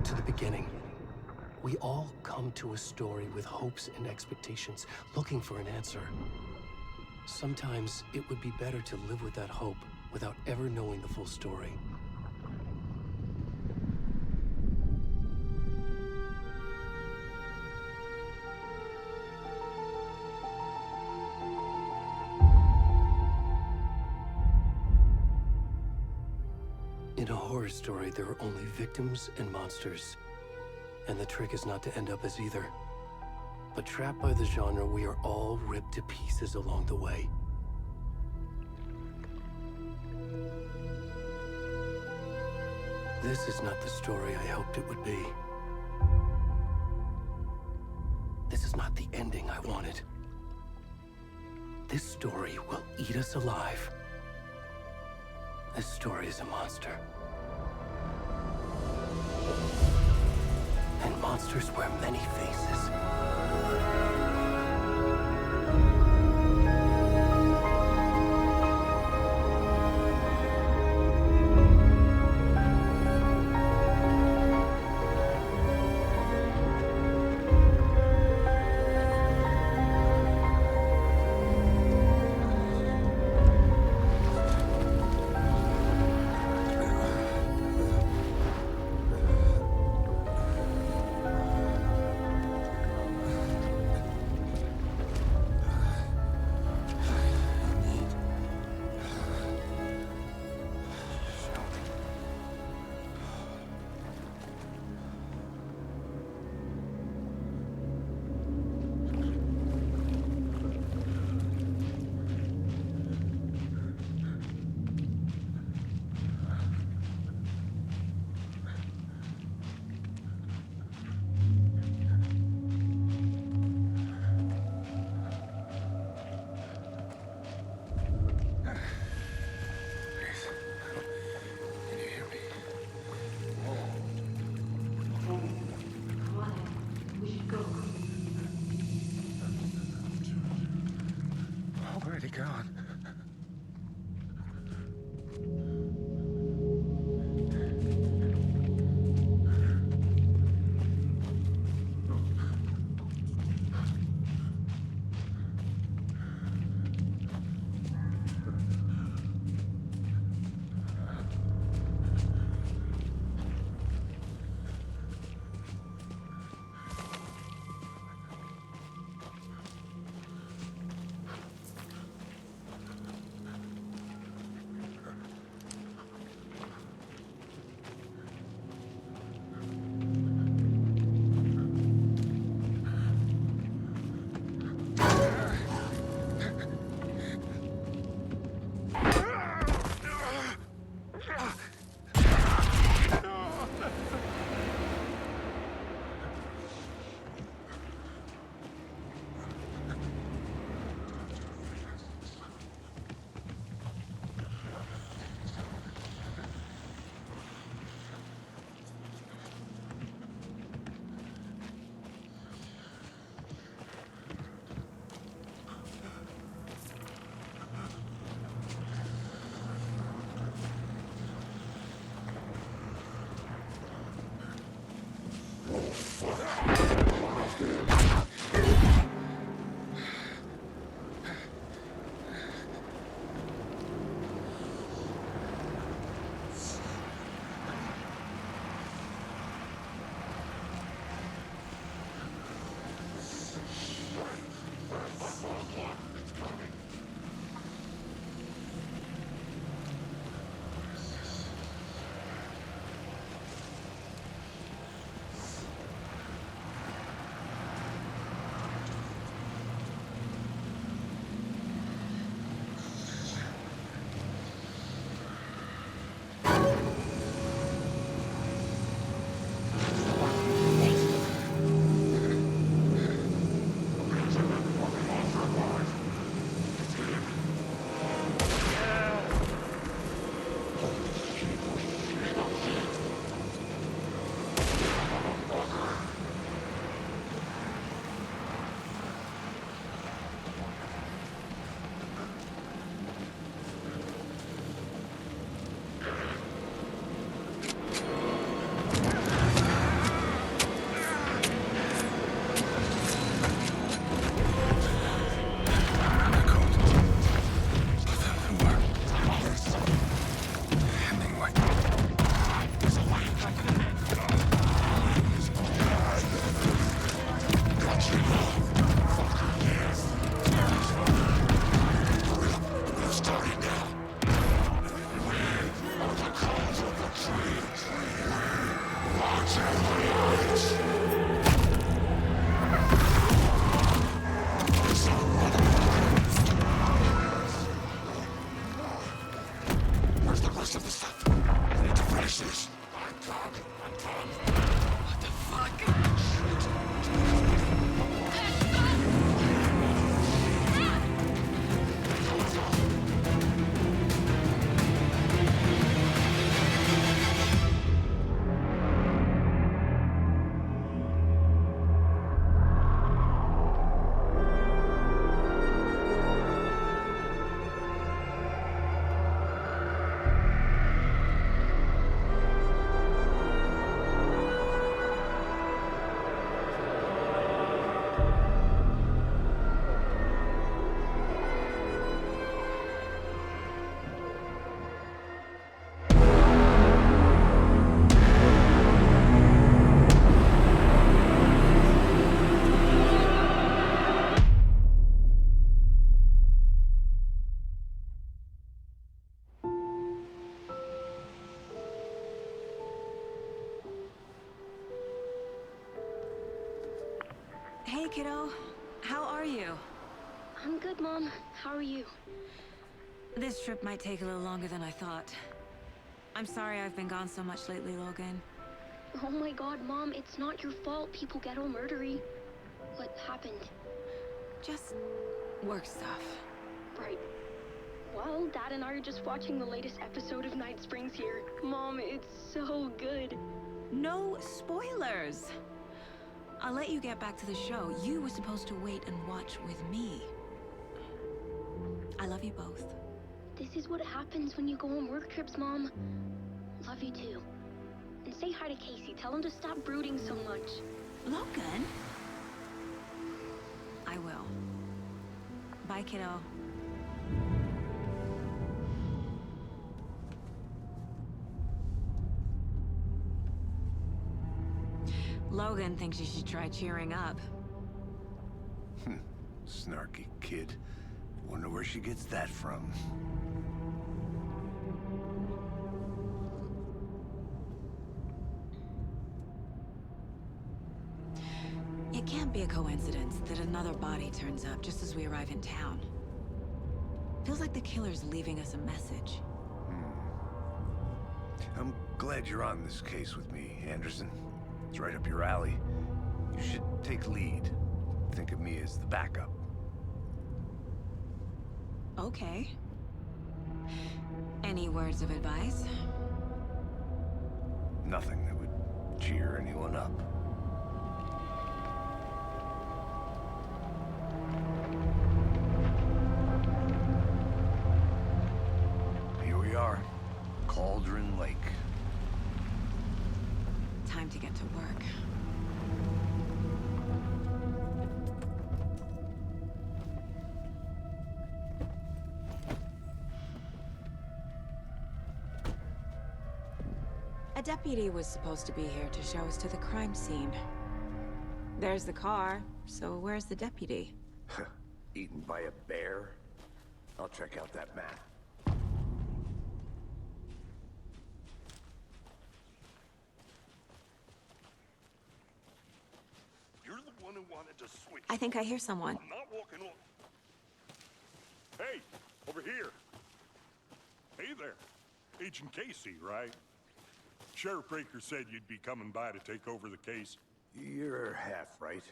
to the beginning. We all come to a story with hopes and expectations, looking for an answer. Sometimes it would be better to live with that hope without ever knowing the full story. In a horror story, there are only victims and monsters. And the trick is not to end up as either. But trapped by the genre, we are all ripped to pieces along the way. This is not the story I hoped it would be. This is not the ending I wanted. This story will eat us alive. This story is a monster. And monsters wear many faces. Already gone. Hey, kiddo. How are you? I'm good, Mom. How are you? This trip might take a little longer than I thought. I'm sorry I've been gone so much lately, Logan. Oh my god, Mom, it's not your fault people get all murdery. What happened? Just work stuff. Right. Well, Dad and I are just watching the latest episode of Night Springs here. Mom, it's so good. No spoilers! I'll let you get back to the show. You were supposed to wait and watch with me. I love you both. This is what happens when you go on work trips, Mom. Love you too. And say hi to Casey. Tell him to stop brooding so much. Logan? I will. Bye, kiddo. Logan thinks you should try cheering up. Snarky kid. Wonder where she gets that from. It can't be a coincidence that another body turns up just as we arrive in town. Feels like the killer's leaving us a message. I'm glad you're on this case with me, Anderson. It's right up your alley. You should take lead. Think of me as the backup. Okay. Any words of advice? Nothing that would cheer anyone up. Here we are. Cauldron Lake. Time to get to work. A deputy was supposed to be here to show us to the crime scene. There's the car, so where's the deputy? Eaten by a bear? I'll check out that map. You're the one who wanted to switch. I think I hear someone. I'm not walking on. Hey, over here. Hey there. Agent Casey, right? Sheriff Breaker said you'd be coming by to take over the case. You're half right.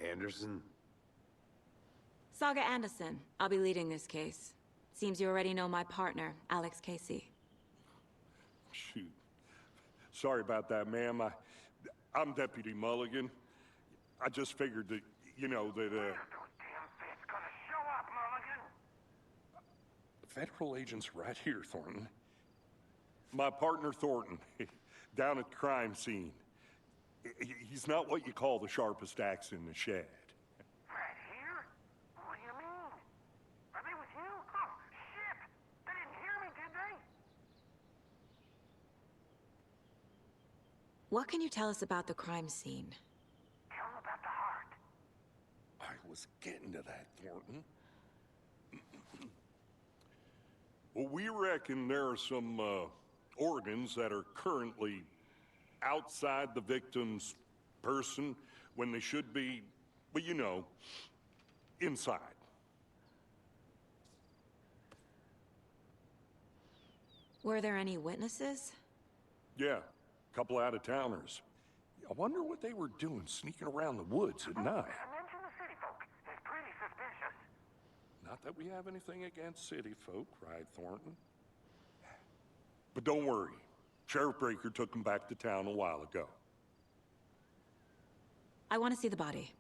Anderson? Saga Anderson. I'll be leading this case. Seems you already know my partner, Alex Casey. Shoot. Sorry about that, ma'am. I'm Deputy Mulligan. I just figured that, you know, that, Federal agents right here, Thornton. My partner, Thornton, down at the crime scene. He's not what you call the sharpest axe in the shed. Right here? What do you mean? Are they with you? Oh, shit! They didn't hear me, did they? What can you tell us about the crime scene? Tell them about the heart. I was getting to that, Thornton. Well, we reckon there are some, organs that are currently outside the victim's person when they should be, well, you know, inside. Were there any witnesses? Yeah, a couple out-of-towners. I wonder what they were doing sneaking around the woods at night. Mention the city folk. It's pretty suspicious. Not that we have anything against city folk, right, Thornton? But don't worry. Sheriff Breaker took them back to town a while ago. I want to see the body.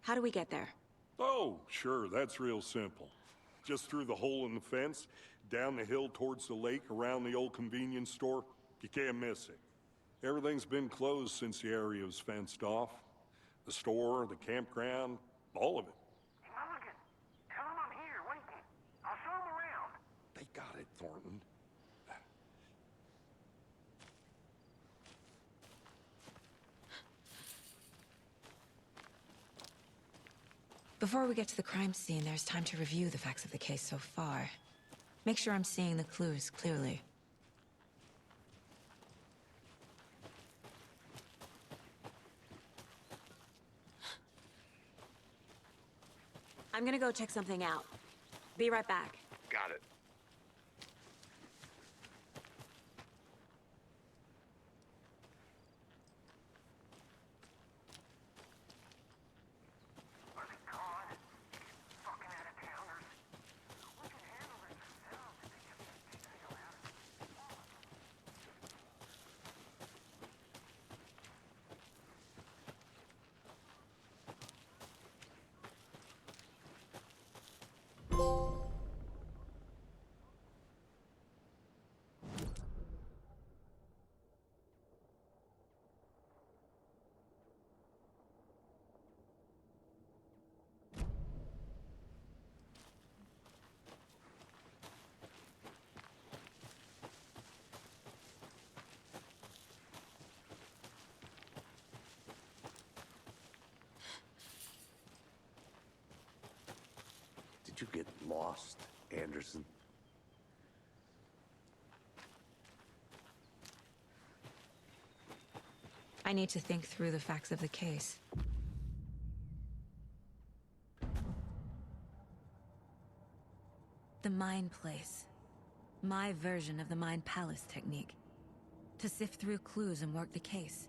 How do we get there? Oh, sure, that's real simple. Just through the hole in the fence, down the hill towards the lake, around the old convenience store. You can't miss it. Everything's been closed since the area was fenced off. The store, the campground, all of it. Mulligan, tell them I'm here waiting. I'll show them around. They got it, Thornton. Before we get to the crime scene, there's time to review the facts of the case so far. Make sure I'm seeing the clues clearly. I'm gonna go check something out. Be right back. Got it. Are they gone? Fucking out-of-towners. We can handle this ourselves if they just stay the hell out of it. Did you get lost, Anderson? I need to think through the facts of the case. The Mind Place. My version of the Mind Palace technique. To sift through clues and work the case.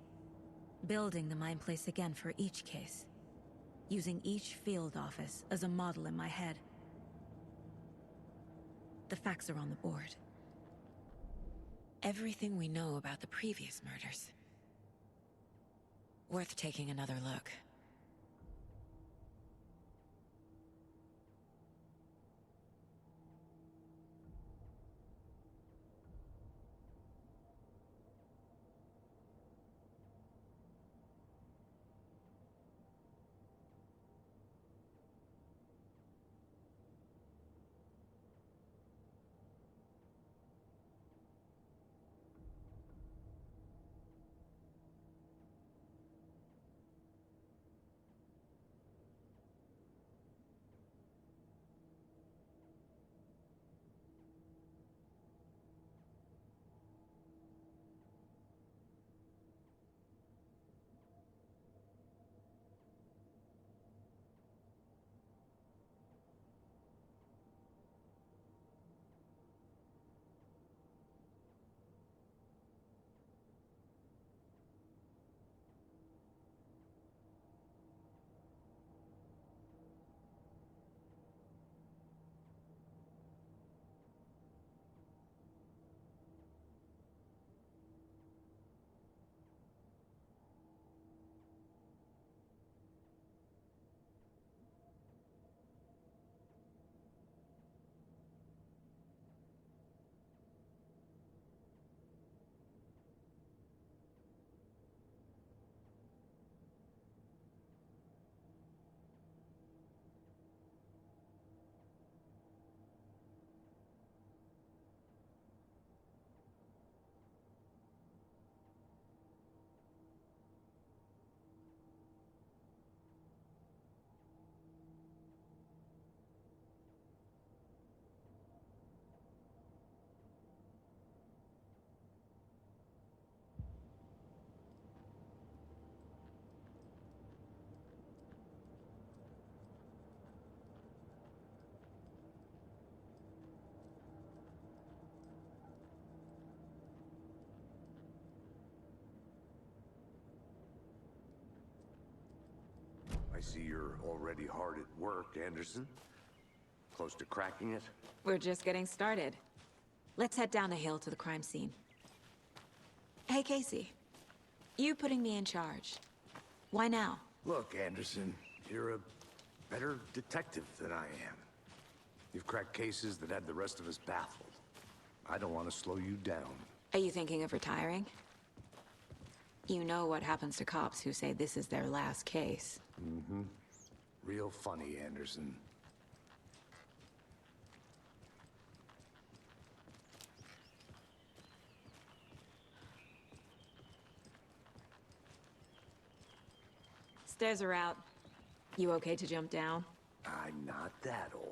Building the Mind Place again for each case. Using each field office as a model in my head. The facts are on the board. Everything we know about the previous murders. Worth taking another look. I see you're already hard at work, Anderson. Close to cracking it? We're just getting started. Let's head down the hill to the crime scene. Hey, Casey. You putting me in charge. Why now? Look, Anderson, you're a better detective than I am. You've cracked cases that had the rest of us baffled. I don't want to slow you down. Are you thinking of retiring? You know what happens to cops who say this is their last case. Mm-hmm. Real funny, Anderson. Stairs are out. You okay to jump down? I'm not that old.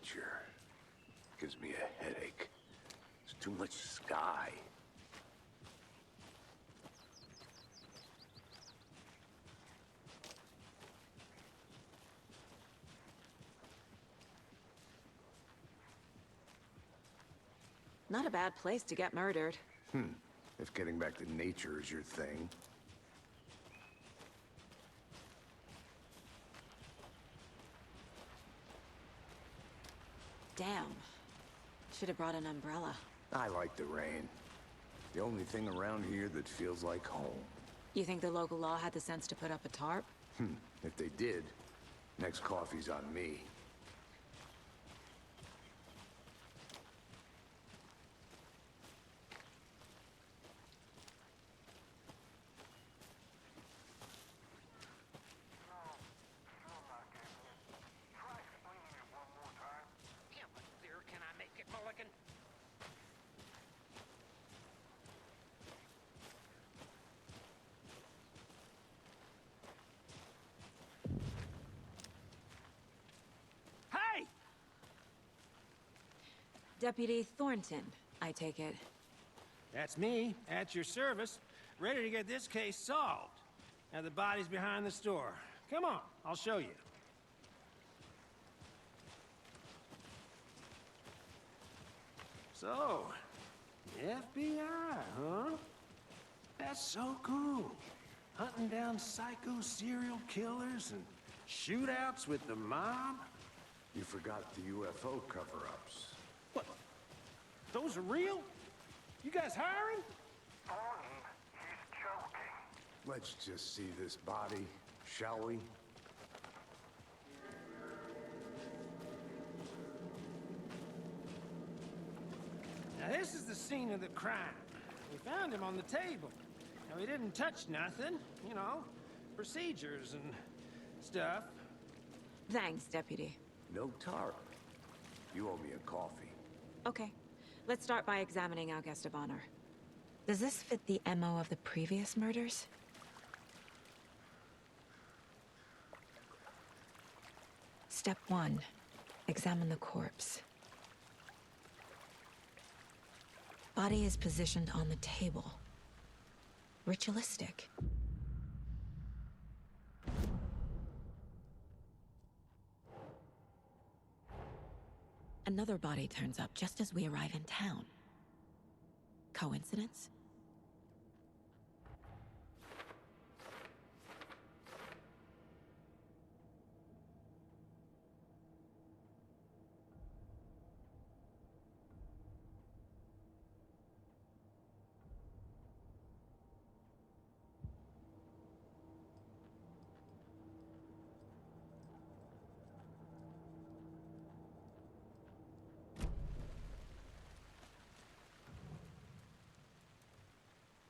nature. Gives me a headache. There's too much sky. Not a bad place to get murdered. If getting back to nature is your thing. Damn. Should have brought an umbrella. I like the rain. The only thing around here that feels like home. You think the local law had the sense to put up a tarp? If they did, next coffee's on me. Still not getting it. Try explaining it one more time. How much clearer can I make it, Mulligan? Hey! Deputy Thornton, I take it. That's me, at your service, ready to get this case solved. Now the body's behind the store. Come on, I'll show you. So, FBI, huh? That's so cool. Hunting down psycho serial killers and shootouts with the mob. You forgot the UFO cover-ups. What? Those are real? You guys hiring? Thornton, he's joking. Let's just see this body, shall we? Now this is the scene of the crime. We found him on the table. Now he didn't touch nothing, you know, procedures and stuff. Thanks, Deputy. No tarp. You owe me a coffee. Okay. Let's start by examining our guest of honor. Does this fit the MO of the previous murders? Step 1. Examine the corpse. Body is positioned on the table. Ritualistic. Another body turns up just as we arrive in town. Coincidence?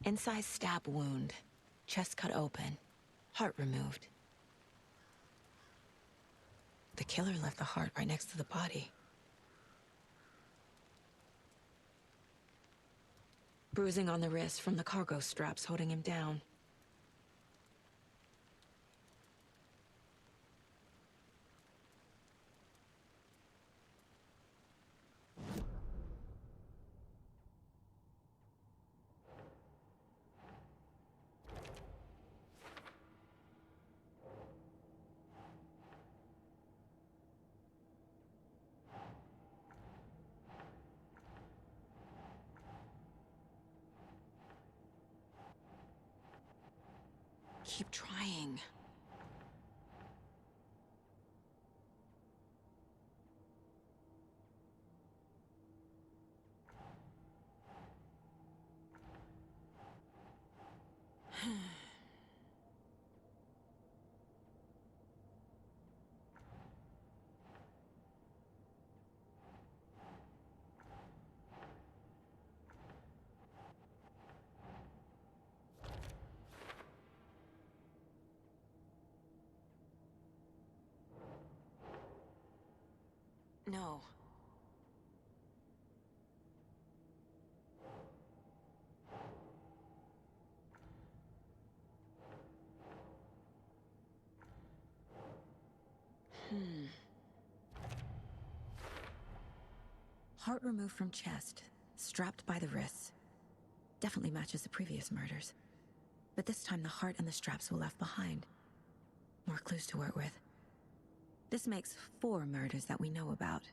Incised stab wound. Chest cut open. Heart removed. The killer left the heart right next to the body. Bruising on the wrist from the cargo straps holding him down. Keep trying. Heart removed from chest, strapped by the wrists. Definitely matches the previous murders. But this time the heart and the straps were left behind. More clues to work with. This makes 4 murders that we know about.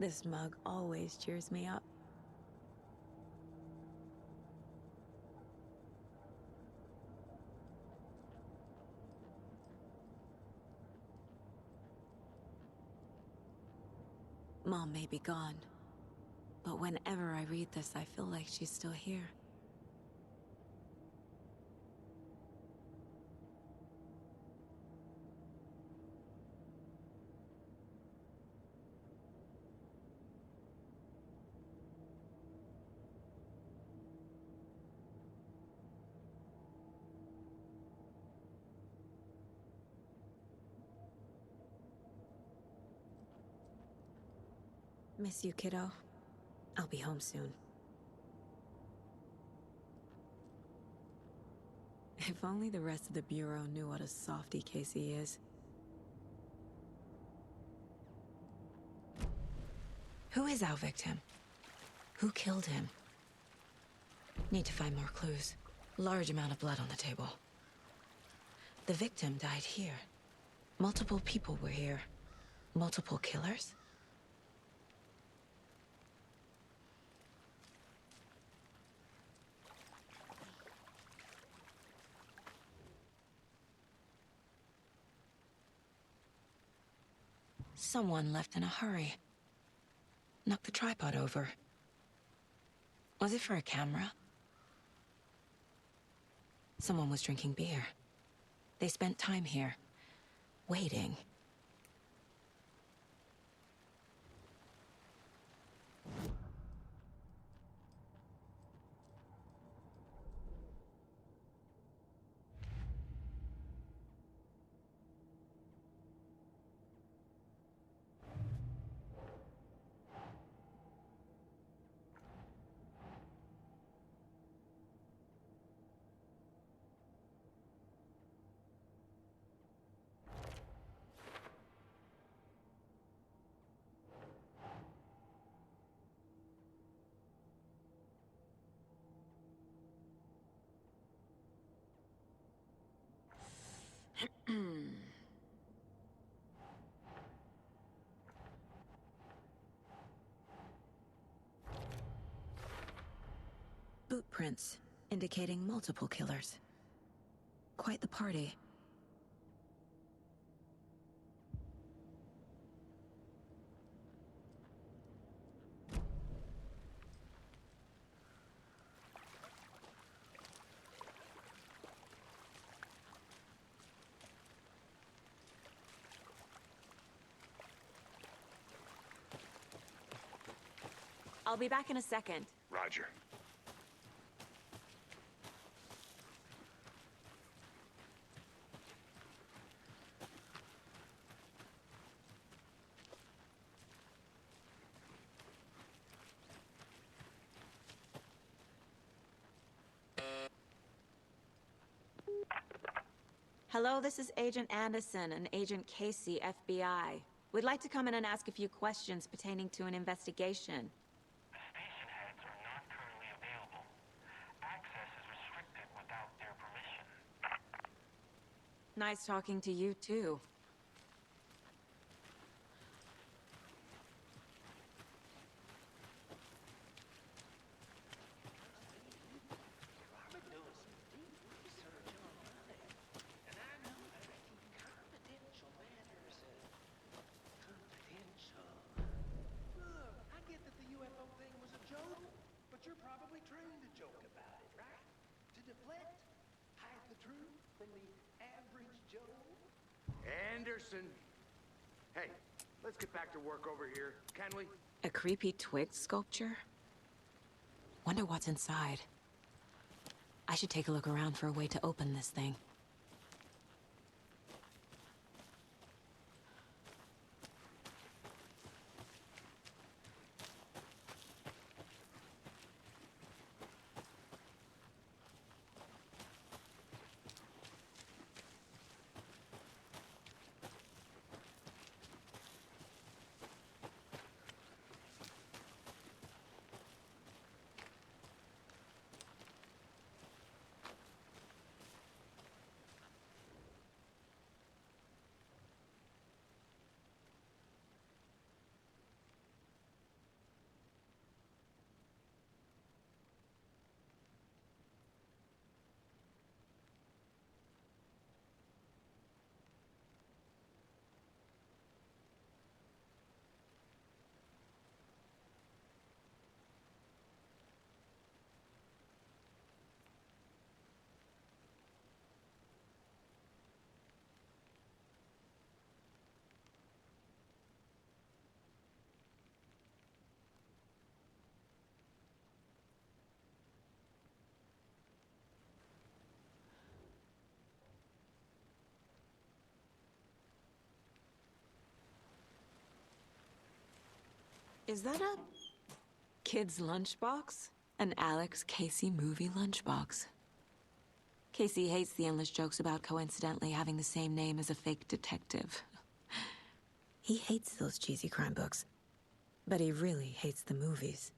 This mug always cheers me up. Mom may be gone, but whenever I read this, I feel like she's still here. Miss you, kiddo. I'll be home soon. If only the rest of the Bureau knew what a softy Casey is. Who is our victim? Who killed him? Need to find more clues. Large amount of blood on the table. The victim died here. Multiple people were here. Multiple killers? Someone left in a hurry. Knocked the tripod over. Was it for a camera? Someone was drinking beer. They spent time here, waiting. Boot prints, indicating multiple killers. Quite the party. I'll be back in a second. Roger. Hello, this is Agent Anderson and Agent Casey, FBI. We'd like to come in and ask a few questions pertaining to an investigation. The station heads are not currently available. Access is restricted without their permission. Nice talking to you, too. Look, I get that the UFO thing was a joke, but you're probably trained to joke. than the average Joe? Anderson! Hey, let's get back to work over here, can we? A creepy twig sculpture? Wonder what's inside. I should take a look around for a way to open this thing. Is that a kid's lunchbox? An Alex Casey movie lunchbox. Casey hates the endless jokes about coincidentally having the same name as a fake detective. He hates those cheesy crime books, but he really hates the movies.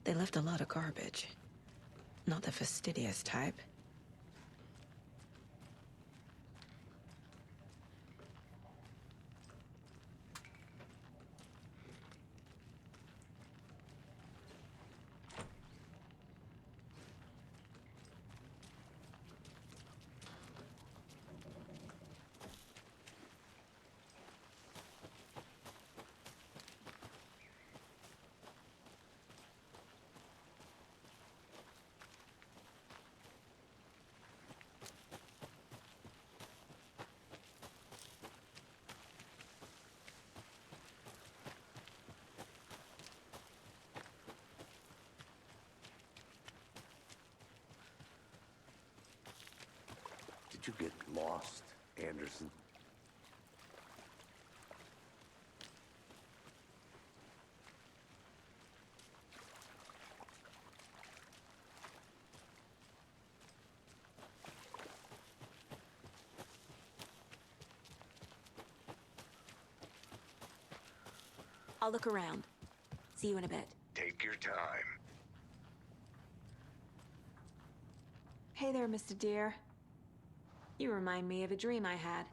They left a lot of garbage. Not the fastidious type. Did you get lost, Anderson? I'll look around. See you in a bit. Take your time. Hey there, Mr. Deer. You remind me of a dream I had.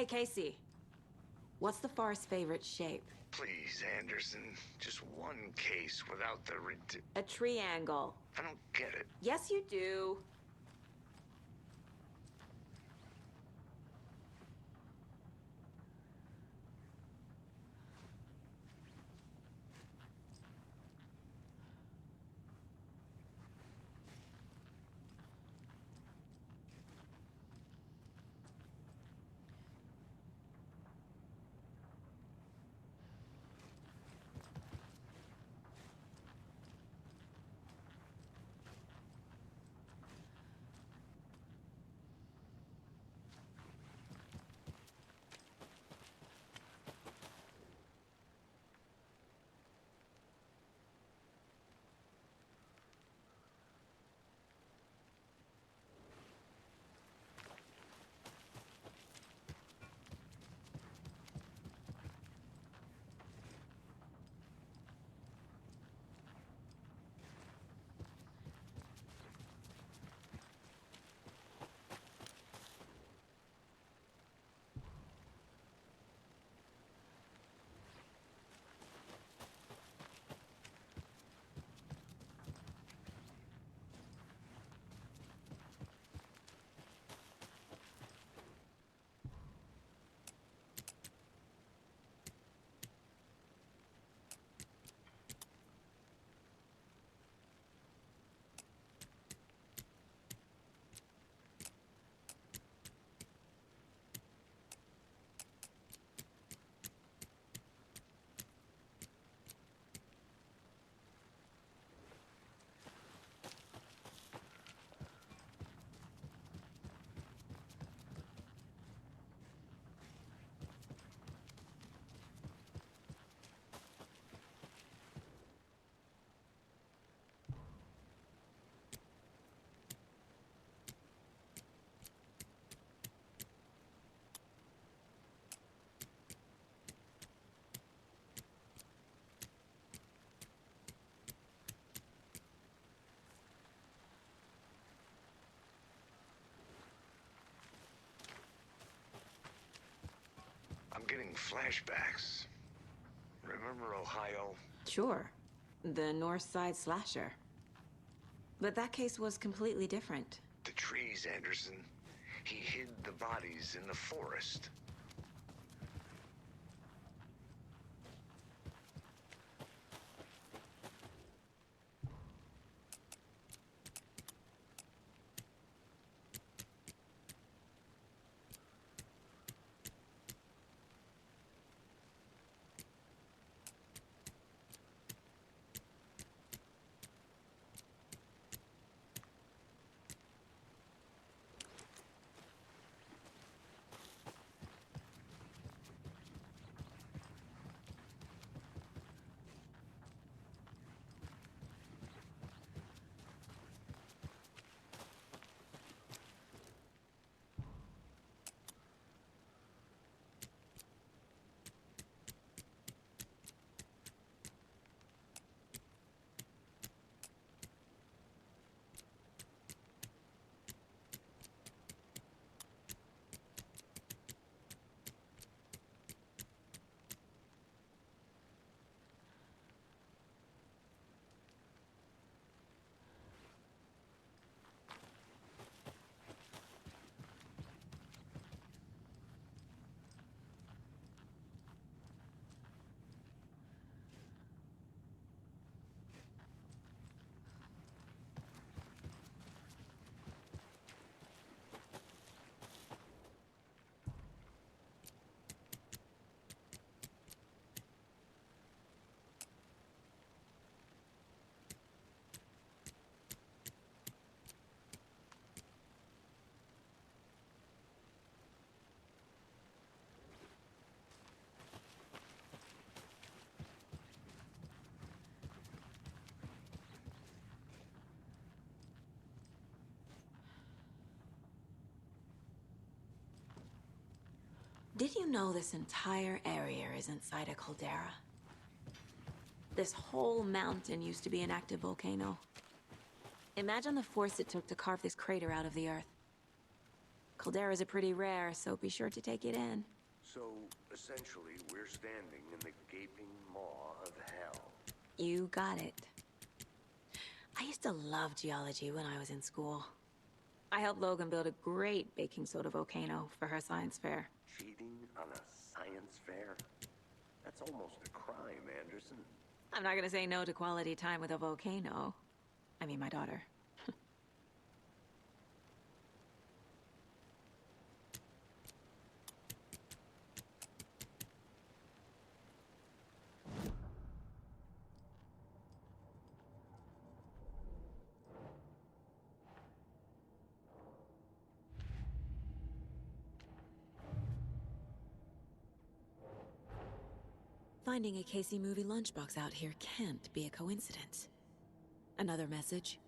Hey, Casey. What's the far's favorite shape? Please, Anderson. Just one case without the A triangle. I don't get it. Yes, you do. flashbacks. Remember Ohio? Sure. The North Side slasher. But that case was completely different. The trees, Anderson. He hid the bodies in the forest. Did you know this entire area is inside a caldera? This whole mountain used to be an active volcano. Imagine the force it took to carve this crater out of the earth. Calderas are pretty rare, so be sure to take it in. So, essentially, we're standing in the gaping maw of hell. You got it. I used to love geology when I was in school. I helped Logan build a great baking soda volcano for her science fair. Cheating on a science fair? That's almost a crime, Anderson. I'm not gonna say no to quality time with a volcano. I mean, my daughter. Finding a Casey movie lunchbox out here can't be a coincidence. Another message?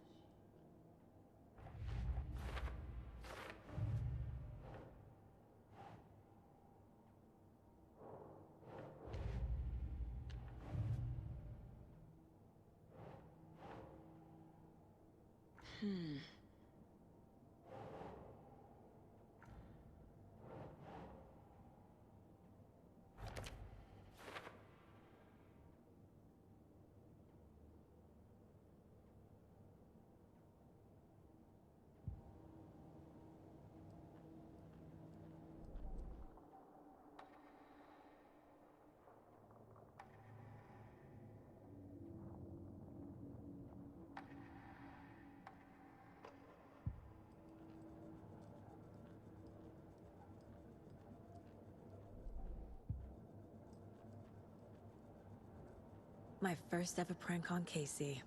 My first ever prank on Casey.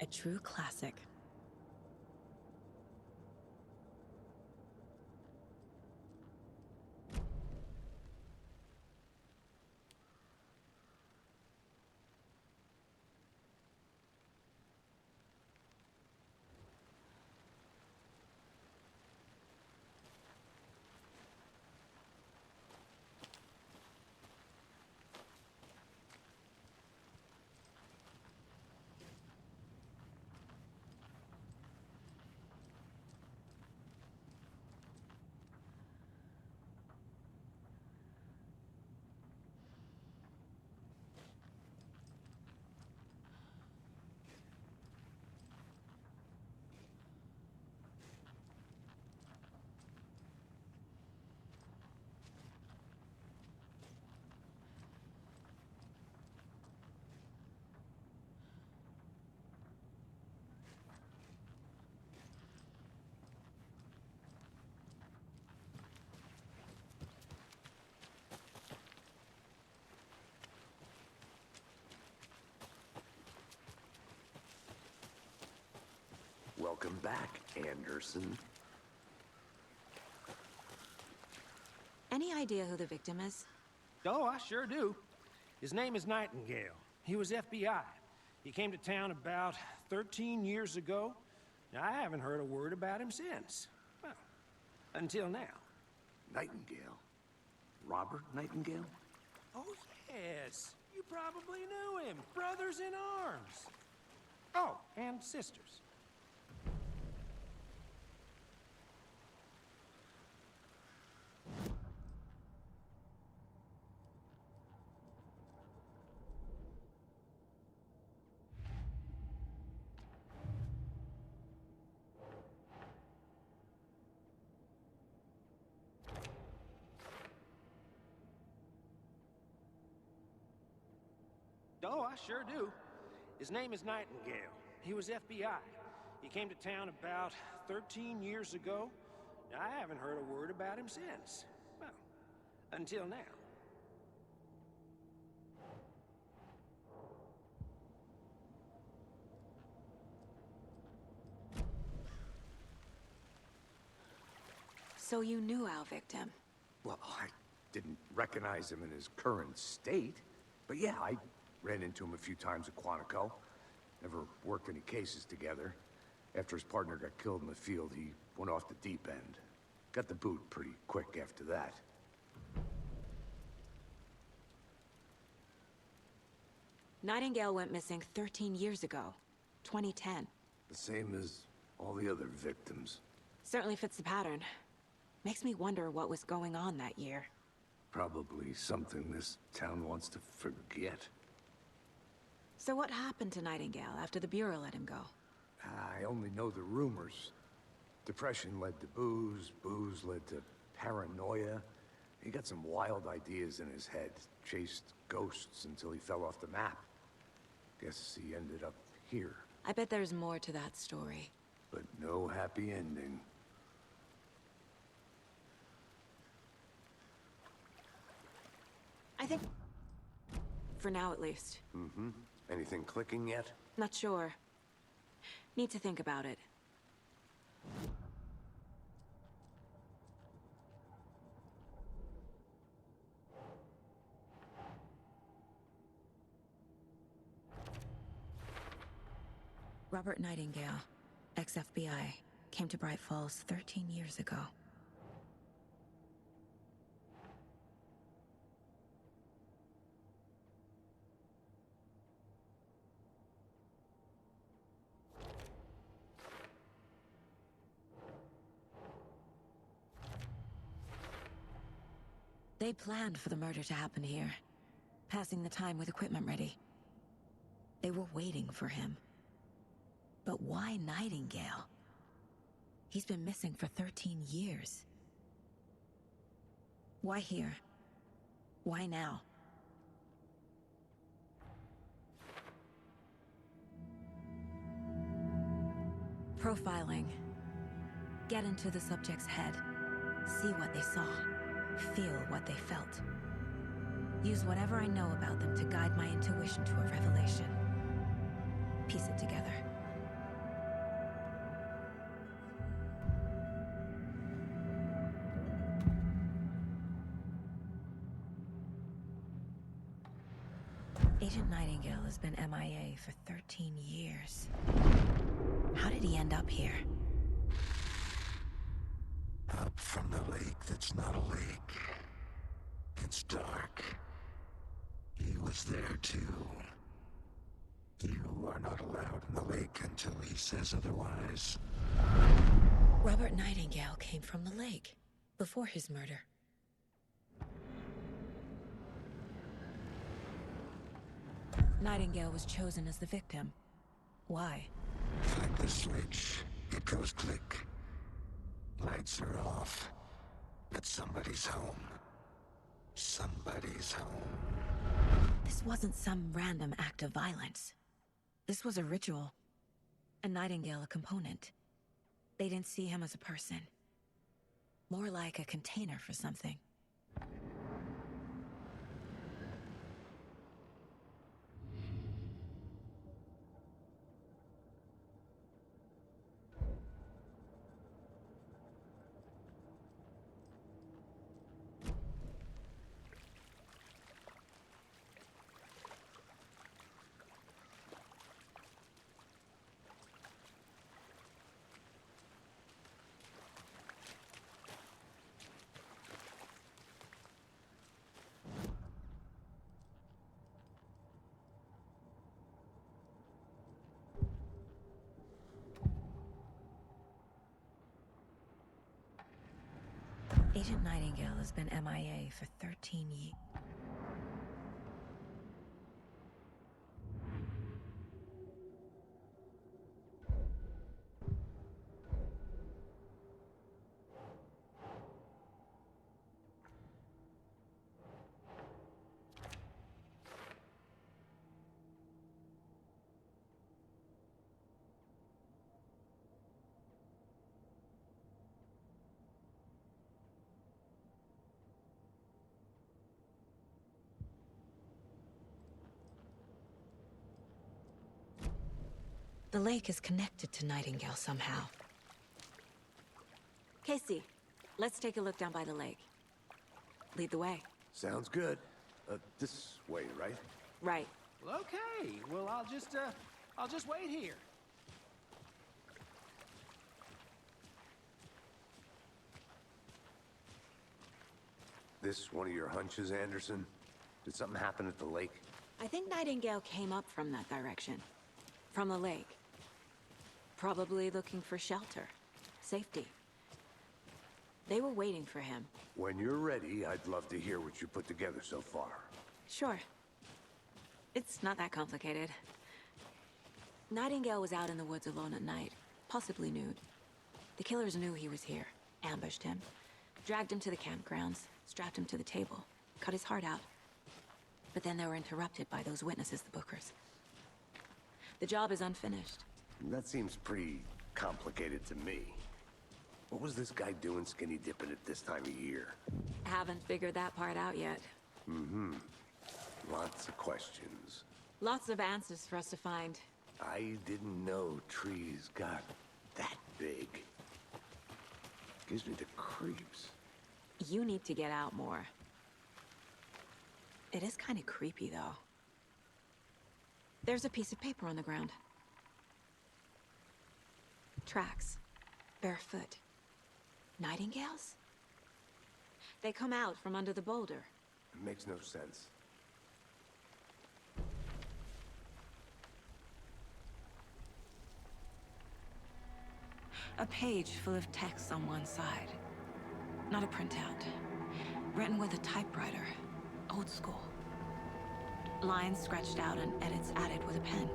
A true classic. Welcome back, Anderson. Any idea who the victim is? Oh, I sure do. His name is Nightingale. He was FBI. He came to town about 13 years ago. I haven't heard a word about him since. Well, until now. Nightingale? Robert Nightingale? Oh, yes. You probably knew him. Brothers in arms. Oh, and sisters. Oh, I sure do. His name is Nightingale. He was FBI. He came to town about 13 years ago. I haven't heard a word about him since. Well, until now. So you knew our victim? Well, I didn't recognize him in his current state. But yeah, I ran into him a few times at Quantico. Never worked any cases together. After his partner got killed in the field, he went off the deep end. Got the boot pretty quick after that. Nightingale went missing 13 years ago. 2010. The same as all the other victims. Certainly fits the pattern. Makes me wonder what was going on that year. Probably something this town wants to forget. So what happened to Nightingale after the Bureau let him go? I only know the rumors. Depression led to booze, booze led to paranoia. He got some wild ideas in his head, chased ghosts until he fell off the map. Guess he ended up here, I bet there's more to that story. but no happy ending. I think... for now, at least. Mm-hmm. Anything clicking yet? Not sure. Need to think about it. Robert Nightingale, ex-FBI, came to Bright Falls 13 years ago. They planned for the murder to happen here, passing the time with equipment ready. They were waiting for him. But why Nightingale? He's been missing for 13 years. Why here? Why now? Profiling. Get into the subject's head. See what they saw. Feel what they felt. Use whatever I know about them to guide my intuition to a revelation. Piece it together. Agent Nightingale has been MIA for 13 years. How did he end up here? Up from the lake that's not a lake. It's dark. He was there too. You are not allowed in the lake until he says otherwise. Robert Nightingale came from the lake, before his murder. Nightingale was chosen as the victim. Why? Flip the switch. It goes click. Lights are off. But somebody's home. Somebody's home. This wasn't some random act of violence. This was a ritual. And Nightingale a component. They didn't see him as a person. More like a container for something. Agent Nightingale has been MIA for 13 years. The lake is connected to Nightingale somehow. Casey, let's take a look down by the lake. Lead the way. Sounds good. This way, right? Right. Well, okay. Well, I'll just wait here. This one of your hunches, Anderson? Did something happen at the lake? I think Nightingale came up from that direction. From the lake. Probably looking for shelter. Safety. They were waiting for him. When you're ready, I'd love to hear what you put together so far. Sure. It's not that complicated. Nightingale was out in the woods alone at night, possibly nude. The killers knew he was here, ambushed him, dragged him to the campgrounds, strapped him to the table, cut his heart out. But then they were interrupted by those witnesses, the Bookers. The job is unfinished. That seems pretty complicated to me. What was this guy doing skinny dipping at this time of year? Haven't figured that part out yet. Lots of questions. Lots of answers for us to find. I didn't know trees got that big. Gives me the creeps. You need to get out more. It is kind of creepy, though. There's a piece of paper on the ground. Tracks. Barefoot. Nightingales? They come out from under the boulder. It makes no sense. A page full of text on one side. Not a printout. Written with a typewriter. Old school. Lines scratched out and edits added with a pen.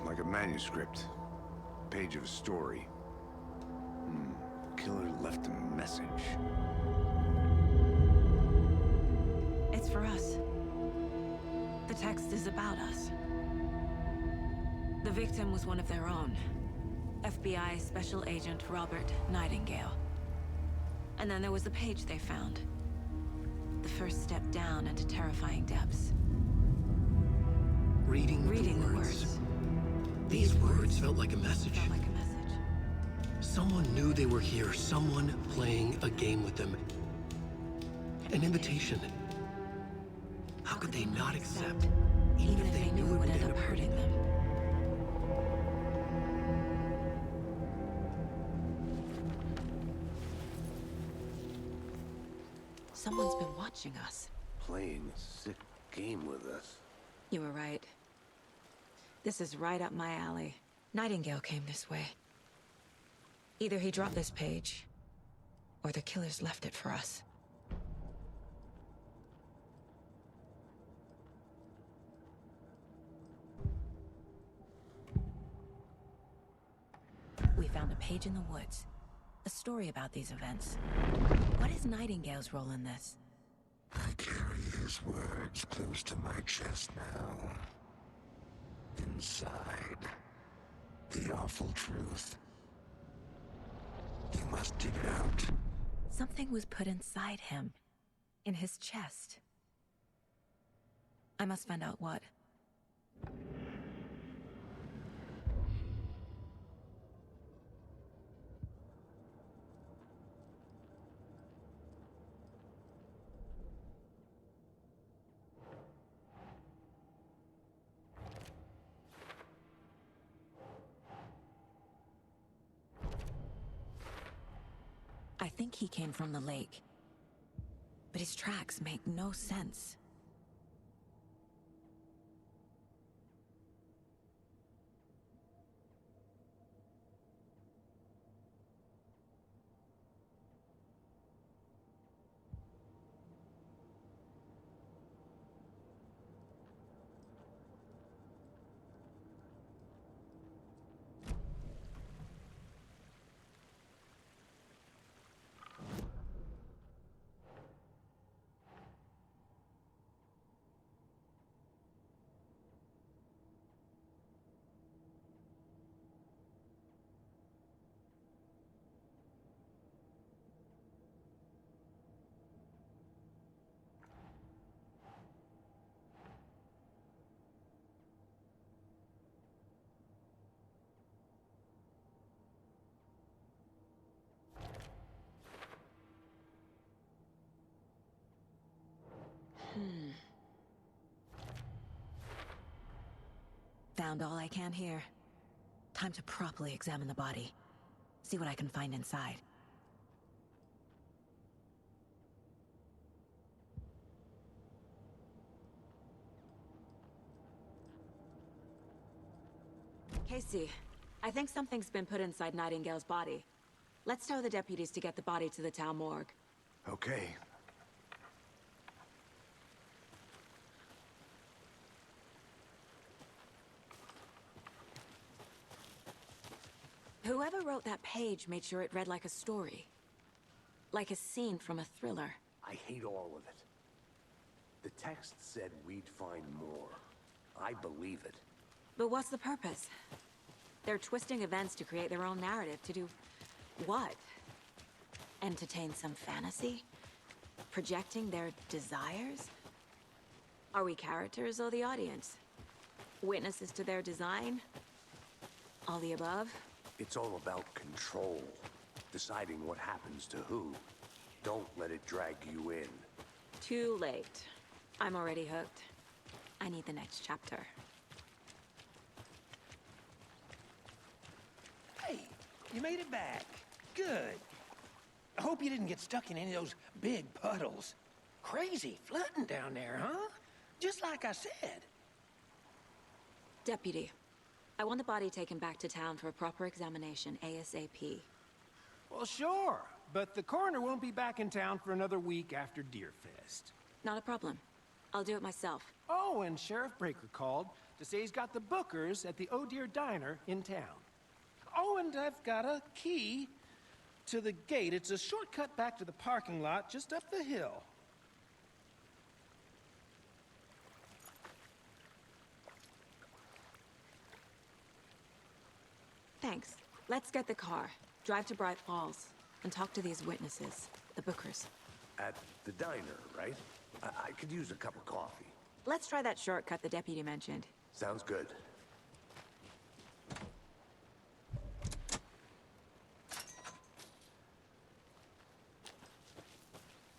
Like a manuscript. Page of a story. Killer left a message. It's for us. The text is about us. The victim was one of their own. FBI Special Agent Robert Nightingale. And then there was the page they found. The first step down into terrifying depths. Reading the words. These words felt like a message. Felt like a message. Someone knew they were here, someone playing a game with them. An invitation. How could they not accept, even if they knew it would end up hurting them? Someone's been watching us. Playing a sick game with us. You were right. This is right up my alley. Nightingale came this way. Either he dropped this page, or the killers left it for us. We found a page in the woods. A story about these events. What is Nightingale's role in this? I carry his words close to my chest now. Inside, the awful truth. You must dig it out. Something was put inside him. In his chest. I must find out what. I think he came from the lake. But his tracks make no sense. Found all I can here. Time to properly examine the body. See what I can find inside. Casey, I think something's been put inside Nightingale's body. Let's tell the deputies to get the body to the town morgue. Okay. Whoever wrote that page made sure it read like a story. Like a scene from a thriller. I hate all of it. The text said we'd find more. I believe it. But what's the purpose? They're twisting events to create their own narrative. To do what? Entertain some fantasy? Projecting their desires? Are we characters or the audience? Witnesses to their design? All the above? It's all about control. Deciding what happens to who. Don't let it drag you in. Too late. I'm already hooked. I need the next chapter. Hey, you made it back. Good. I hope you didn't get stuck in any of those big puddles. Crazy flooding down there, huh? Just like I said. Deputy, I want the body taken back to town for a proper examination ASAP. Well, sure. But the coroner won't be back in town for another week after Deerfest. Not a problem. I'll do it myself. Oh, and Sheriff Breaker called to say he's got the Bookers at the Oh Deer Diner in town. Oh, and I've got a key to the gate. It's a shortcut back to the parking lot just up the hill. Thanks. Let's get the car, drive to Bright Falls, and talk to these witnesses, the Bookers. At the diner, right? I could use a cup of coffee. Let's try that shortcut the deputy mentioned. Sounds good.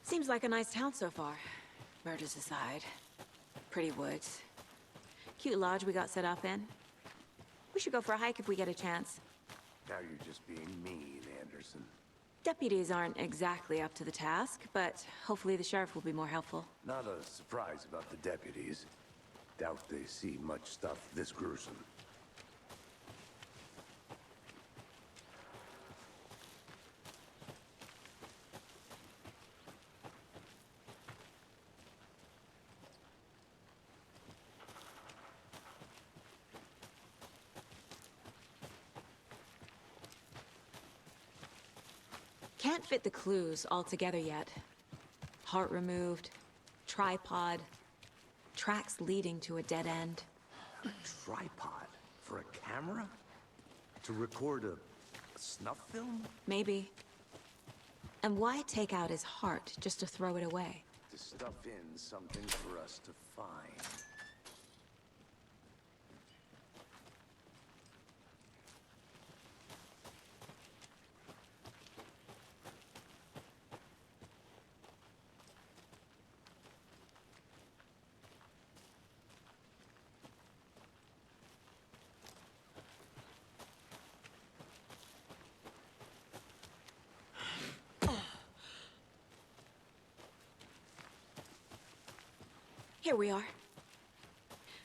Seems like a nice town so far. Murders aside. Pretty woods. Cute lodge we got set up in. We should go for a hike if we get a chance. Now you're just being mean, Anderson. Deputies aren't exactly up to the task, but hopefully the sheriff will be more helpful. Not a surprise about the deputies. Doubt they see much stuff this gruesome. Can't fit the clues all together yet. Heart removed, tripod, tracks leading to a dead end. A tripod? For a camera? To record a snuff film? Maybe. And why take out his heart just to throw it away? To stuff in something for us to find. Here we are.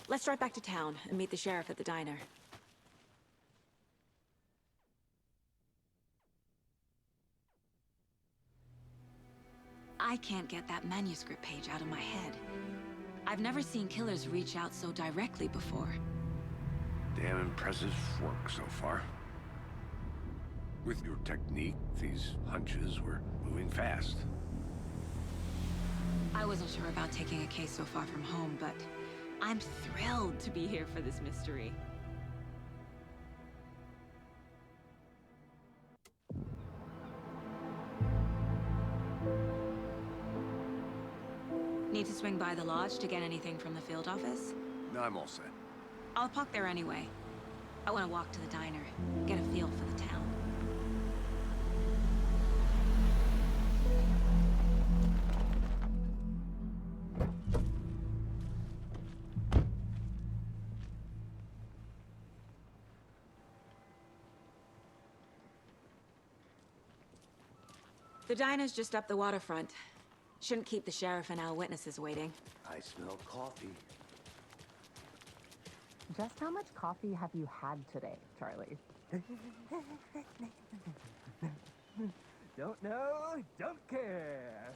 Let's drive back to town and meet the sheriff at the diner. I can't get that manuscript page out of my head. I've never seen killers reach out so directly before. Damn impressive work so far. With your technique, these hunches were moving fast. I wasn't sure about taking a case so far from home, but I'm thrilled to be here for this mystery. Need to swing by the lodge to get anything from the field office? No, I'm all set. I'll park there anyway. I want to walk to the diner, get a feel for the town. The diner's just up the waterfront. Shouldn't keep the sheriff and our witnesses waiting. I smell coffee. Just how much coffee have you had today, Charlie? Don't know, don't care.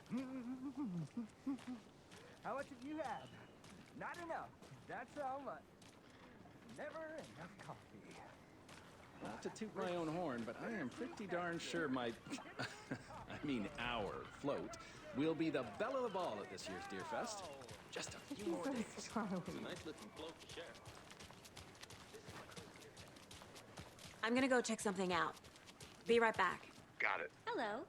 How much have you had? Not enough. That's how much. Never enough coffee. Not to toot my own horn, but I am pretty darn sure my, I mean our float, will be the belle of the ball at this year's Deer Fest. Just a few more days. Charlie. Nice looking float to share. I'm gonna go check something out. Be right back. Got it. Hello.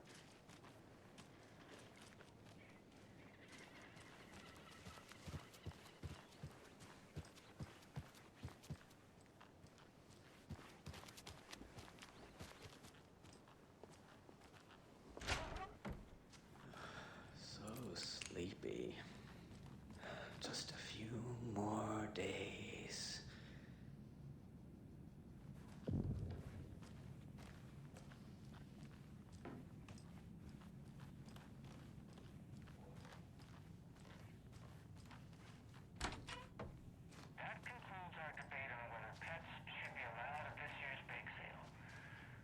So sleepy. Just a few more days. That concludes our debate on whether pets should be allowed at this year's bake sale.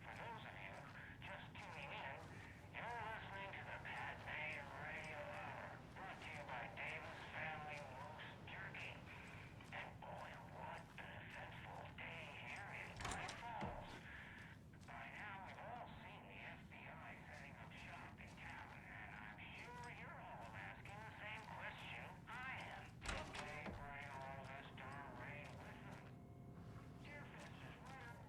For those of you just tuning in, you're listening to the Pet Name Radio Hour, brought to you by Davis Family Roast Jerky. And boy, what an eventful day here in Great Falls. By now, we've all seen the FBI setting up shop in town, and I'm sure you're all asking the same question I am. Did they bring all this darn rain with them? Deerfest is right.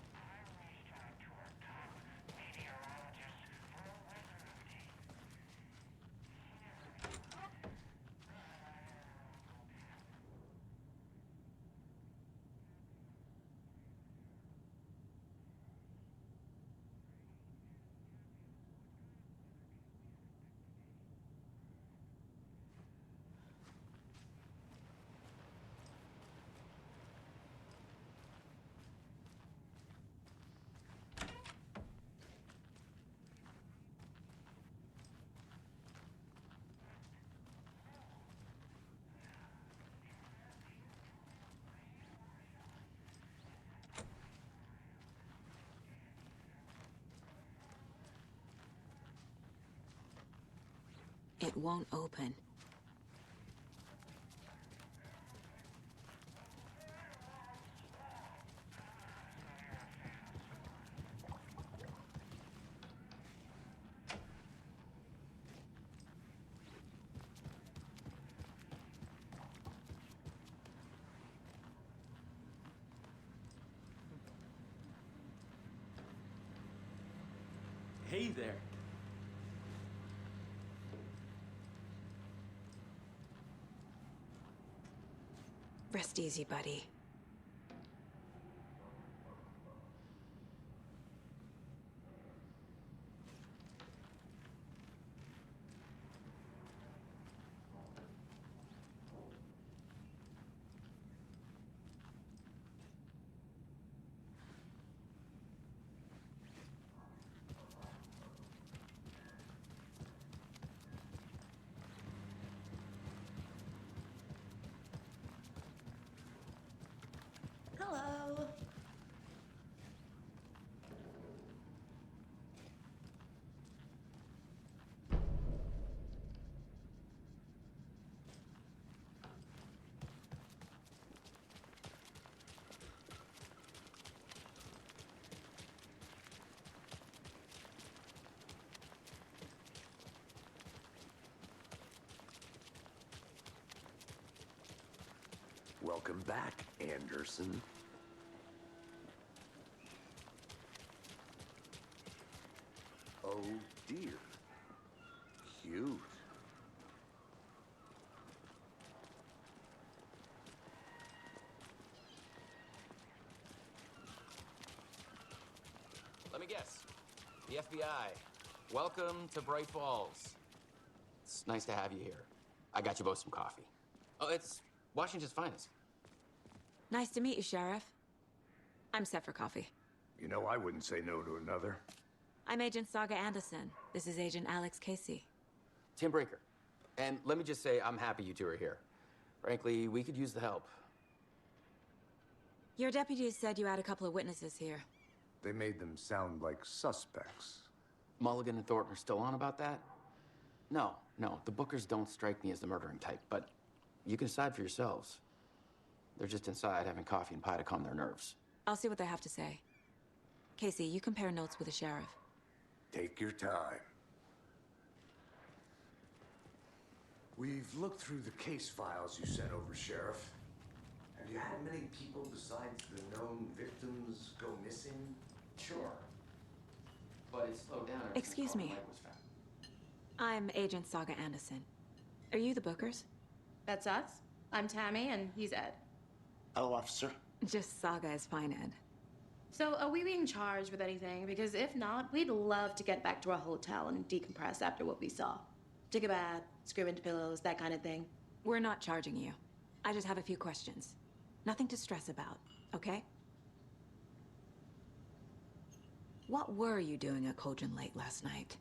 I reached out to our top meteorologist for a weather update. It won't open. Hey there. Rest easy, buddy. Hello. Welcome back, Anderson. Oh dear. Cute. Let me guess. The FBI. Welcome to Bright Falls. It's nice to have you here. I got you both some coffee. Oh, it's Washington's finest. Nice to meet you, Sheriff. I'm set for coffee. You know, I wouldn't say no to another. I'm Agent Saga Anderson. This is Agent Alex Casey. Tim Breaker. And let me just say, I'm happy you two are here. Frankly, we could use the help. Your deputies said you had a couple of witnesses here. They made them sound like suspects. Mulligan and Thornton are still on about that? No, the Bookers don't strike me as the murdering type, but you can decide for yourselves. They're just inside having coffee and pie to calm their nerves. I'll see what they have to say. Casey, you compare notes with the sheriff. Take your time. We've looked through the case files you sent over, Sheriff. Have you had many people besides the known victims go missing? Sure. But it's slowed down. ever since Excuse Carl me. Mike was found. I'm Agent Saga Anderson. Are you the Bookers? That's us. I'm Tammy, and he's Ed. Hello, officer. Just Saga is fine, Ed. So, are we being charged with anything? Because if not, we'd love to get back to our hotel and decompress after what we saw. Take a bath, scream into pillows, that kind of thing. We're not charging you. I just have a few questions. Nothing to stress about, okay? What were you doing at Cauldron Lake last night?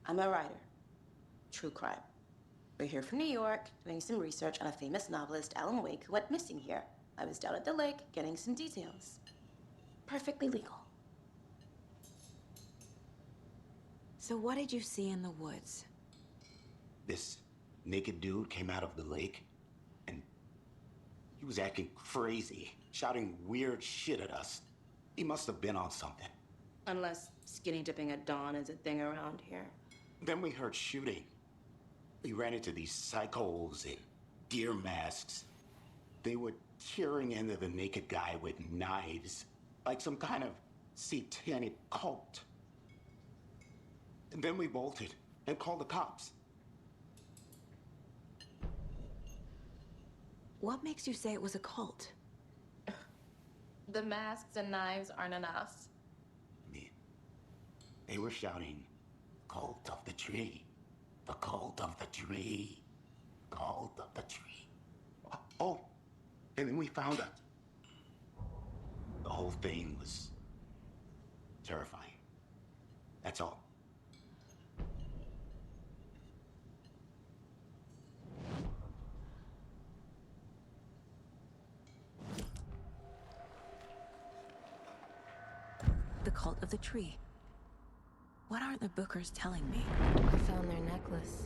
I'm a writer. True crime. We're here from New York, doing some research on a famous novelist, Alan Wake, who went missing here. I was down at the lake, getting some details. Perfectly legal. So what did you see in the woods? This naked dude came out of the lake, and he was acting crazy, shouting weird shit at us. He must have been on something. Unless skinny dipping at dawn is a thing around here. Then we heard shooting. We ran into these psychos in deer masks. They were tearing into the naked guy with knives, like some kind of satanic cult. And then we bolted and called the cops. What makes you say it was a cult? The masks and knives aren't enough. They were shouting, "Cult of the tree, the cult of the tree, cult of the tree." Oh, and then we found out. The whole thing was terrifying. That's all. The cult of the tree. What are the Bookers telling me? I found their necklace.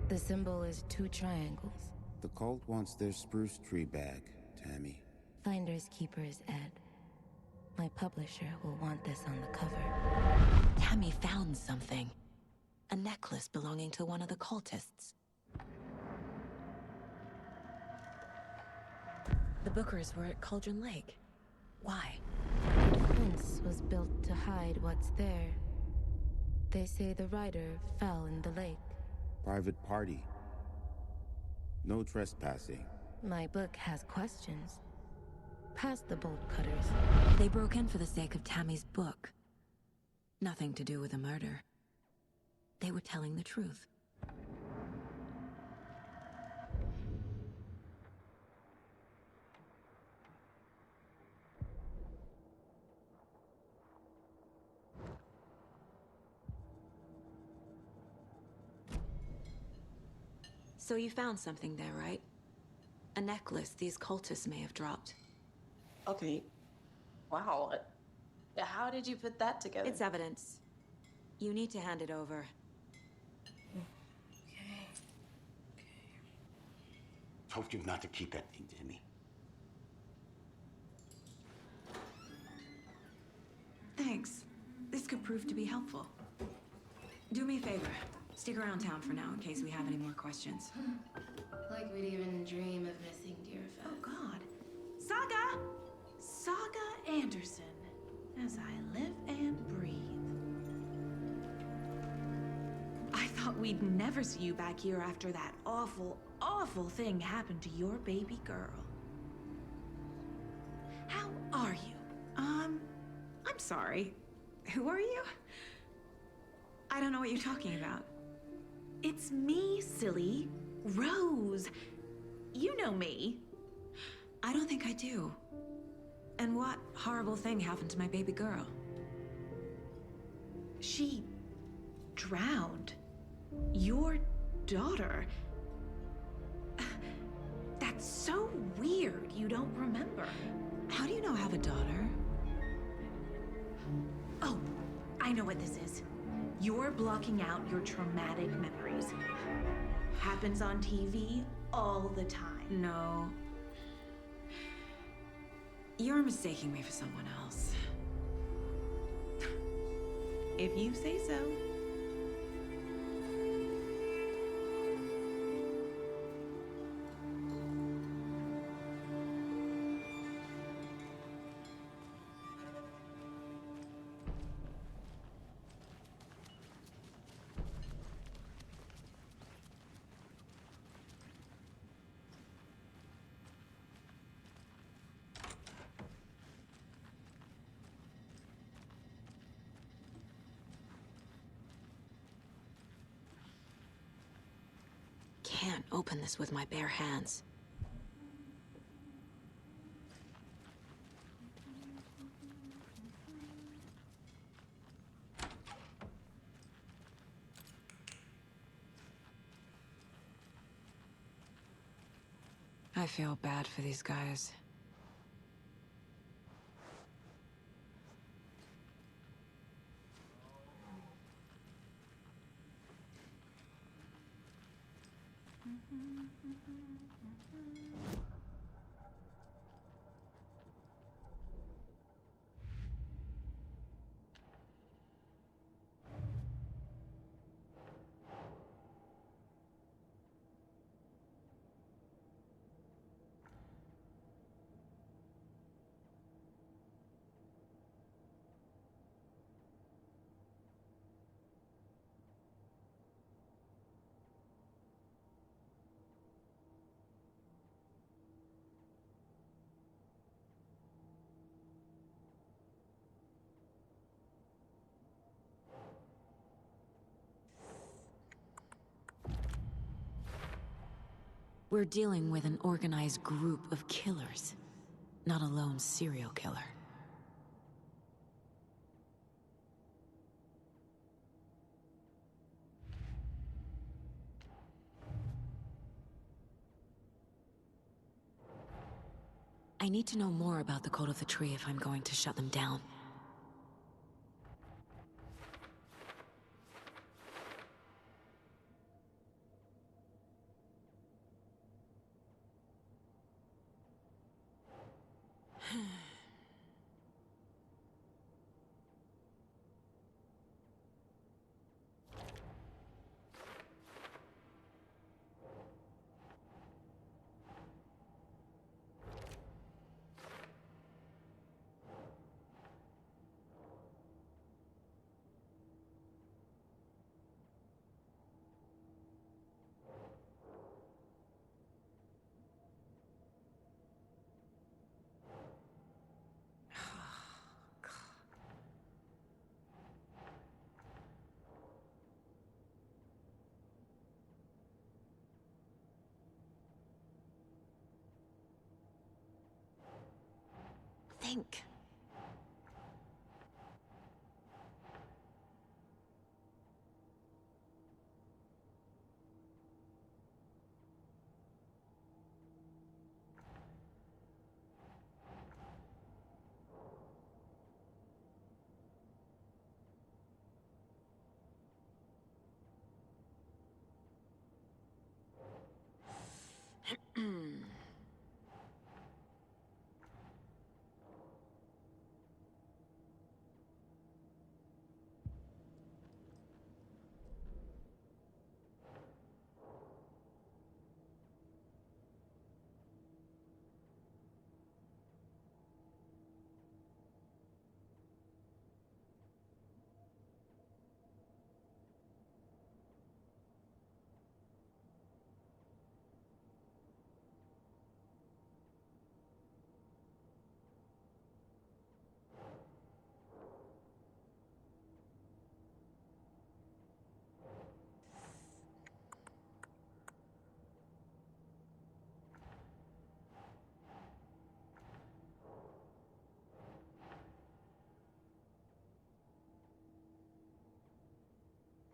The symbol is 2 triangles. The cult wants their spruce tree back, Tammy. Finders keepers, Ed. My publisher will want this on the cover. Tammy found something. A necklace belonging to one of the cultists. The Bookers were at Cauldron Lake. Why? The fence was built to hide what's there. They say the writer fell in the lake. Private party. No trespassing. My book has questions. Past the bolt cutters. They broke in for the sake of Tammy's book. Nothing to do with the murder. They were telling the truth. So you found something there, right? A necklace these cultists may have dropped. Okay. Wow. How did you put that together? It's evidence. You need to hand it over. Told you not to keep that thing, Timmy. Thanks. This could prove to be helpful. Do me a favor. Stick around town for now in case we have any more questions. Like we'd even dream of missing Deerfest. Oh, God. Saga! Saga Anderson. As I live and breathe. I thought we'd never see you back here after that awful, awful thing happened to your baby girl. How are you? I'm sorry. Who are you? I don't know what you're talking about. It's me, silly. Rose. You know me. I don't think I do. And what horrible thing happened to my baby girl? She drowned. Your daughter. That's so weird you don't remember. How do you know I have a daughter? Oh, I know what this is. You're blocking out your traumatic memories. Happens on TV all the time. No. You're mistaking me for someone else. If you say so. Can't open this with my bare hands. I feel bad for these guys. We're dealing with an organized group of killers, not a lone serial killer. I need to know more about the Code of the Tree if I'm going to shut them down. Think.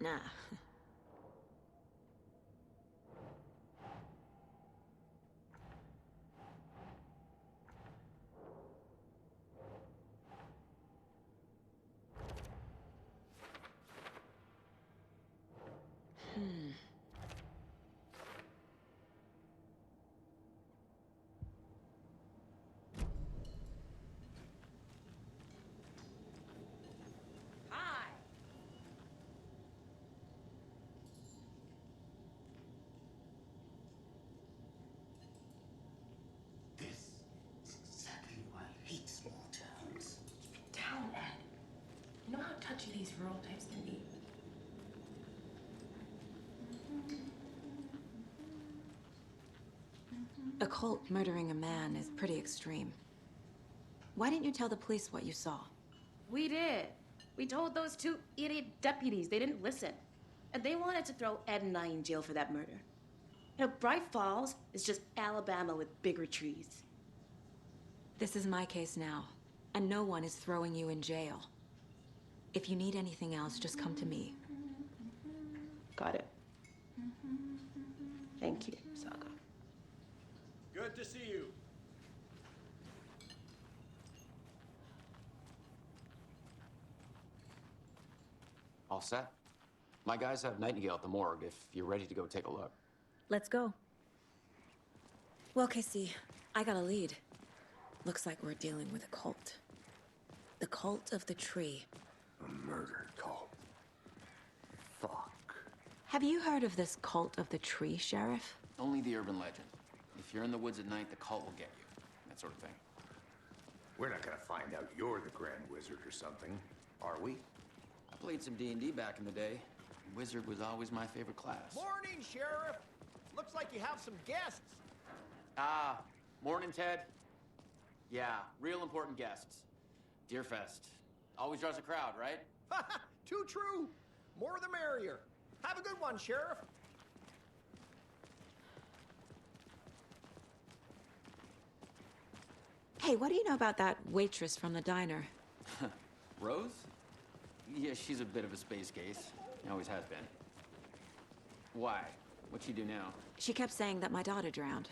Nah. Hi. This is exactly why I hate small towns. Keep it down, Ed. You know how touchy these rural types can be. A cult murdering a man is pretty extreme. Why didn't you tell the police what you saw? We did. We told those two idiot deputies. They didn't listen. And they wanted to throw Ed and I in jail for that murder. You know, Bright Falls is just Alabama with bigger trees. This is my case now, and no one is throwing you in jail. If you need anything else, just come to me. Got it. Thank you, Saga. Good to see you. All set? My guys have Nightingale at the morgue if you're ready to go take a look. Let's go. Well, Casey, I got a lead. Looks like we're dealing with a cult. The cult of the tree. A murder cult. Fuck. Have you heard of this cult of the tree, Sheriff? Only the urban legend. If you're in the woods at night, the cult will get you. That sort of thing. We're not gonna find out you're the Grand Wizard or something, are we? I played some D&D back in the day. Wizard was always my favorite class. Morning, Sheriff. Looks like you have some guests. Ah, morning, Ted. Yeah, real important guests. Deerfest. Always draws a crowd, right? Too true. More the merrier. Have a good one, Sheriff. Hey, what do you know about that waitress from the diner? Rose? Yeah, she's a bit of a space case. Always has been. Why? What'd she do now? She kept saying that my daughter drowned.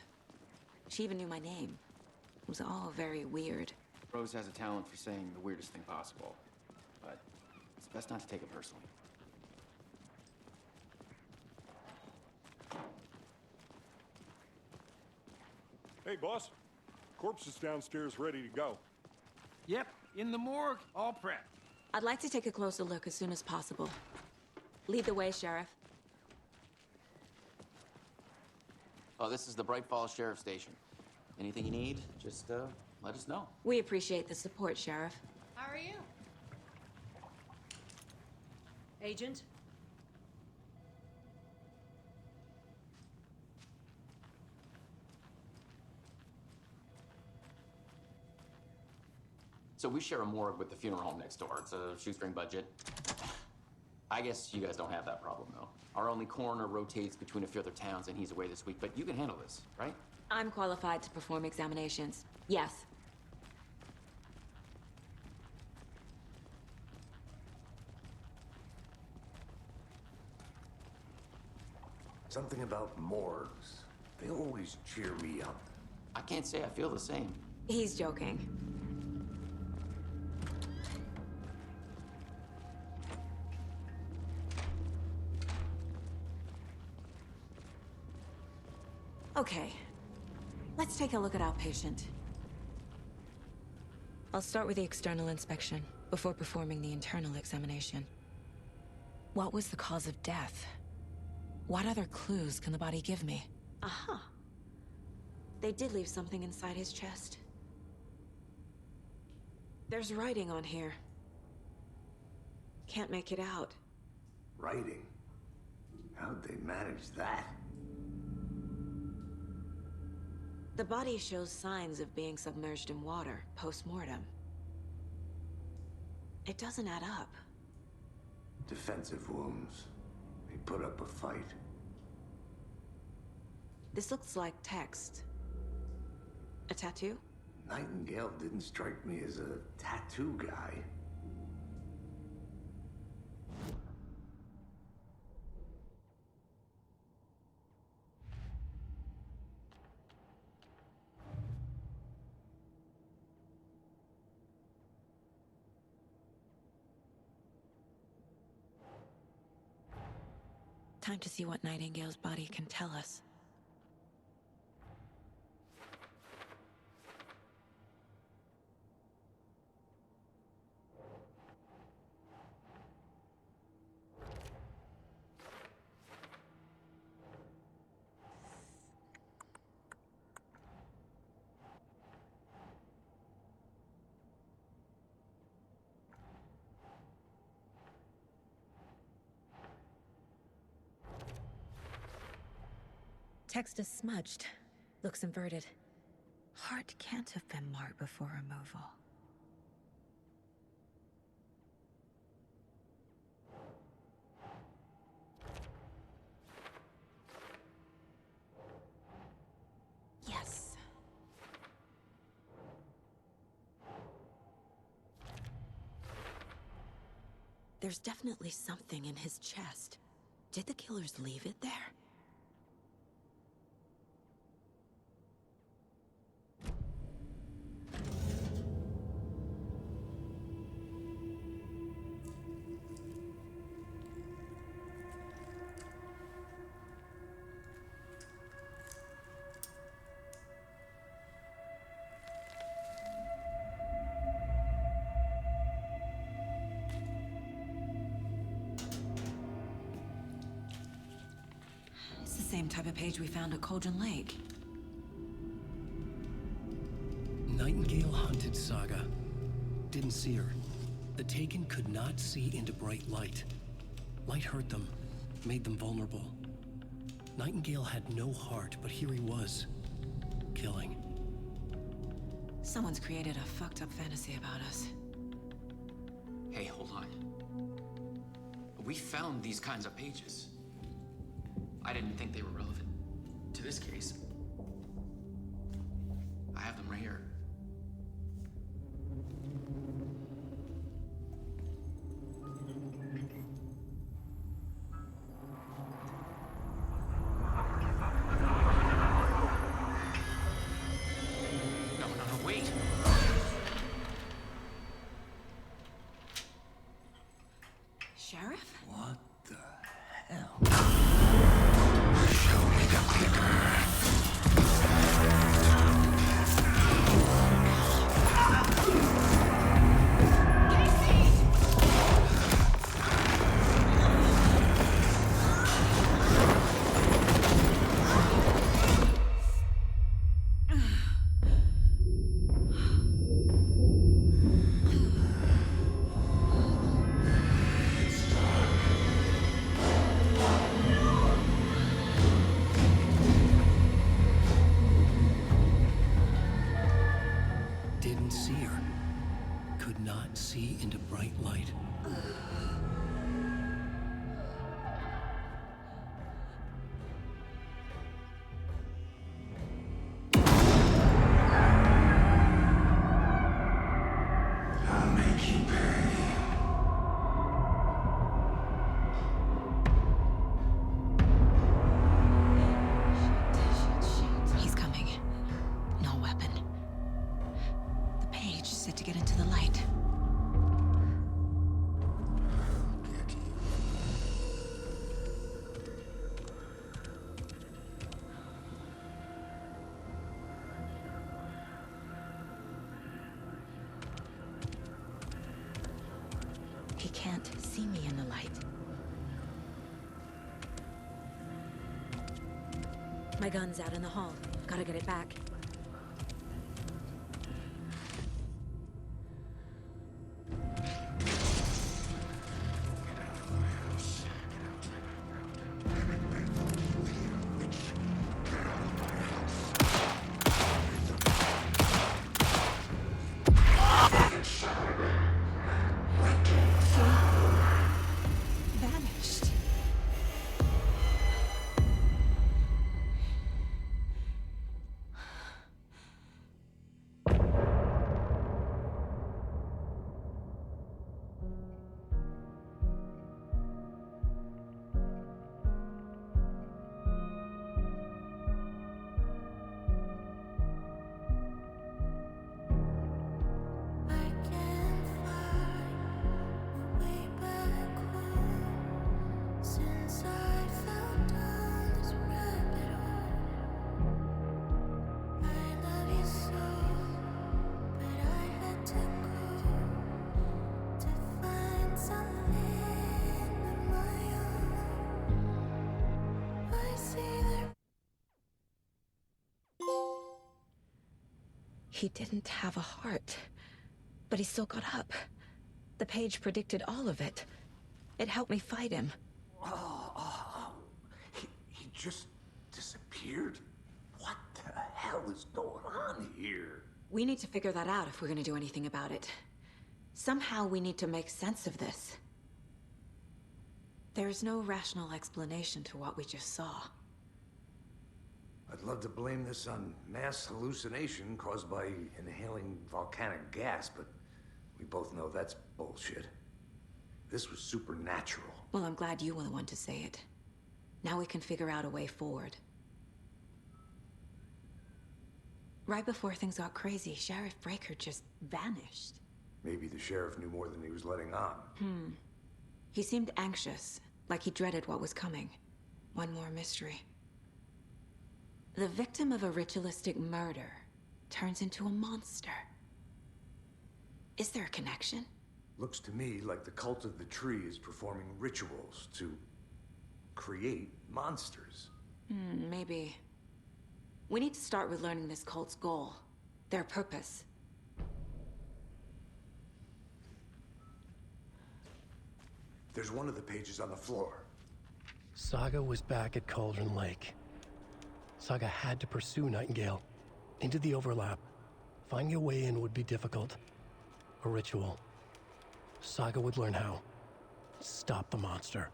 She even knew my name. It was all very weird. Rose has a talent for saying the weirdest thing possible. But it's best not to take it personally. Hey, boss. Corpse is downstairs ready to go. Yep, in the morgue, all prepped. I'd like to take a closer look as soon as possible. Lead the way, Sheriff. Oh, this is the Bright Falls Sheriff Station. Anything you need, just let us know. We appreciate the support, Sheriff. How are you? Agent? So we share a morgue with the funeral home next door. It's a shoestring budget. I guess you guys don't have that problem, though. Our only coroner rotates between a few other towns, and he's away this week. But you can handle this, right? I'm qualified to perform examinations. Yes. Something about morgues. They always cheer me up. I can't say I feel the same. He's joking. Okay, let's take a look at our patient. I'll start with the external inspection before performing the internal examination. What was the cause of death? What other clues can the body give me? Aha. They did leave something inside his chest. There's writing on here. Can't make it out. Writing? How'd they manage that? The body shows signs of being submerged in water post-mortem. It doesn't add up. Defensive wounds. They put up a fight. This looks like text. A tattoo? Nightingale didn't strike me as a tattoo guy. Time to see what Nightingale's body can tell us. Text is smudged. Looks inverted. Heart can't have been marked before removal. Yes. There's definitely something in his chest. Did the killers leave it there? It's the same type of page we found at Cauldron Lake. Nightingale hunted Saga. Didn't see her. The Taken could not see into bright light. Light hurt them, made them vulnerable. Nightingale had no heart, but here he was, killing. Someone's created a fucked up fantasy about us. Hey, hold on. We found these kinds of pages. I didn't think they were relevant to this case. I have them right here. No, wait. Sheriff? What the hell? Show me the clicker. Didn't see her. Could not see into bright light. I'll make you pay. He's coming. No weapon. The page said to get into the light. Get you. He can't see me in the light. My gun's out in the hall. Gotta get it back. Vanished. He didn't have a heart, but he still got up. The page predicted all of it. It helped me fight him. He just disappeared? What the hell is going on here? We need to figure that out if we're gonna do anything about it. Somehow we need to make sense of this. There's no rational explanation to what we just saw. I'd love to blame this on mass hallucination caused by inhaling volcanic gas, but we both know that's bullshit. This was supernatural. Well, I'm glad you were the one to say it. Now we can figure out a way forward. Right before things got crazy, Sheriff Breaker just vanished. Maybe the sheriff knew more than he was letting on. He seemed anxious, like he dreaded what was coming. One more mystery. The victim of a ritualistic murder turns into a monster. Is there a connection? Looks to me like the cult of the tree is performing rituals to create monsters. Maybe. We need to start with learning this cult's goal, their purpose. There's one of the pages on the floor. Saga was back at Cauldron Lake. Saga had to pursue Nightingale. Into the overlap. Finding a way in would be difficult. A ritual. Saga would learn how. Stop the monster.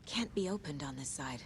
Can't be opened on this side.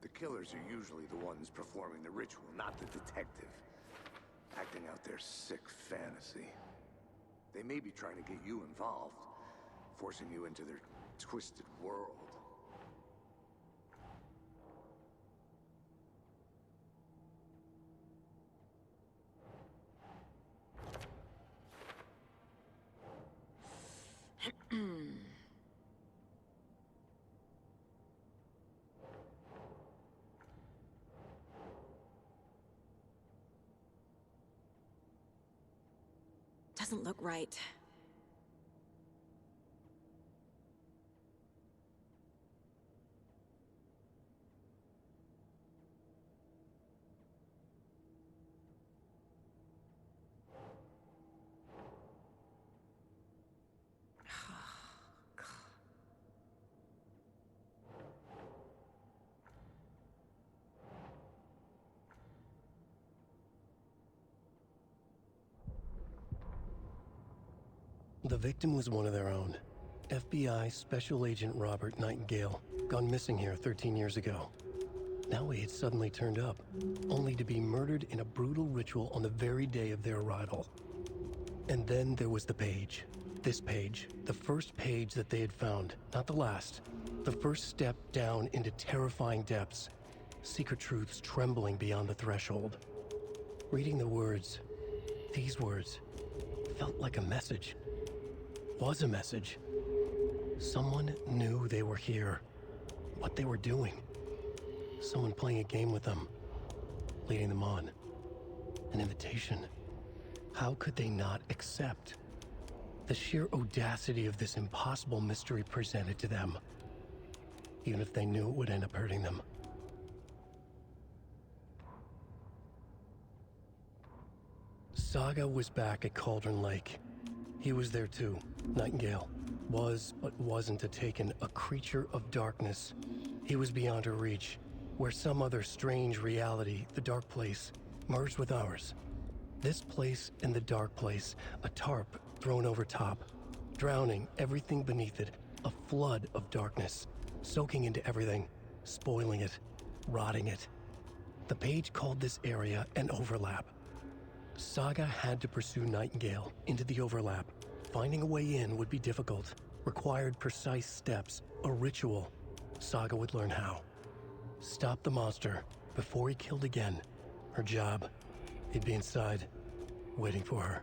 The killers are usually the ones performing the ritual, not the detective. Acting out their sick fantasy. They may be trying to get you involved, forcing you into their twisted world. Doesn't look right. The victim was one of their own. FBI Special Agent Robert Nightingale, gone missing here 13 years ago. Now he had suddenly turned up, only to be murdered in a brutal ritual on the very day of their arrival. And then there was the page. This page, the first page that they had found, not the last. The first step down into terrifying depths. Secret truths trembling beyond the threshold. Reading the words, these words, felt like a message. was a message. Someone knew they were here, what they were doing. Someone playing a game with them, leading them on. An invitation. How could they not accept? The sheer audacity of this impossible mystery presented to them, even if they knew it would end up hurting them. Saga was back at Cauldron Lake. He was there too. Nightingale was, but wasn't a Taken, a creature of darkness. He was beyond her reach, where some other strange reality, the dark place, merged with ours. This place and the dark place, a tarp thrown over top, drowning everything beneath it, a flood of darkness, soaking into everything, spoiling it, rotting it. The page called this area an overlap. Saga had to pursue Nightingale into the overlap. Finding a way in would be difficult, required precise steps, a ritual. Saga would learn how. Stop the monster before he killed again. Her job. He'd be inside, waiting for her.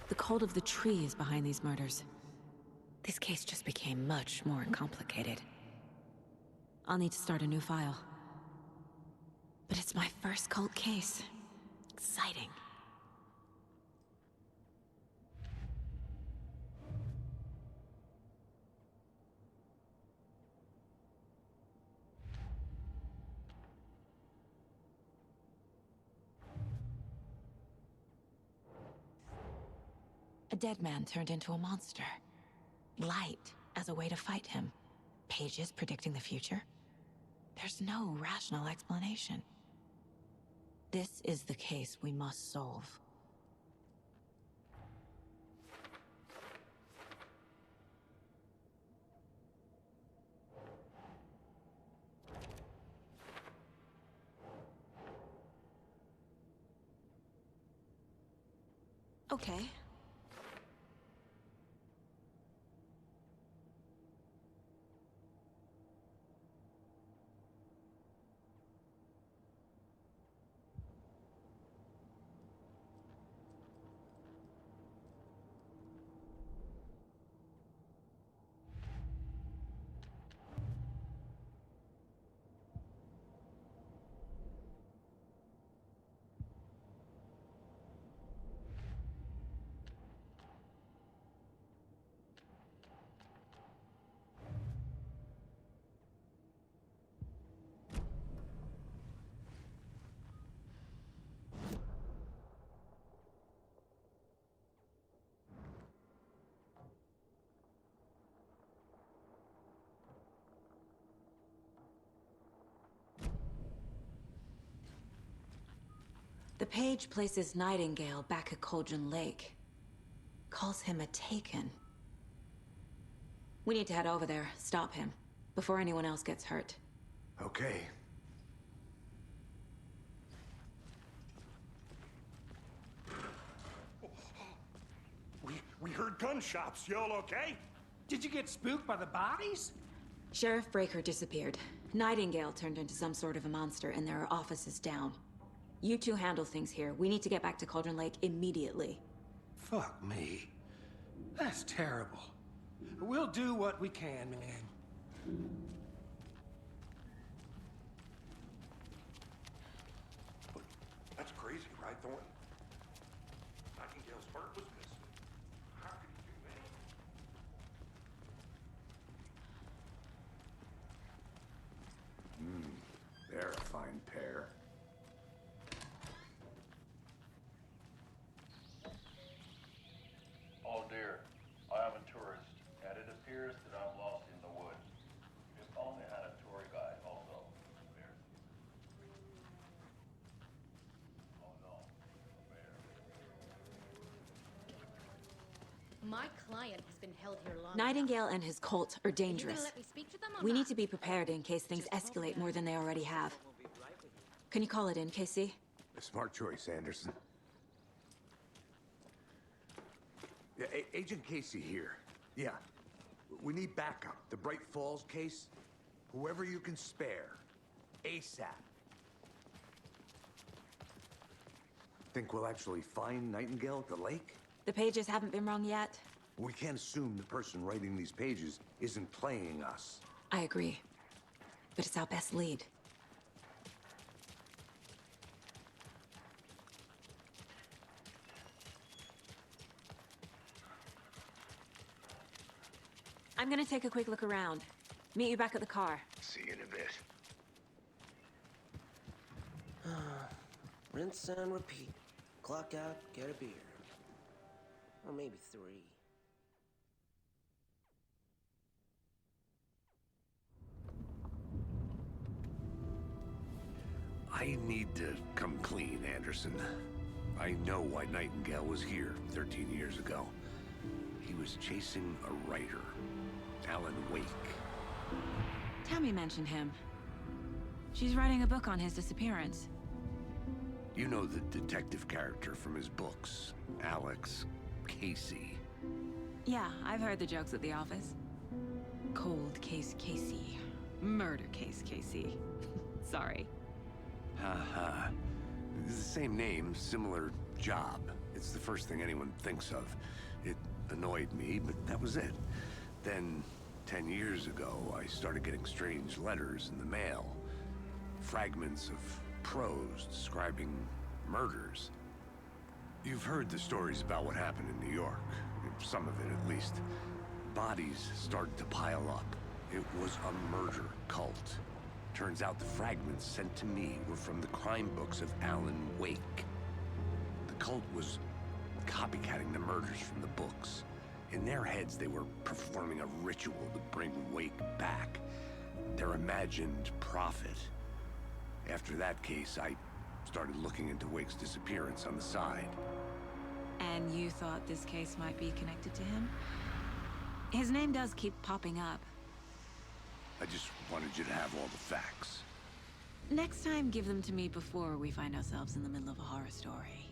The cult of the tree is behind these murders. This case just became much more complicated. I'll need to start a new file. But it's my first cult case. Exciting. A dead man turned into a monster. Light as a way to fight him. Pages predicting the future. There's no rational explanation. This is the case we must solve. Okay. page places Nightingale back at Cauldron Lake. Calls him a Taken. We need to head over there, stop him, before anyone else gets hurt. Okay. We heard gunshots. Y'all okay? Did you get spooked by the bodies? Sheriff Breaker disappeared. Nightingale turned into some sort of a monster, and there are offices down. You two handle things here. We need to get back to Cauldron Lake immediately. Fuck me. That's terrible. We'll do what we can, man. That's crazy, right, Thornton? Nightingale's heart was missing. How could he do that? They're a fine pair. Oh dear, I am a tourist, and it appears that I'm lost in the woods. If only I had a tour guide also. Oh no, a bear. My client has been held here long Nightingale and his cult are dangerous. let me speak to them or We not? need to be prepared in case things escalate more than they already have. Can you call it in, Casey? A smart choice, Anderson. Yeah, Agent Casey here. Yeah. We need backup. The Bright Falls case. Whoever you can spare. ASAP. Think we'll actually find Nightingale at the lake? The pages haven't been wrong yet. We can't assume the person writing these pages isn't playing us. I agree. But it's our best lead. I'm gonna take a quick look around. Meet you back at the car. See you in a bit. Rinse and repeat. Clock out, get a beer. Or maybe 3. I need to come clean, Anderson. I know why Nightingale was here 13 years ago. He was chasing a writer, Alan Wake. Tammy mentioned him. She's writing a book on his disappearance. You know the detective character from his books, Alex Casey. Yeah, I've heard the jokes at the office. Cold case Casey. Murder case Casey. Sorry. Ha. It's the same name, similar job. It's the first thing anyone thinks of. It annoyed me, but that was it. Then, 10 years ago, I started getting strange letters in the mail. Fragments of prose describing murders. You've heard the stories about what happened in New York. Some of it, at least. Bodies started to pile up. It was a murder cult. Turns out the fragments sent to me were from the crime books of Alan Wake. The cult was copycatting the murders from the books. In their heads, they were performing a ritual to bring Wake back. Their imagined prophet. After that case, I started looking into Wake's disappearance on the side. And you thought this case might be connected to him? His name does keep popping up. I just wanted you to have all the facts. Next time, give them to me before we find ourselves in the middle of a horror story.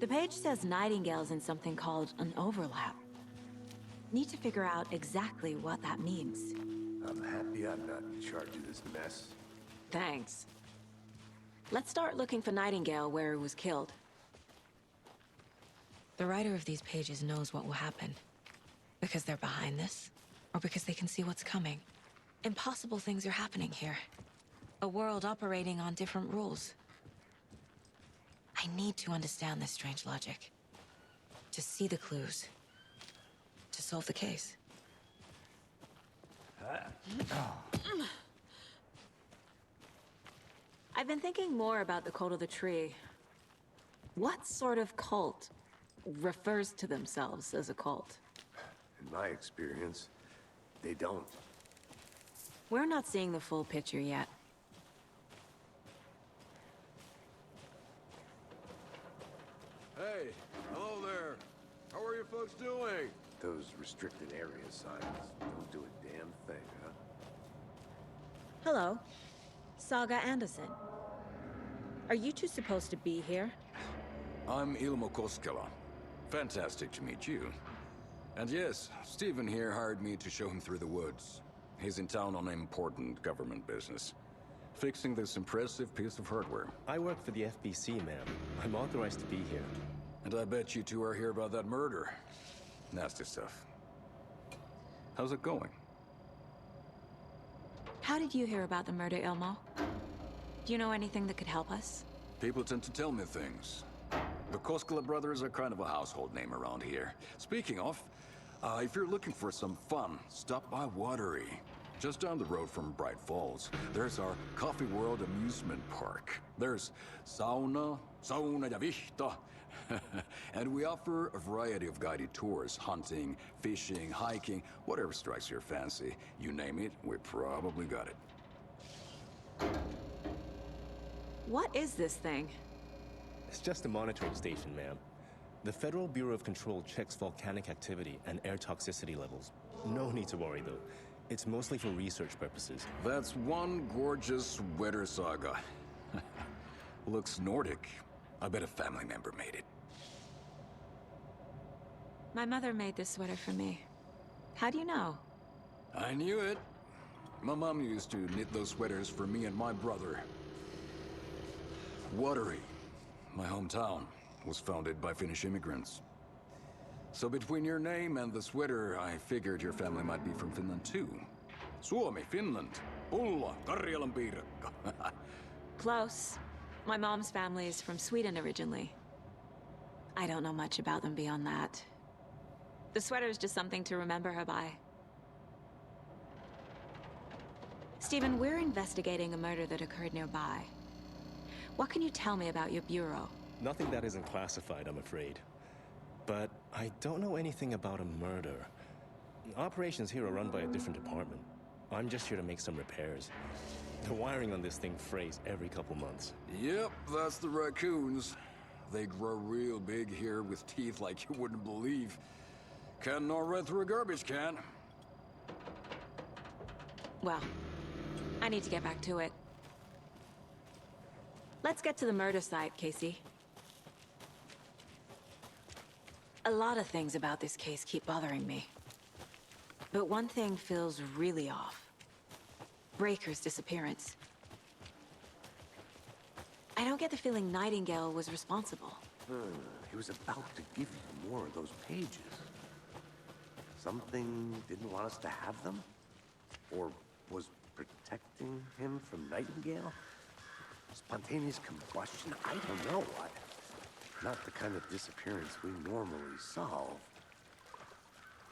The page says Nightingale's in something called an overlap. Need to figure out exactly what that means. I'm happy I'm not in charge of this mess. Thanks. Let's start looking for Nightingale where he was killed. The writer of these pages knows what will happen. Because they're behind this, or because they can see what's coming. Impossible things are happening here. A world operating on different rules. I need to understand this strange logic. To see the clues. To solve the case. I've been thinking more about the cult of the tree. What sort of cult refers to themselves as a cult? In my experience, they don't. We're not seeing the full picture yet. Hey, hello there. How are you folks doing? Those restricted area signs don't do a damn thing, huh? Hello. Saga Anderson. Are you two supposed to be here? I'm Ilmo Koskela. Fantastic to meet you. And yes, Stephen here hired me to show him through the woods. He's in town on important government business. Fixing this impressive piece of hardware. I work for the FBC, ma'am. I'm authorized to be here. And I bet you two are here about that murder. Nasty stuff. How's it going? How did you hear about the murder, Ilmo? Do you know anything that could help us? People tend to tell me things. The Koskela brothers are kind of a household name around here. Speaking of, if you're looking for some fun, stop by Watery. Just down the road from Bright Falls, there's our Coffee World amusement park. There's sauna ja vihta. And we offer a variety of guided tours, hunting, fishing, hiking, whatever strikes your fancy. You name it, we probably got it. What is this thing? It's just a monitoring station, ma'am. The Federal Bureau of Control checks volcanic activity and air toxicity levels. No need to worry, though. It's mostly for research purposes. That's one gorgeous sweater, Saga. Looks Nordic. I bet a family member made it. My mother made this sweater for me. How do you know? I knew it. My mom used to knit those sweaters for me and my brother. Watery, my hometown, was founded by Finnish immigrants. So between your name and the sweater, I figured your family might be from Finland too. Suomi, Finland. Pulla, Karjalan piirakka. Close. My mom's family is from Sweden originally. I don't know much about them beyond that. The sweater is just something to remember her by. Stephen, we're investigating a murder that occurred nearby. What can you tell me about your bureau? Nothing that isn't classified, I'm afraid. But I don't know anything about a murder. Operations here are run by a different department. I'm just here to make some repairs. The wiring on this thing frays every couple months. Yep, that's the raccoons. They grow real big here with teeth like you wouldn't believe. Can't gnaw right through a garbage can. Well, I need to get back to it. Let's get to the murder site, Casey. A lot of things about this case keep bothering me. But one thing feels really off. Breaker's disappearance. I don't get the feeling Nightingale was responsible. He was about to give you more of those pages. Something didn't want us to have them? Or was protecting him from Nightingale? Spontaneous combustion? I don't know. Not the kind of disappearance we normally solve.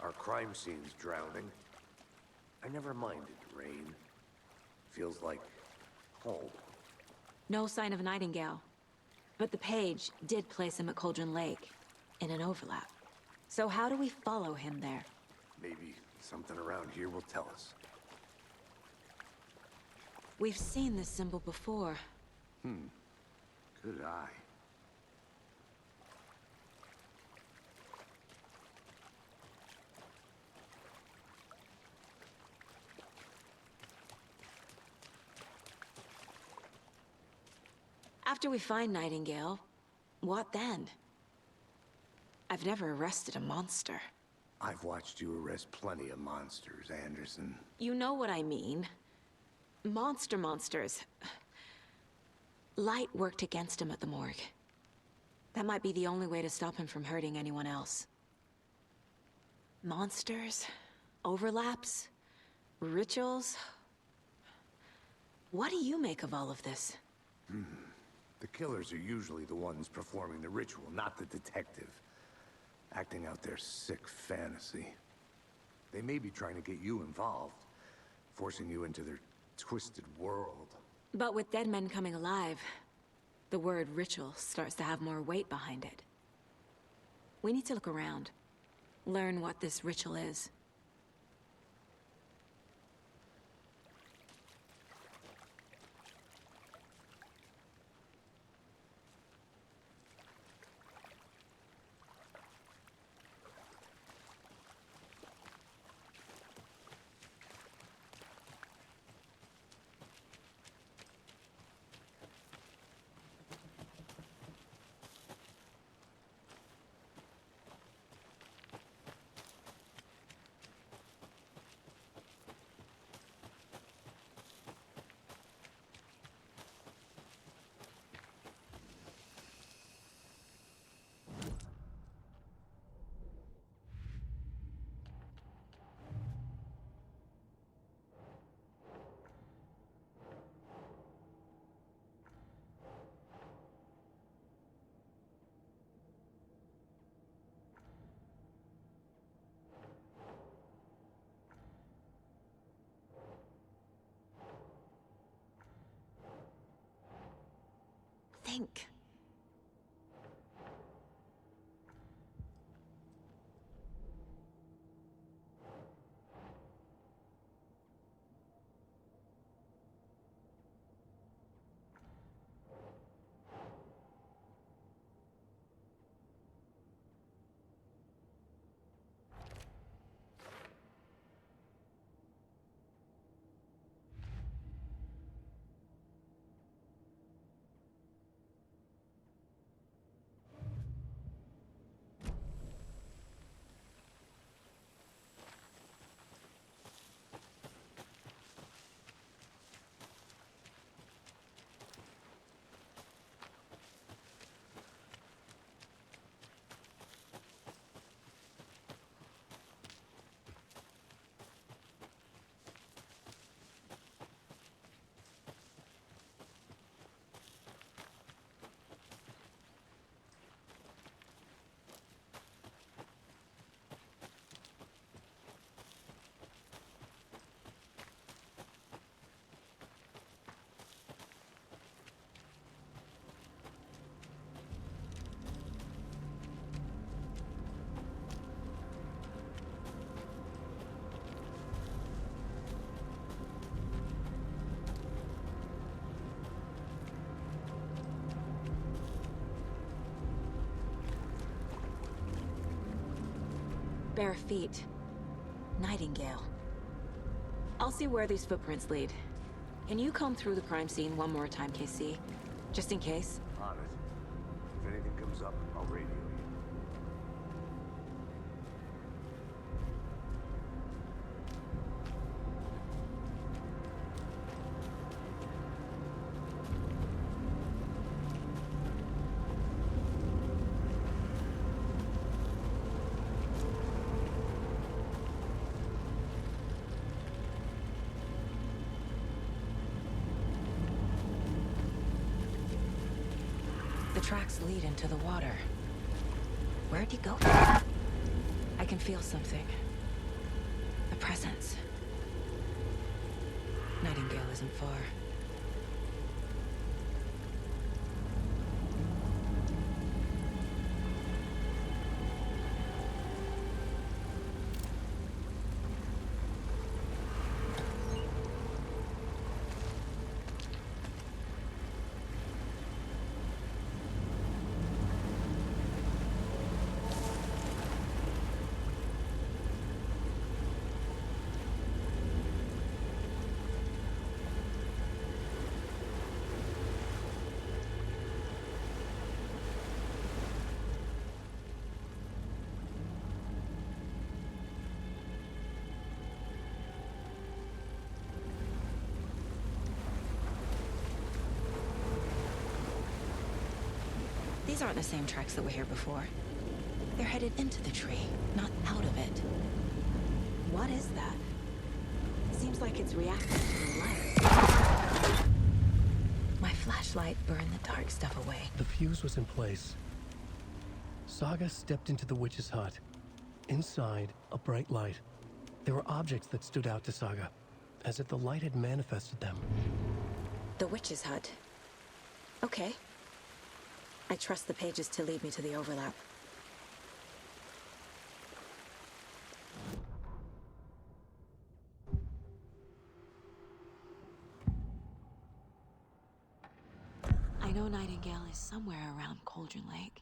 Our crime scene's drowning. I never minded rain. Feels like home. No sign of Nightingale. But the page did place him at Cauldron Lake, in an overlap. So how do we follow him there? Maybe something around here will tell us. We've seen this symbol before. Good eye. After we find Nightingale, what then? I've never arrested a monster. I've watched you arrest plenty of monsters, Anderson. You know what I mean. Monsters. Light worked against him at the morgue. That might be the only way to stop him from hurting anyone else. Monsters? Overlaps? Rituals? What do you make of all of this? The killers are usually the ones performing the ritual, not the detective. Acting out their sick fantasy. They may be trying to get you involved, forcing you into their twisted world. But with dead men coming alive, the word ritual starts to have more weight behind it. We need to look around. Learn what this ritual is. Think. Bare feet. Nightingale. I'll see where these footprints lead. Can you comb through the crime scene one more time, KC? Just in case? On it. If anything comes up, I'll radio you. The tracks lead into the water. Where'd you go? I can feel something. A presence. Nightingale isn't far. These aren't the same tracks that were here before. They're headed into the tree, not out of it. What is that? Seems like it's reacting to the light. My flashlight burned the dark stuff away. The fuse was in place. Saga stepped into the witch's hut. Inside, a bright light. There were objects that stood out to Saga. as if the light had manifested them. The witch's hut. Okay. I trust the pages to lead me to the overlap. I know Nightingale is somewhere around Cauldron Lake.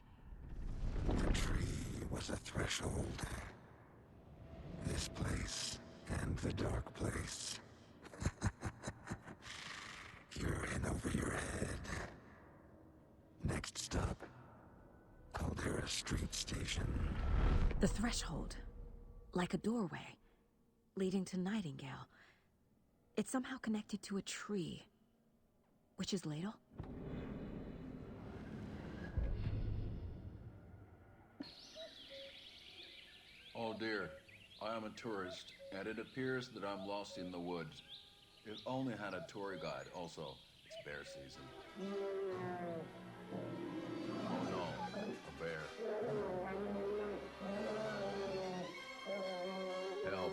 The tree was a threshold. This place and the dark place. You're in over your head. Next stop, Caldera Street Station. The threshold. Like a doorway. Leading to Nightingale. It's somehow connected to a tree. Witch's ladle? Oh dear, I am a tourist, and it appears that I'm lost in the woods. If only had a tour guide. Also, it's bear season. Oh no, a bear. Help.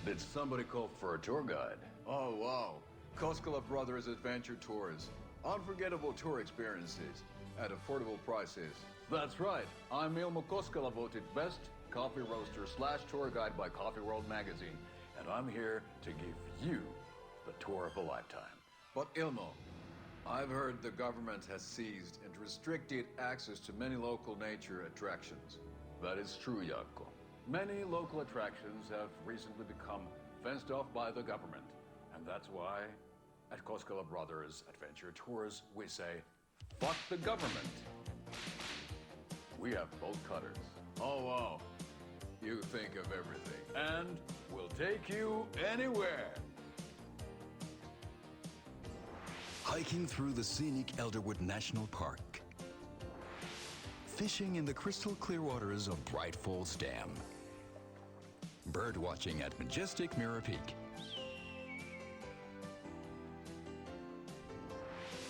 Did somebody call for a tour guide? Oh wow, Koskela Brothers Adventure Tours. Unforgettable tour experiences at affordable prices. That's right. I'm Ilmo Koskela, voted best coffee roaster / tour guide by Coffee World magazine, and I'm here to give you the tour of a lifetime. But Ilmo, I've heard the government has seized and restricted access to many local nature attractions. That is true, Jaakko. Many local attractions have recently become fenced off by the government, and that's why at Koskela Brothers Adventure Tours, we say, fuck the government. We have bolt cutters. Oh, wow. You think of everything. And we'll take you anywhere. Hiking through the scenic Elderwood National Park. Fishing in the crystal clear waters of Bright Falls Dam. Bird watching at majestic Mirror Peak.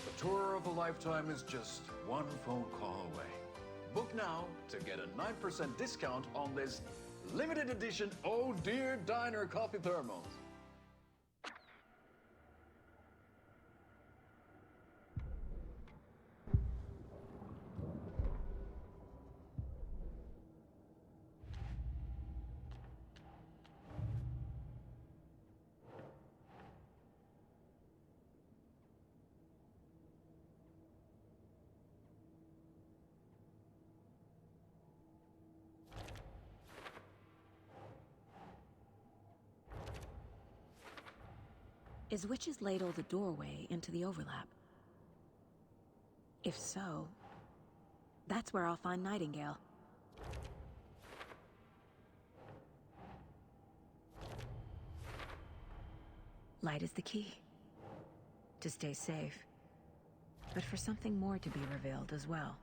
The tour of a lifetime is just one phone call away. Book now to get a 9% discount on this limited edition Oh Dear Diner coffee thermos. Is Witch's Ladle the doorway into the overlap? If so, that's where I'll find Nightingale. Light is the key. To stay safe. But for something more to be revealed as well.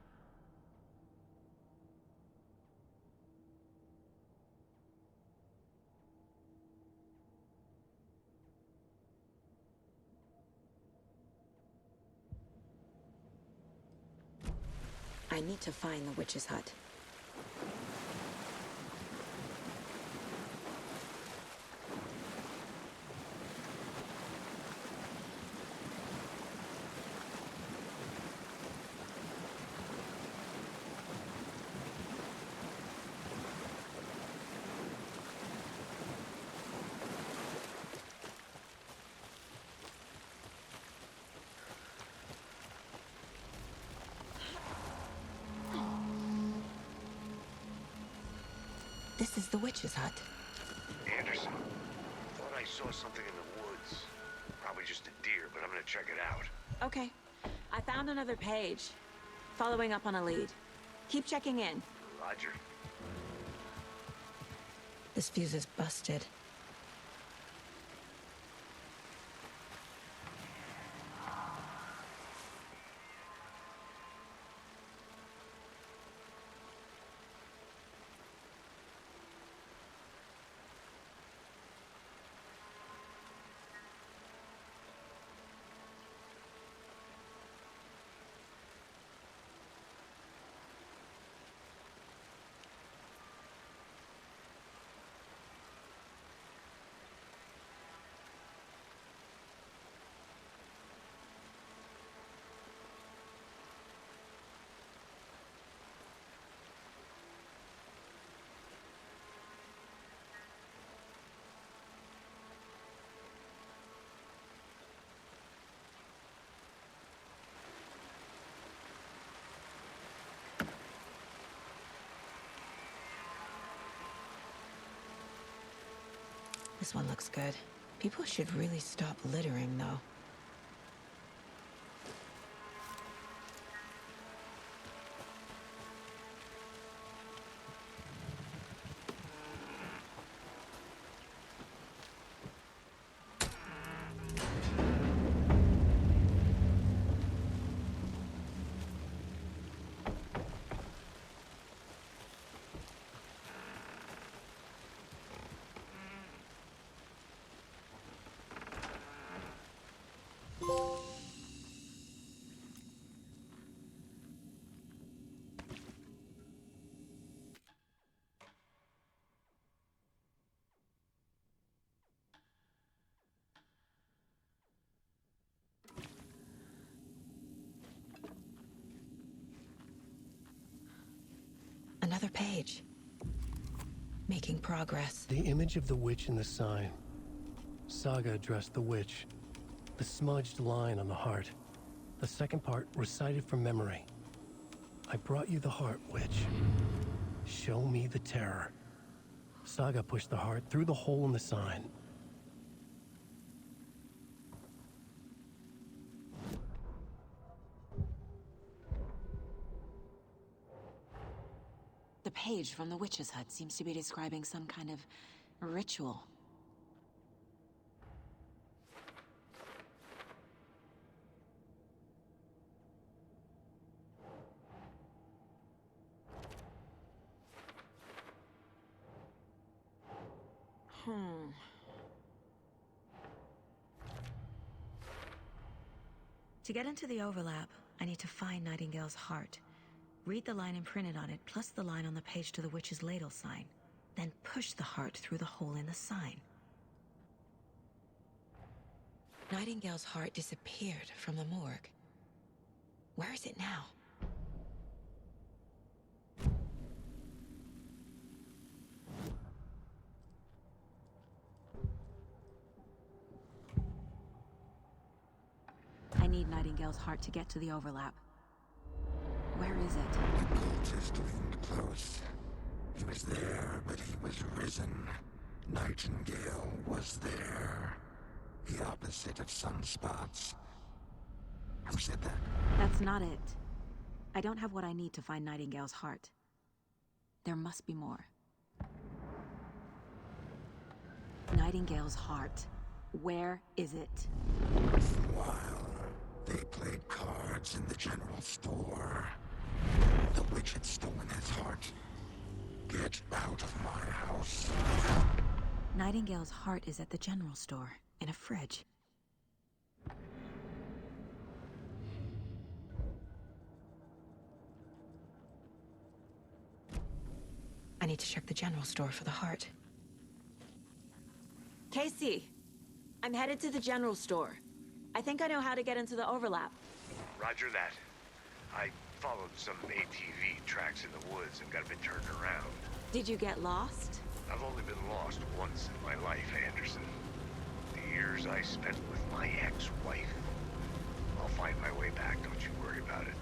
I need to find the witch's hut. This is the witch's hut. Anderson, thought I saw something in the woods. Probably just a deer, but I'm gonna check it out. Okay. I found another page. Following up on a lead. Keep checking in. Roger. This fuse is busted. This one looks good. People should really stop littering, though. Another page. Making progress. The image of the witch in the sign. Saga addressed the witch. The smudged line on the heart. The second part recited from memory. I brought you the heart, witch. Show me the terror. Saga pushed the heart through the hole in the sign. The page from the witch's hut seems to be describing some kind of ritual. To get into the overlap, I need to find Nightingale's heart. Read the line imprinted on it, plus the line on the page to the witch's ladle sign. Then push the heart through the hole in the sign. Nightingale's heart disappeared from the morgue. Where is it now? I need Nightingale's heart to get to the overlap. Where is it? The cultist leaned close. He was there, but he was risen. Nightingale was there. The opposite of sunspots. Who said that? That's not it. I don't have what I need to find Nightingale's heart. There must be more. Nightingale's heart. Where is it? While they played cards in the general store, the witch had stolen his heart. Get out of my house. Nightingale's heart is at the general store, in a fridge. I need to check the general store for the heart. Casey! I'm headed to the general store. I think I know how to get into the overlap. Roger that. I followed some ATV tracks in the woods and got a bit turned around. Did you get lost? I've only been lost once in my life, Anderson. The years I spent with my ex-wife. I'll find my way back, don't you worry about it.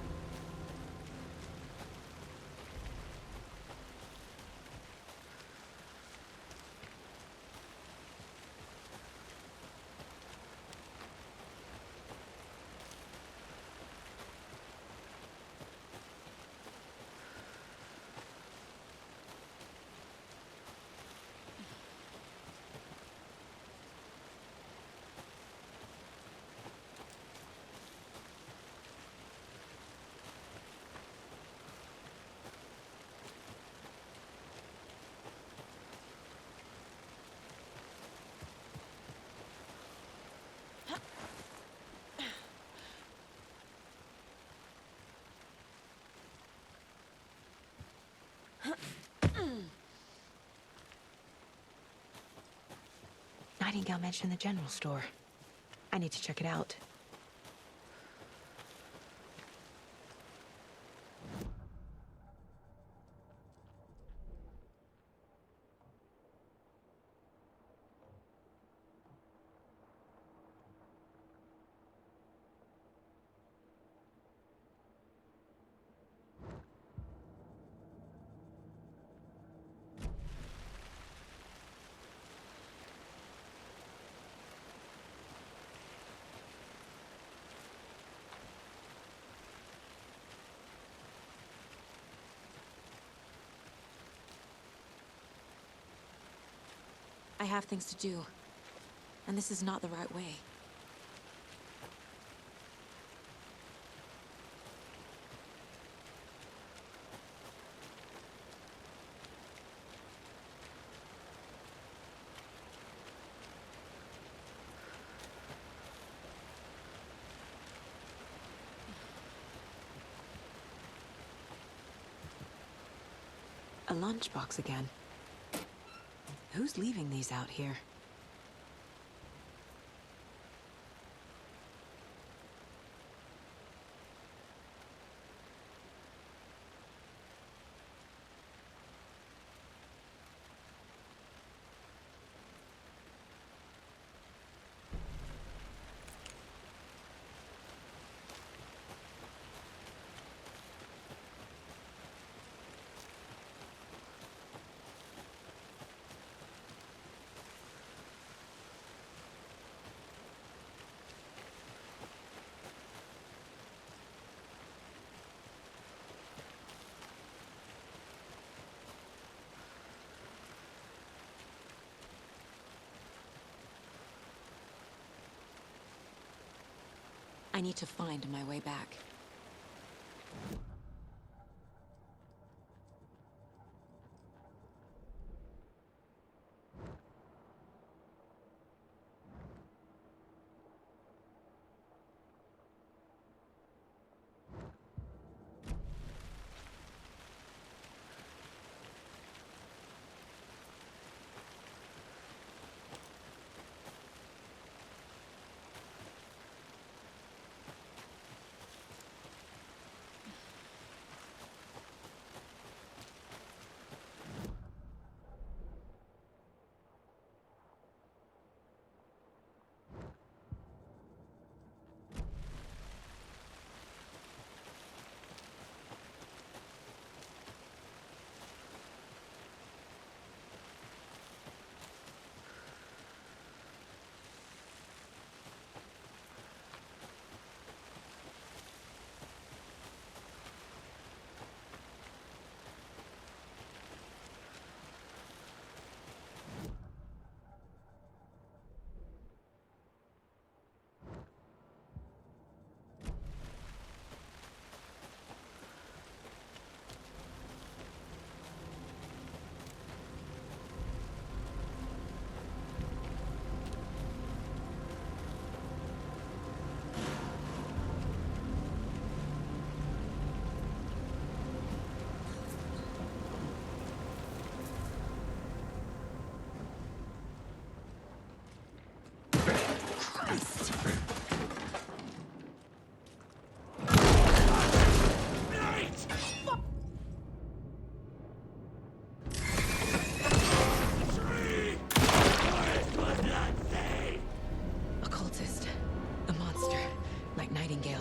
Nightingale mentioned the general store. I need to check it out. I have things to do. And this is not the right way. A lunchbox again. Who's leaving these out here? I need to find my way back. Occultist. A monster. Like Nightingale.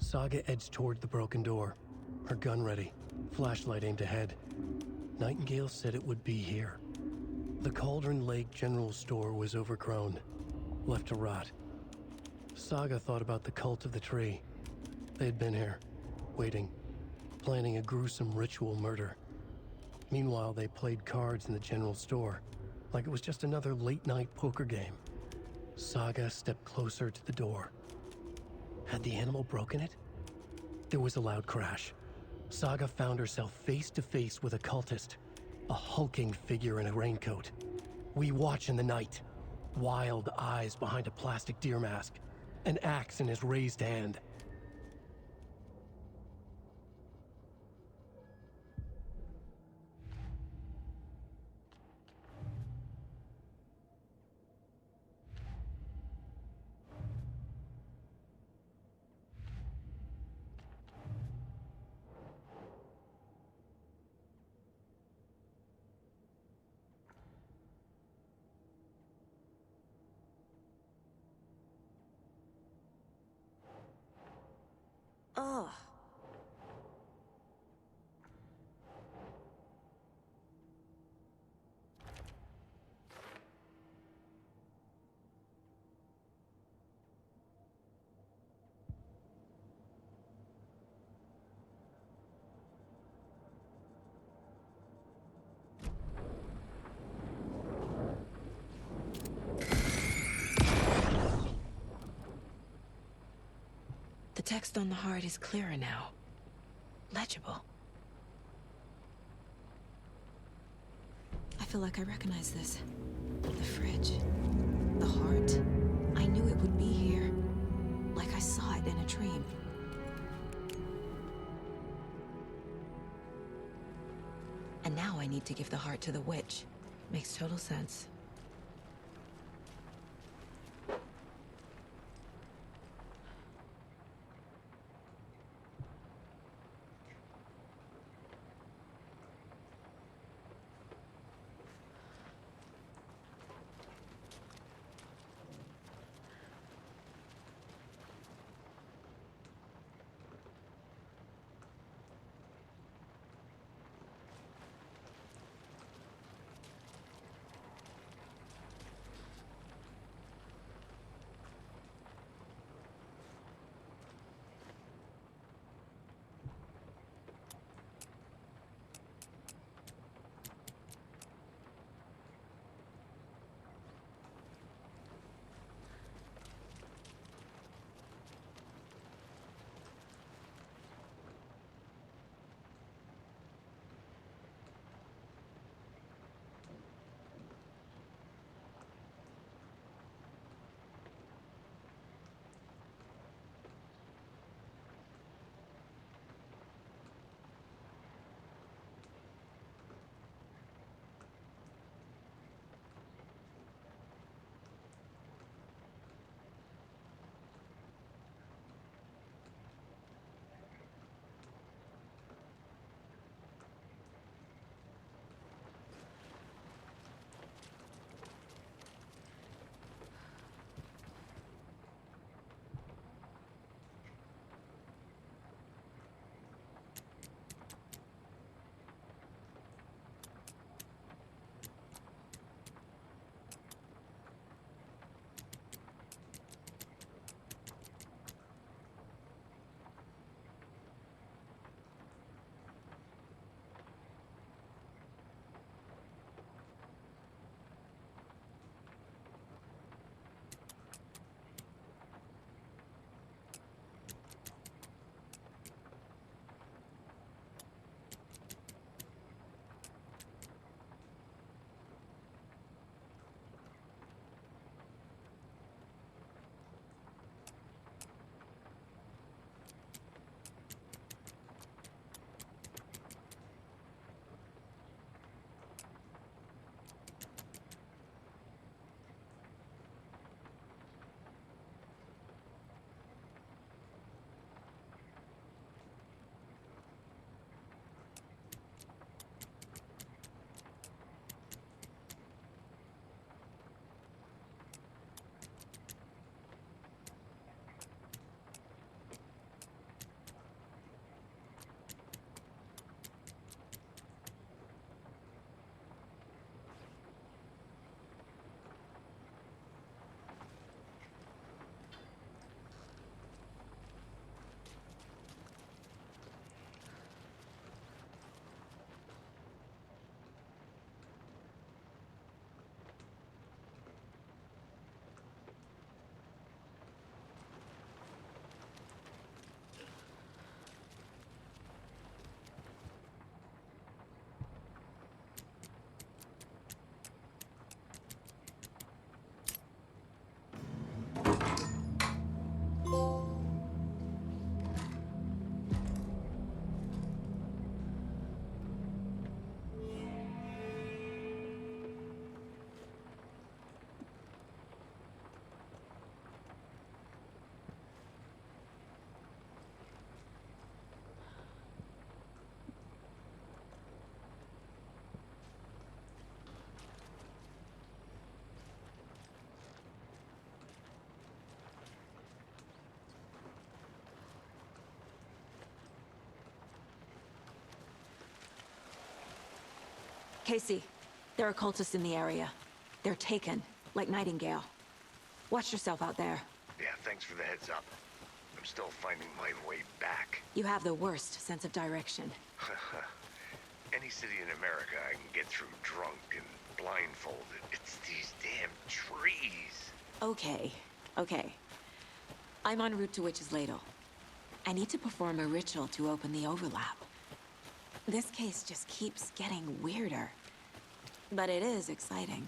Saga edged toward the broken door, her gun ready, flashlight aimed ahead. Nightingale said it would be here. The Cauldron Lake General Store was overgrown, left to rot. Saga thought about the cult of the tree. They had been here, waiting, planning a gruesome ritual murder. Meanwhile, they played cards in the general store, like it was just another late-night poker game. Saga stepped closer to the door. Had the animal broken it? There was a loud crash. Saga found herself face to face with a cultist, a hulking figure in a raincoat. We watch in the night. Wild eyes behind a plastic deer mask, an axe in his raised hand. text on the heart is clearer now. Legible. I feel like I recognize this. The fridge. The heart. I knew it would be here. Like I saw it in a dream. And now I need to give the heart to the witch. Makes total sense. Casey, there are cultists in the area. They're taken, like Nightingale. Watch yourself out there. Yeah, thanks for the heads up. I'm still finding my way back. You have the worst sense of direction. Any city in America I can get through drunk and blindfolded. It's these damn trees. Okay. I'm en route to Witch's Ladle. I need to perform a ritual to open the overlap. This case just keeps getting weirder. But it is exciting.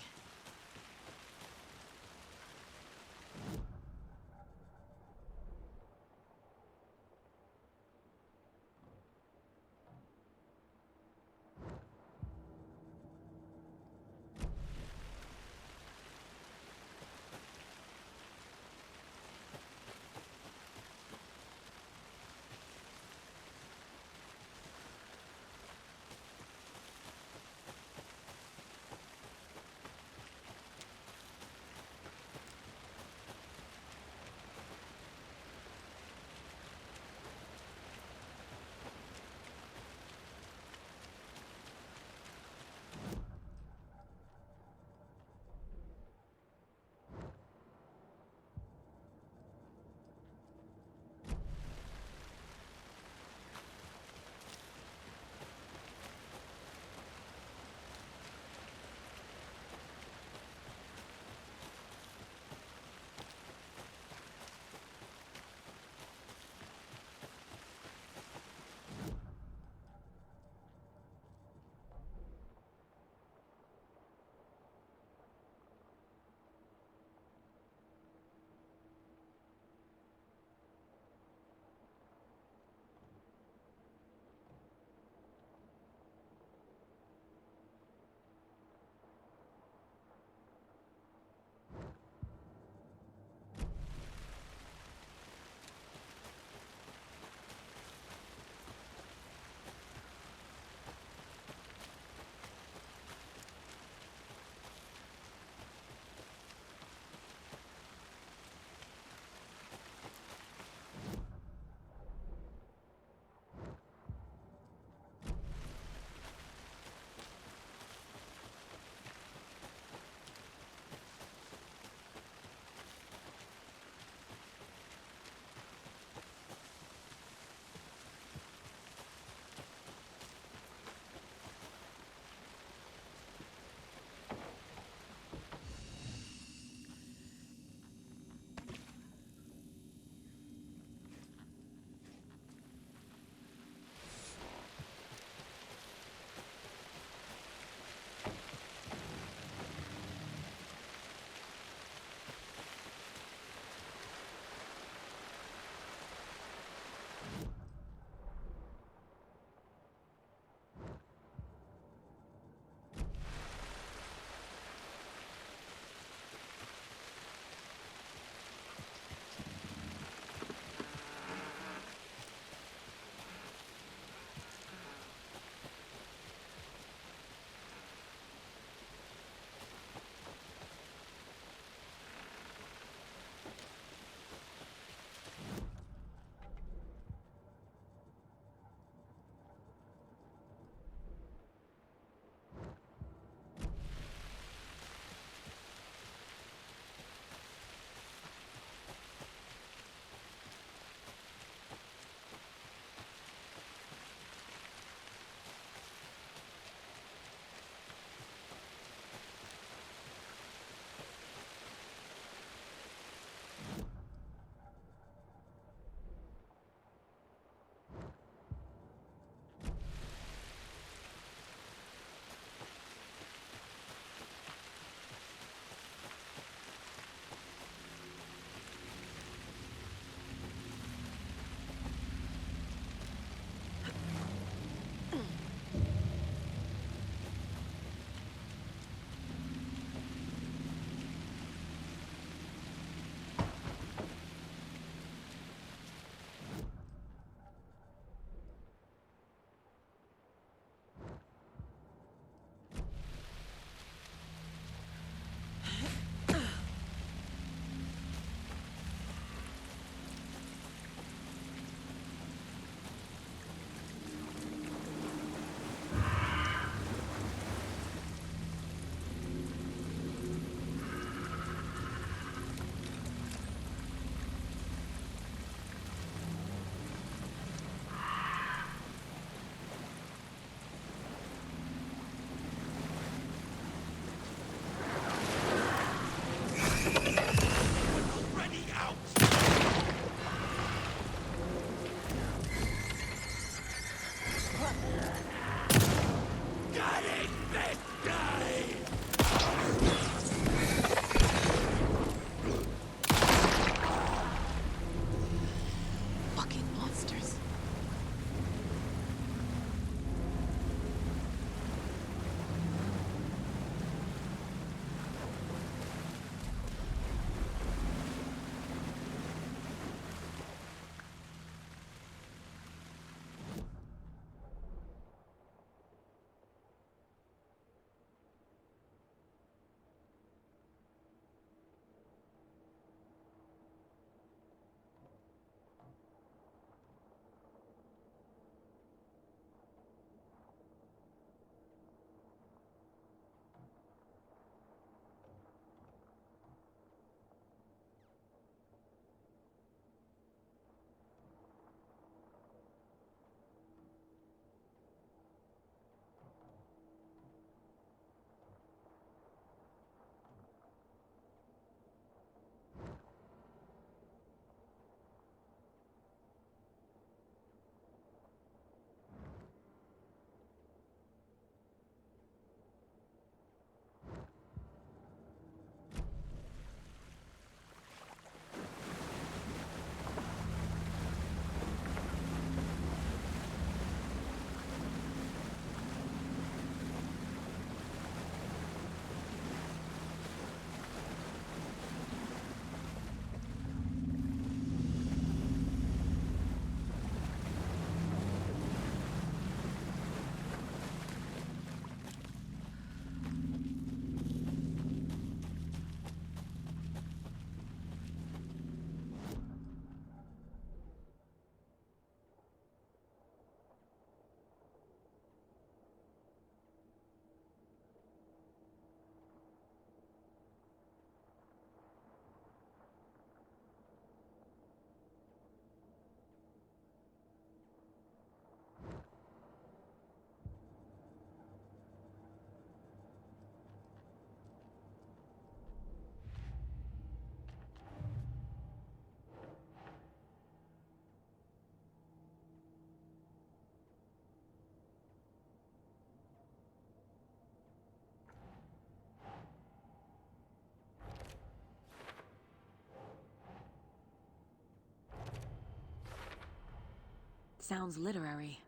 sounds literary.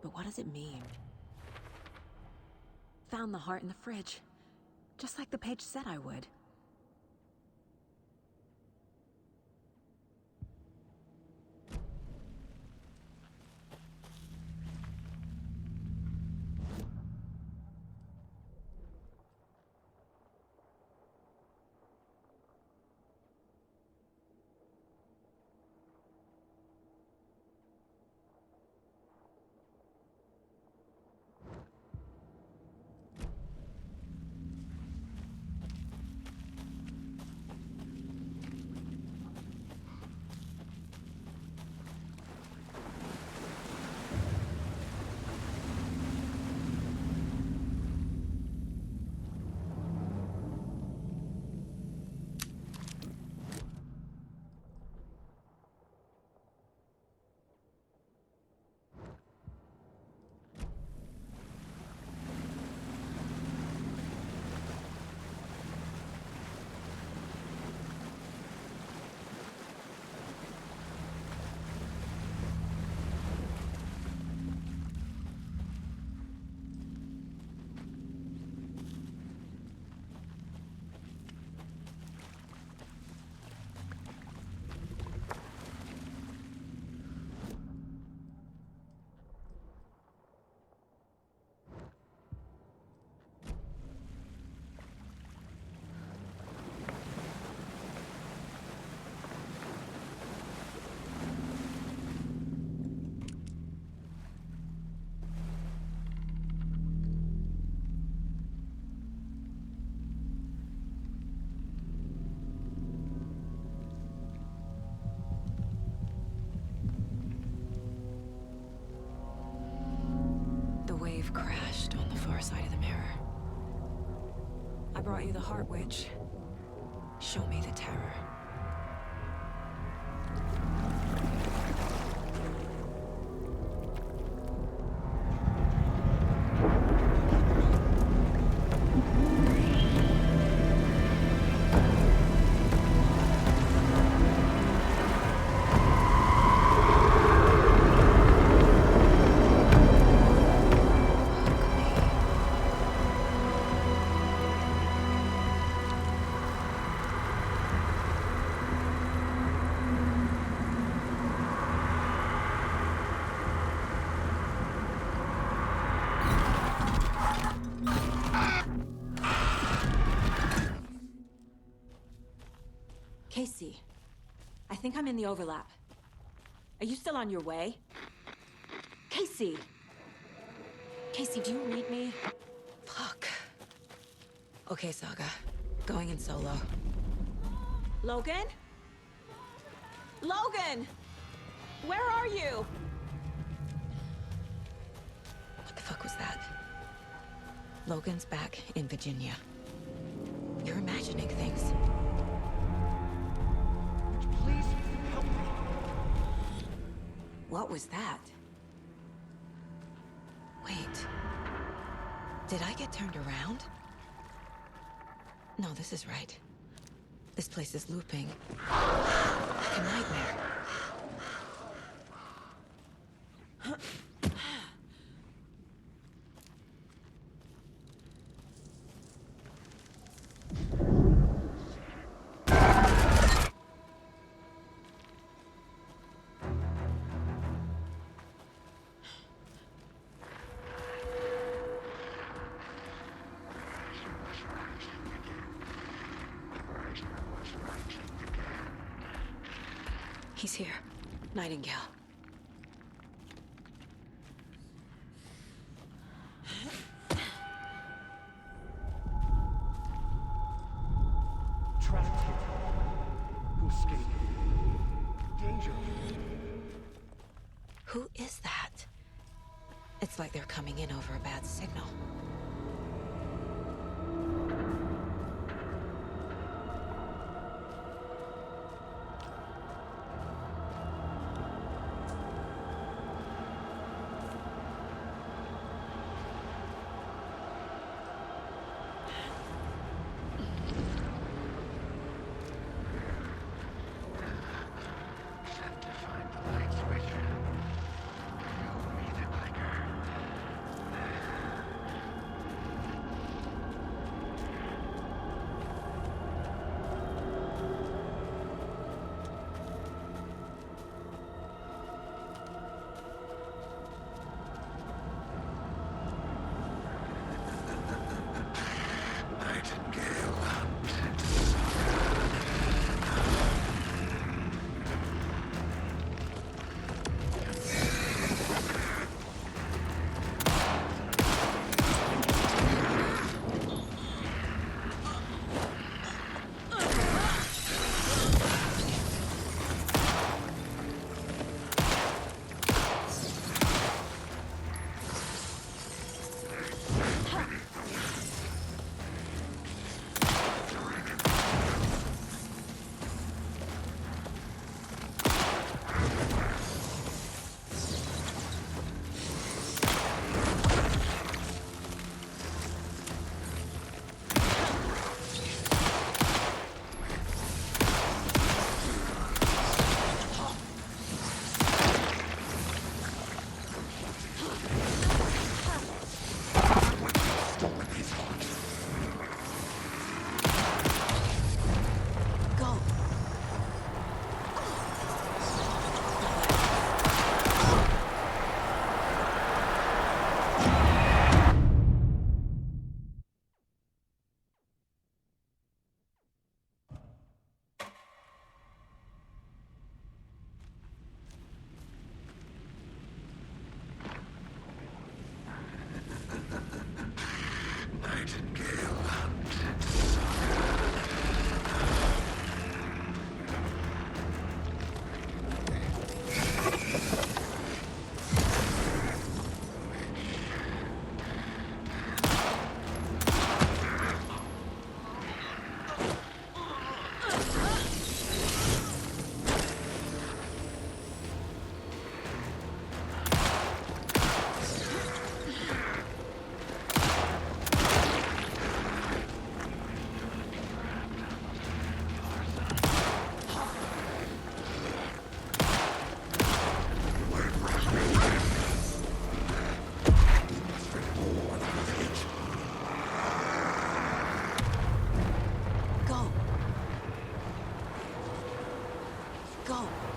But what does it mean? Found the heart in the fridge. Just like the page said I would. Wave crashed on the far side of the mirror. I brought you the Heart Witch. Show me the terror. Casey, I think I'm in the overlap. Are you still on your way? Casey! Casey, do you read me? Fuck. Okay, Saga. Going in solo. Logan? Logan! Where are you? What the fuck was that? Logan's back in Virginia. You're imagining things. Please help me. What was that? Wait. Did I get turned around? No, this is right. This place is looping. Like a nightmare. He's here. Nightingale. Trapped here. To escape. Danger. Who is that? It's like they're coming in over a bad signal. go.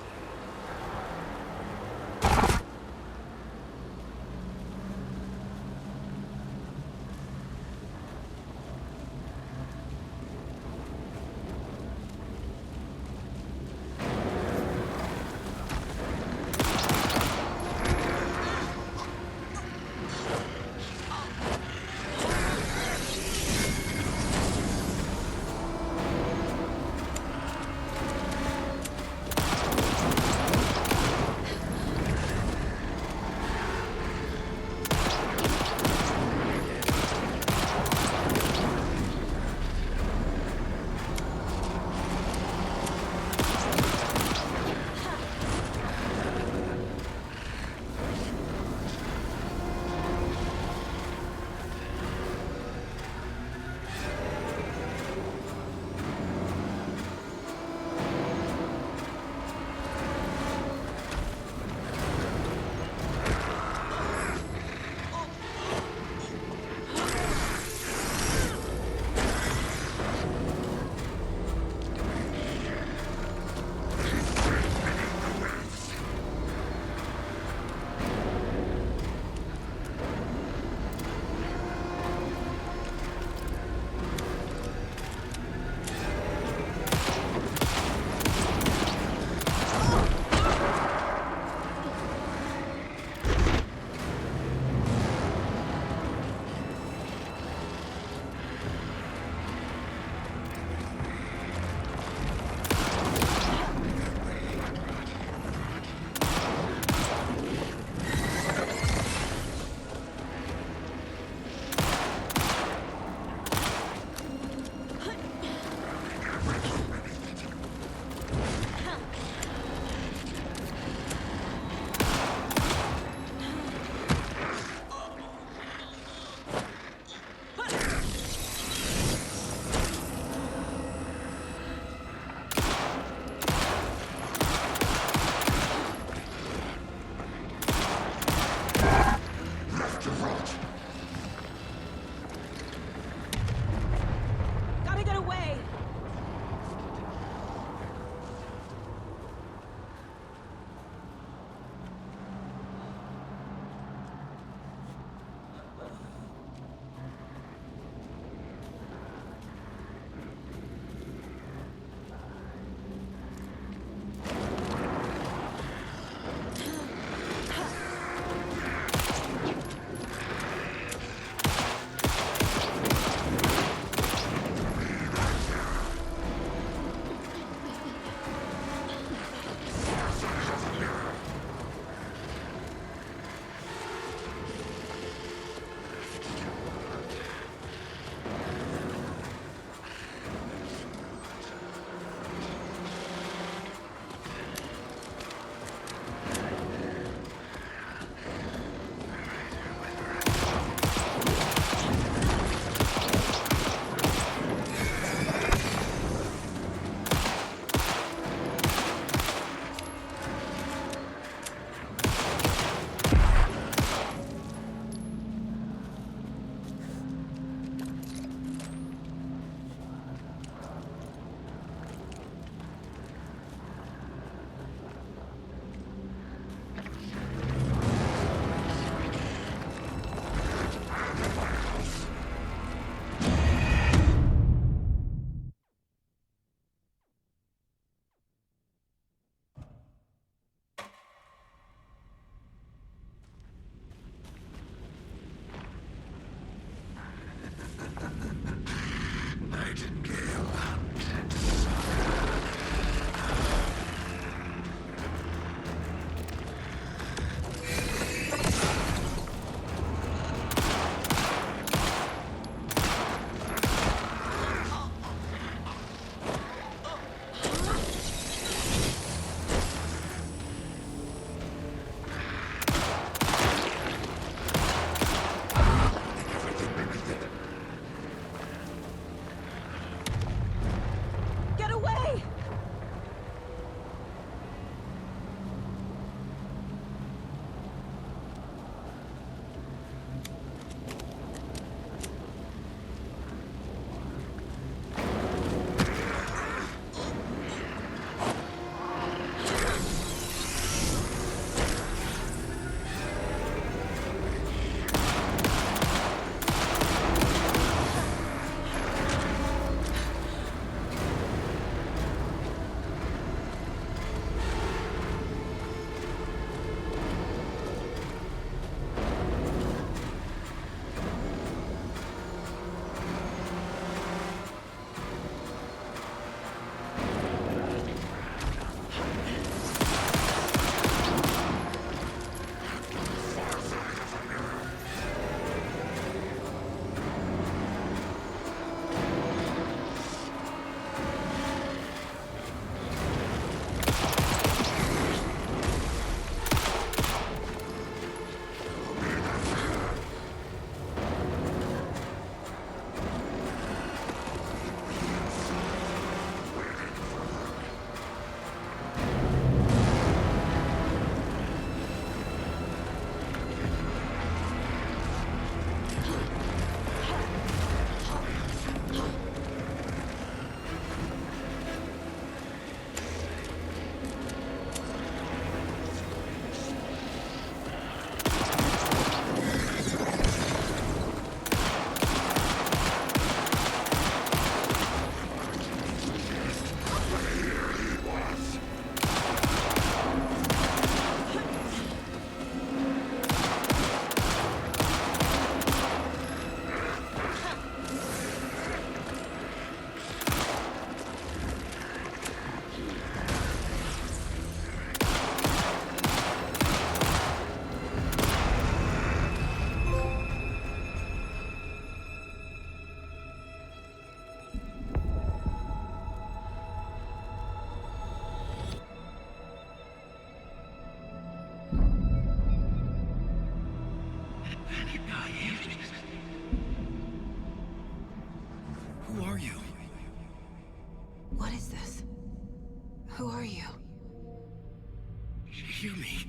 Hear me.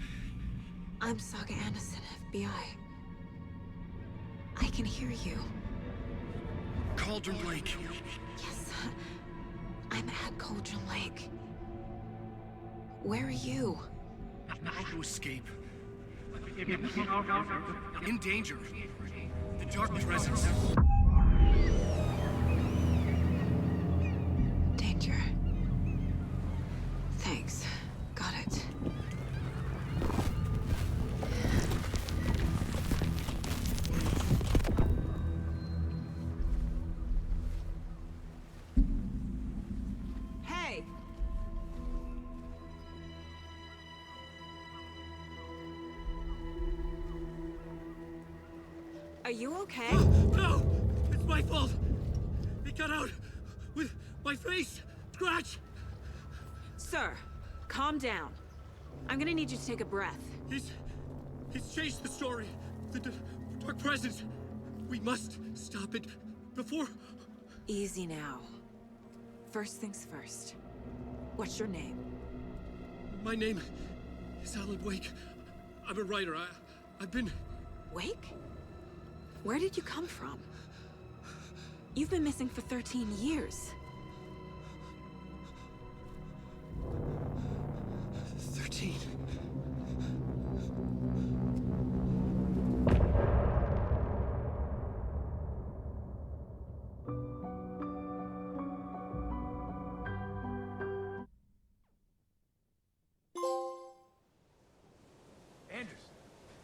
I'm Saga Anderson, FBI. I can hear you. Cauldron Lake. Yes, I'm at Cauldron Lake. Where are you? To escape. In danger. The dark presence. Danger. Thanks. Got it. Hey! Are you okay? No! It's my fault! It got out with my face! Scratch! Sir, calm down. I'm gonna need you to take a breath. He's changed the story. The dark presence. We must stop it before... Easy now. First things first. What's your name? My name is Alan Wake. I'm a writer. I've been... Wake? Where did you come from? You've been missing for 13 years. 13. Anderson,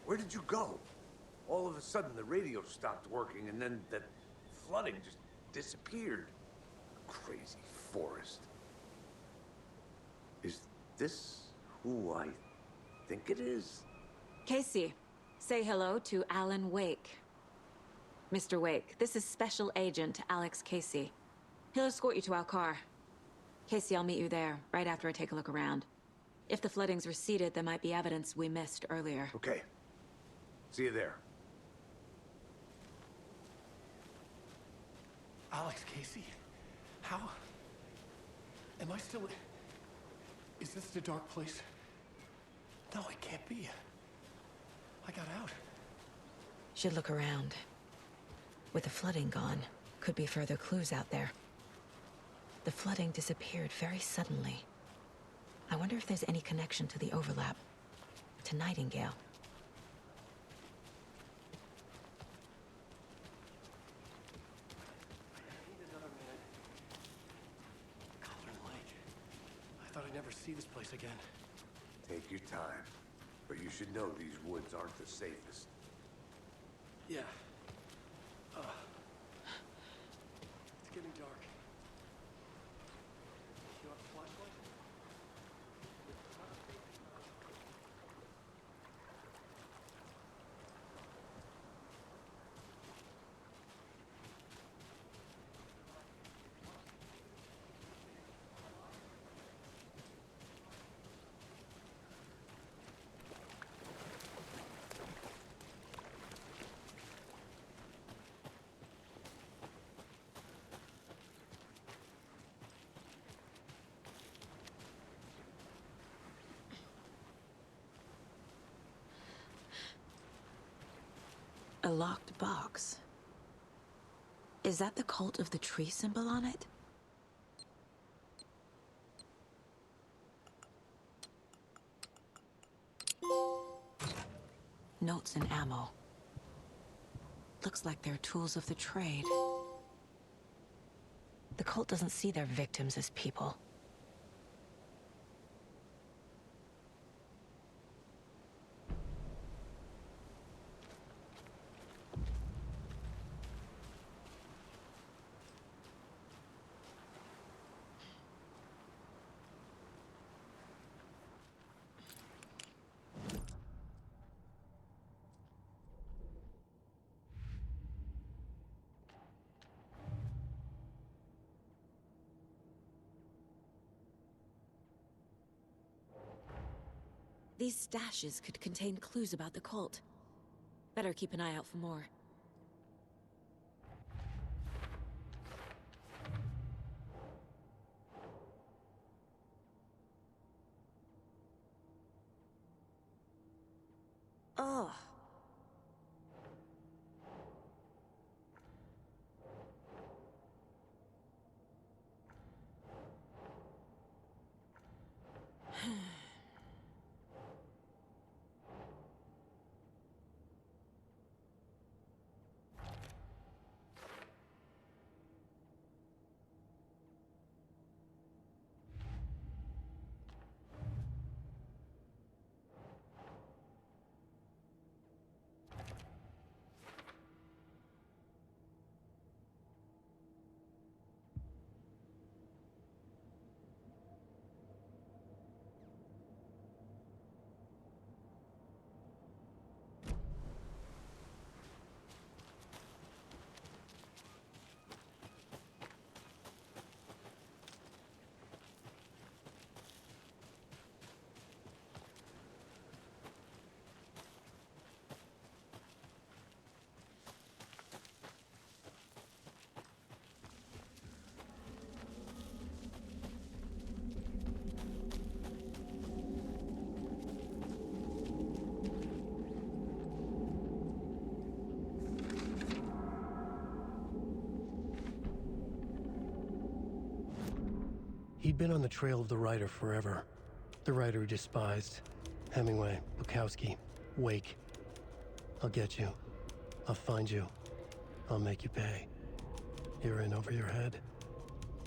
where did you go? All of a sudden, the radio stopped working, and then that flooding just disappeared. Crazy forest. Is this who I think it is? Casey, say hello to Alan Wake. Mr. Wake, this is Special Agent Alex Casey. He'll escort you to our car. Casey, I'll meet you there, right after I take a look around. If the flooding's receded, there might be evidence we missed earlier. Okay. See you there. Alex Casey? How? Am I still... Is this the dark place? No, it can't be. I got out. Should look around. With the flooding gone, could be further clues out there. The flooding disappeared very suddenly. I wonder if there's any connection to the overlap. To Nightingale. I thought I'd never see this place again. Take your time. But you should know these woods aren't the safest. Yeah. It's getting dark. You want a flashlight? A locked box. Is that the cult of the tree symbol on it? Notes and ammo. Looks like they're tools of the trade. The cult doesn't see their victims as people. These stashes could contain clues about the cult. Better keep an eye out for more. Ugh. He'd been on the trail of the writer forever. The writer he despised. Hemingway, Bukowski, Wake. I'll get you. I'll find you. I'll make you pay. You're in over your head.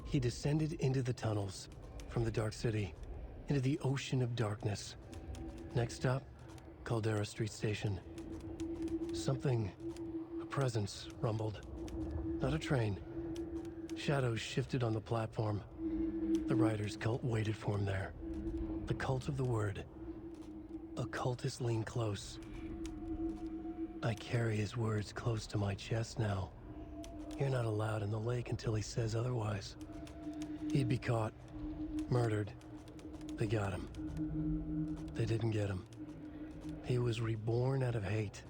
He descended into the tunnels, from the Dark City, into the ocean of darkness. Next stop, Caldera Street Station. Something, a presence, rumbled. Not a train. Shadows shifted on the platform. The writer's cult waited for him there. The cult of the word. Occultists lean close. I carry his words close to my chest now. You're not allowed in the lake until he says otherwise. He'd be caught, murdered. They got him. They didn't get him. He was reborn out of hate.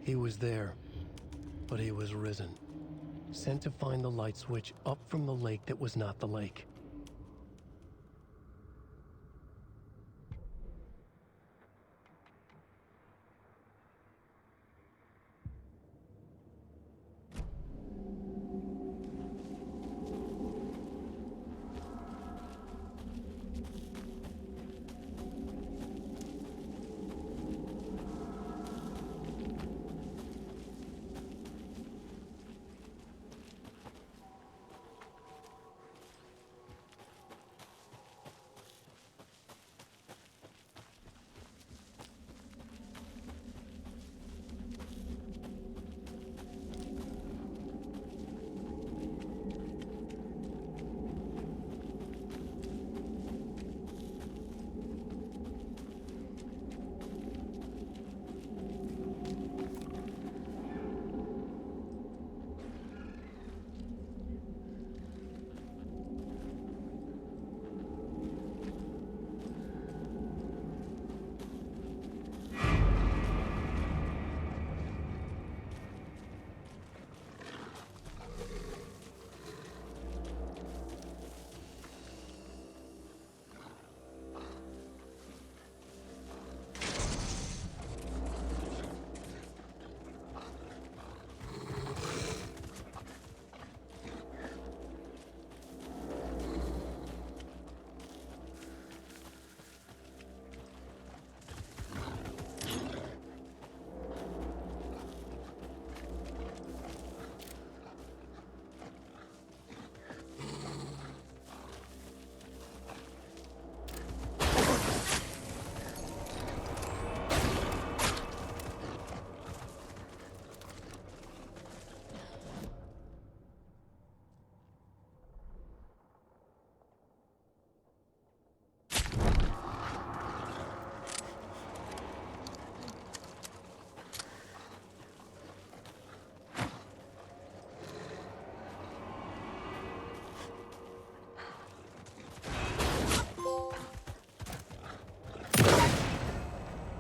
He was there, but he was risen. Sent to find the light switch up from the lake that was not the lake.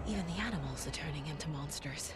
Even the animals are turning into monsters.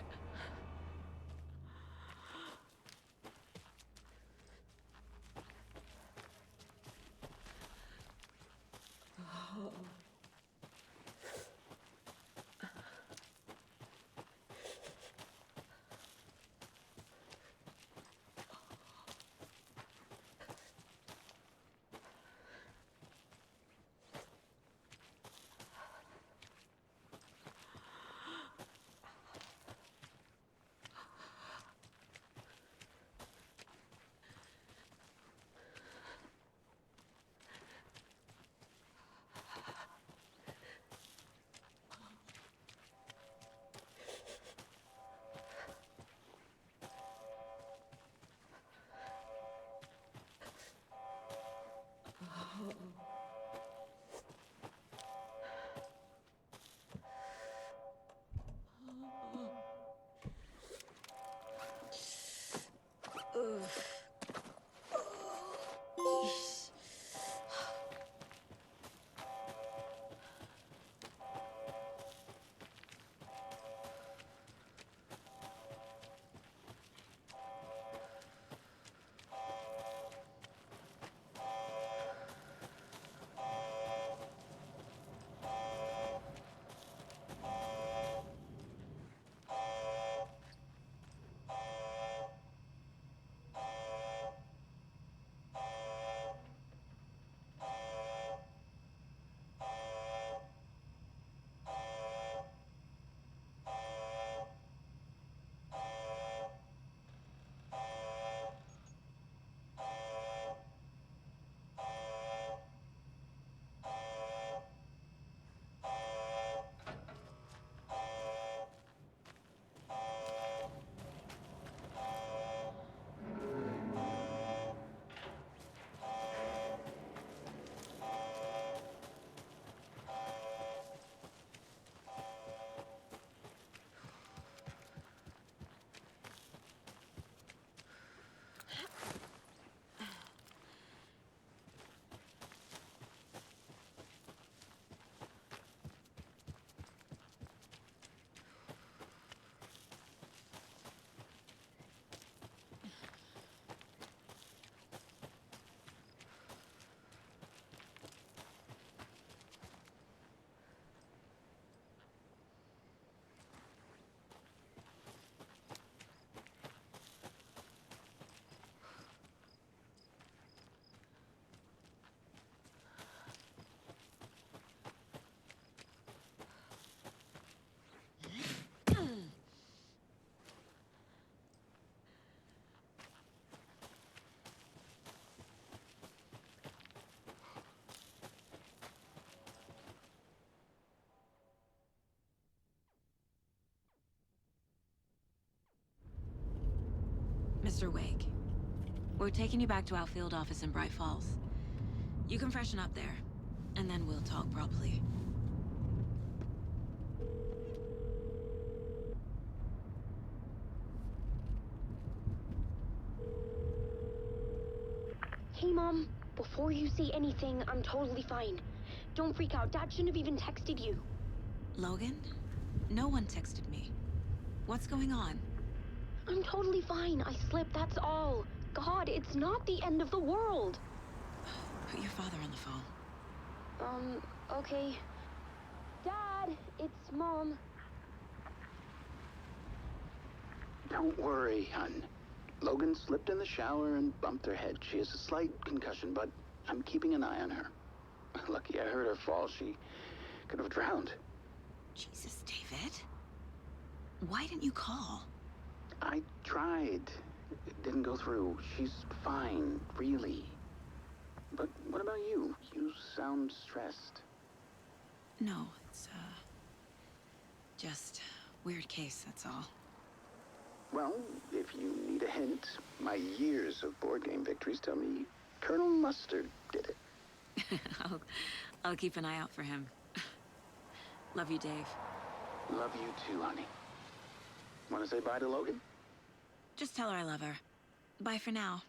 Mr. Wake, we're taking you back to our field office in Bright Falls. You can freshen up there, and then we'll talk properly. Hey, Mom. Before you say anything, I'm totally fine. Don't freak out. Dad shouldn't have even texted you. Logan? No one texted me. What's going on? I'm totally fine. I slipped, that's all. God, it's not the end of the world. Put your father on the phone. Okay. Dad, it's Mom. Don't worry, hon. Logan slipped in the shower and bumped her head. She has a slight concussion, but I'm keeping an eye on her. Lucky I heard her fall. She could have drowned. Jesus, David. Why didn't you call? I tried. It didn't go through. She's fine, really. But what about you? You sound stressed. No, it's, just weird case, that's all. Well, if you need a hint, my years of board game victories tell me Colonel Mustard did it. I'll keep an eye out for him. Love you, Dave. Love you too, honey. Want to say bye to Logan? Just tell her I love her. Bye for now.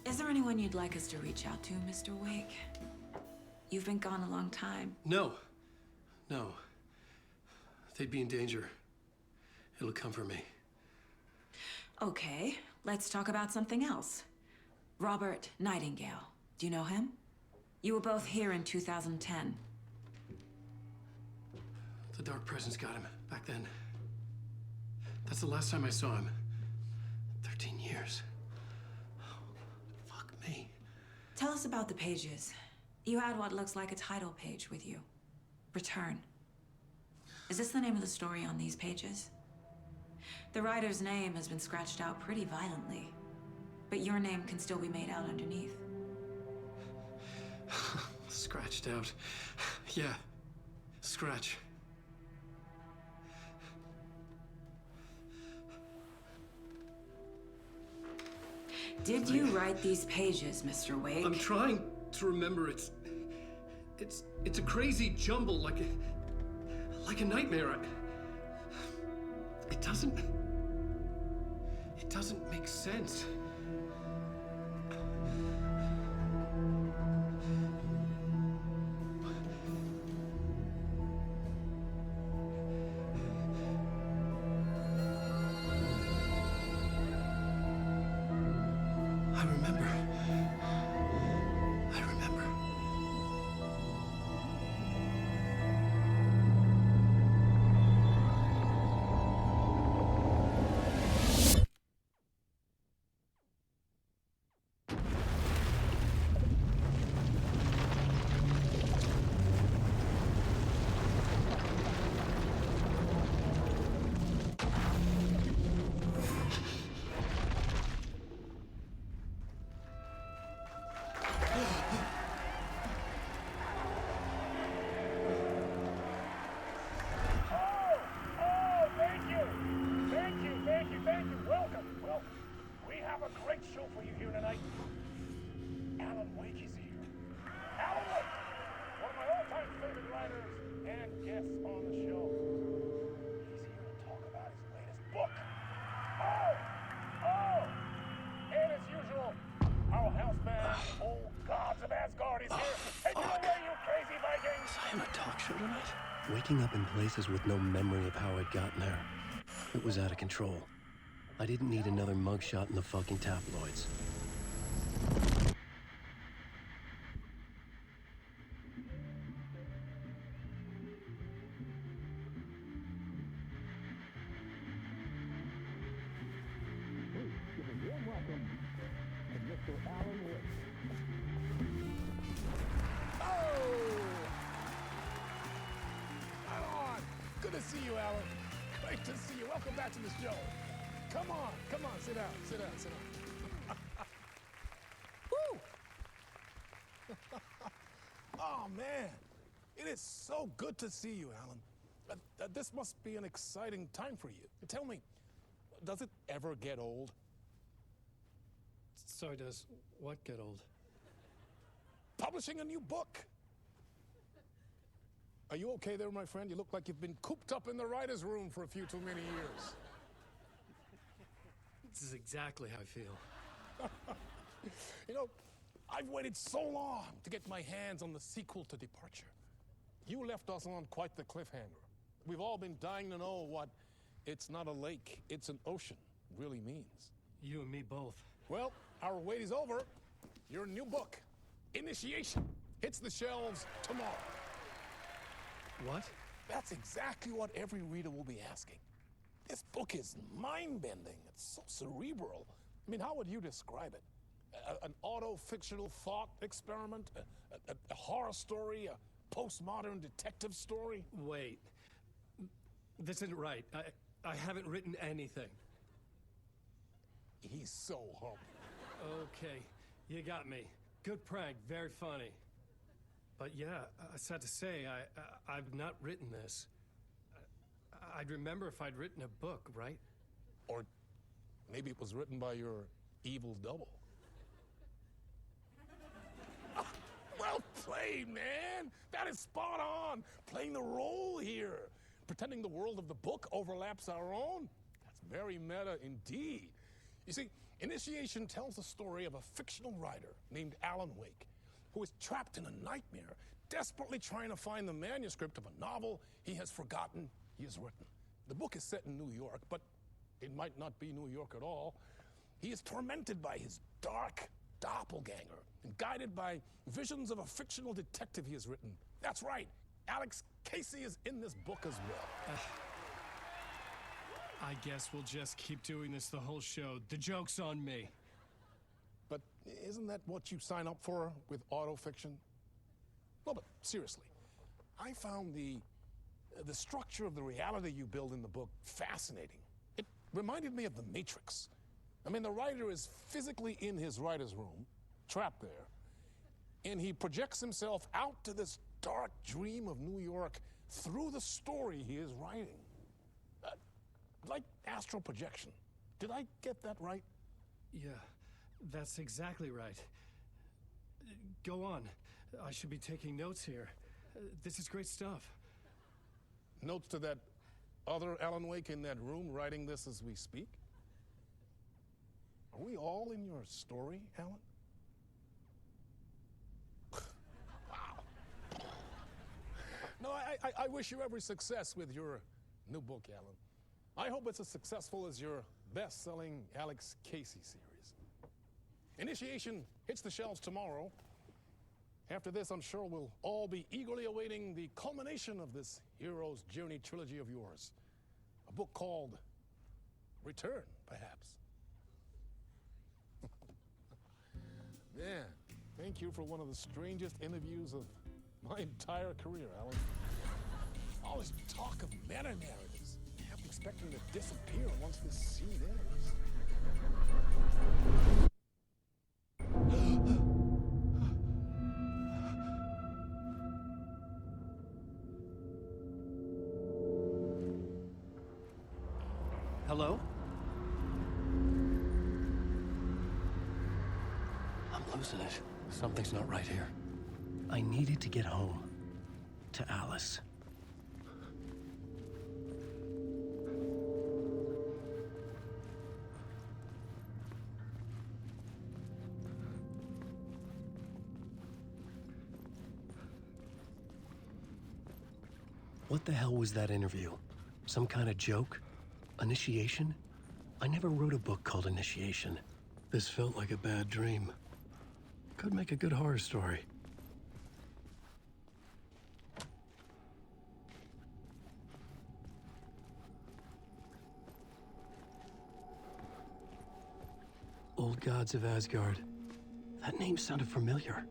Is there anyone you'd like us to reach out to, Mr. Wake? You've been gone a long time. No. No. They'd be in danger. It'll come for me. Okay, let's talk about something else. Robert Nightingale. Do you know him? You were both here in 2010. The Dark Presence got him back then. That's the last time I saw him. 13 years. Fuck me. Tell us about the pages. You had what looks like a title page with you. Return. Is this the name of the story on these pages? The writer's name has been scratched out pretty violently, but your name can still be made out underneath. Scratched out. Yeah. Scratch. Did you write these pages, Mr. Wake? I'm trying to remember. It's a crazy jumble, like a nightmare. It doesn't make sense. I remember. Waking up in places with no memory of how I'd gotten there. It was out of control. I didn't need another mugshot in the fucking tabloids. Alan. Great to see you. Welcome back to the show. Come on, sit down, sit down, sit down. Woo! Oh, man. It is so good to see you, Alan. This must be an exciting time for you. Tell me, does it ever get old? Sorry, does what get old? Publishing a new book. Are you okay there, my friend? You look like you've been cooped up in the writer's room for a few too many years. This is exactly how I feel. You know, I've waited so long to get my hands on the sequel to Departure. You left us on quite the cliffhanger. We've all been dying to know what "it's not a lake, it's an ocean" really means. You and me both. Well, our wait is over. Your new book, Initiation, hits the shelves tomorrow. What? That's exactly what every reader will be asking. This book is mind-bending. It's so cerebral. I mean, how would you describe it? An auto-fictional thought experiment? A horror story? A postmodern detective story? Wait. This isn't right. I haven't written anything. He's so humble. Okay, you got me. Good prank, very funny. But yeah, sad to say, I've not written this. I'd remember if I'd written a book, right? Or maybe it was written by your evil double. Well played, man! That is spot on! Playing the role here. Pretending the world of the book overlaps our own. That's very meta indeed. You see, Initiation tells the story of a fictional writer named Alan Wake, who is trapped in a nightmare, desperately trying to find the manuscript of a novel he has forgotten he has written. The book is set in New York, but it might not be New York at all. He is tormented by his dark doppelganger and guided by visions of a fictional detective he has written. That's right, Alex Casey is in this book as well. I guess we'll just keep doing this the whole show. The joke's on me. But isn't that what you sign up for with autofiction? No, but seriously, I found the structure of the reality you build in the book fascinating. It reminded me of The Matrix. I mean, the writer is physically in his writer's room, trapped there, and he projects himself out to this dark dream of New York through the story he is writing. Like astral projection. Did I get that right? Yeah, that's exactly right. Go on. I should be taking notes here. This is great stuff. Notes to that other Alan Wake in that room writing this as we speak? Are we all in your story, Alan? Wow. No, I wish you every success with your new book, Alan. I hope it's as successful as your best-selling Alex Casey series. Initiation hits the shelves tomorrow. After this, I'm sure we'll all be eagerly awaiting the culmination of this hero's journey trilogy of yours. A book called Return, perhaps. Man, thank you for one of the strangest interviews of my entire career, Alan. All this talk of meta-narratives. I'm expecting to disappear once this scene ends. Hello? I'm losing it. Something's not right here. I needed to get home. To Alice. What the hell was that interview? Some kind of joke? Initiation? I never wrote a book called Initiation. This felt like a bad dream. Could make a good horror story. Old Gods of Asgard. That name sounded familiar.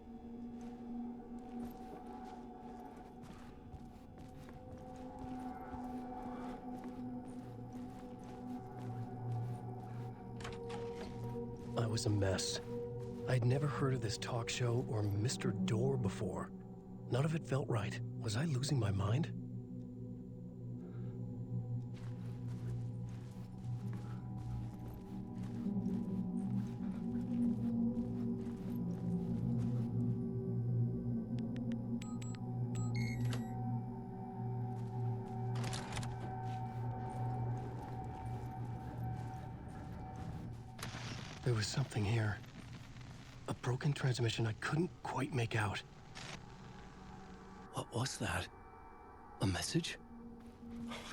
I was a mess. I'd never heard of this talk show or Mr. Door before. None of it felt right. Was I losing my mind? There was something here. A broken transmission I couldn't quite make out. What was that? A message?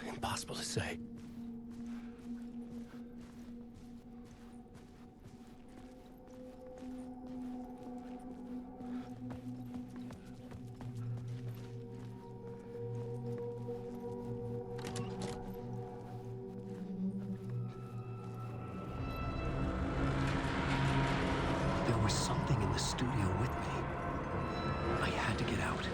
Impossible to say. There was something in the studio with me. I had to get out.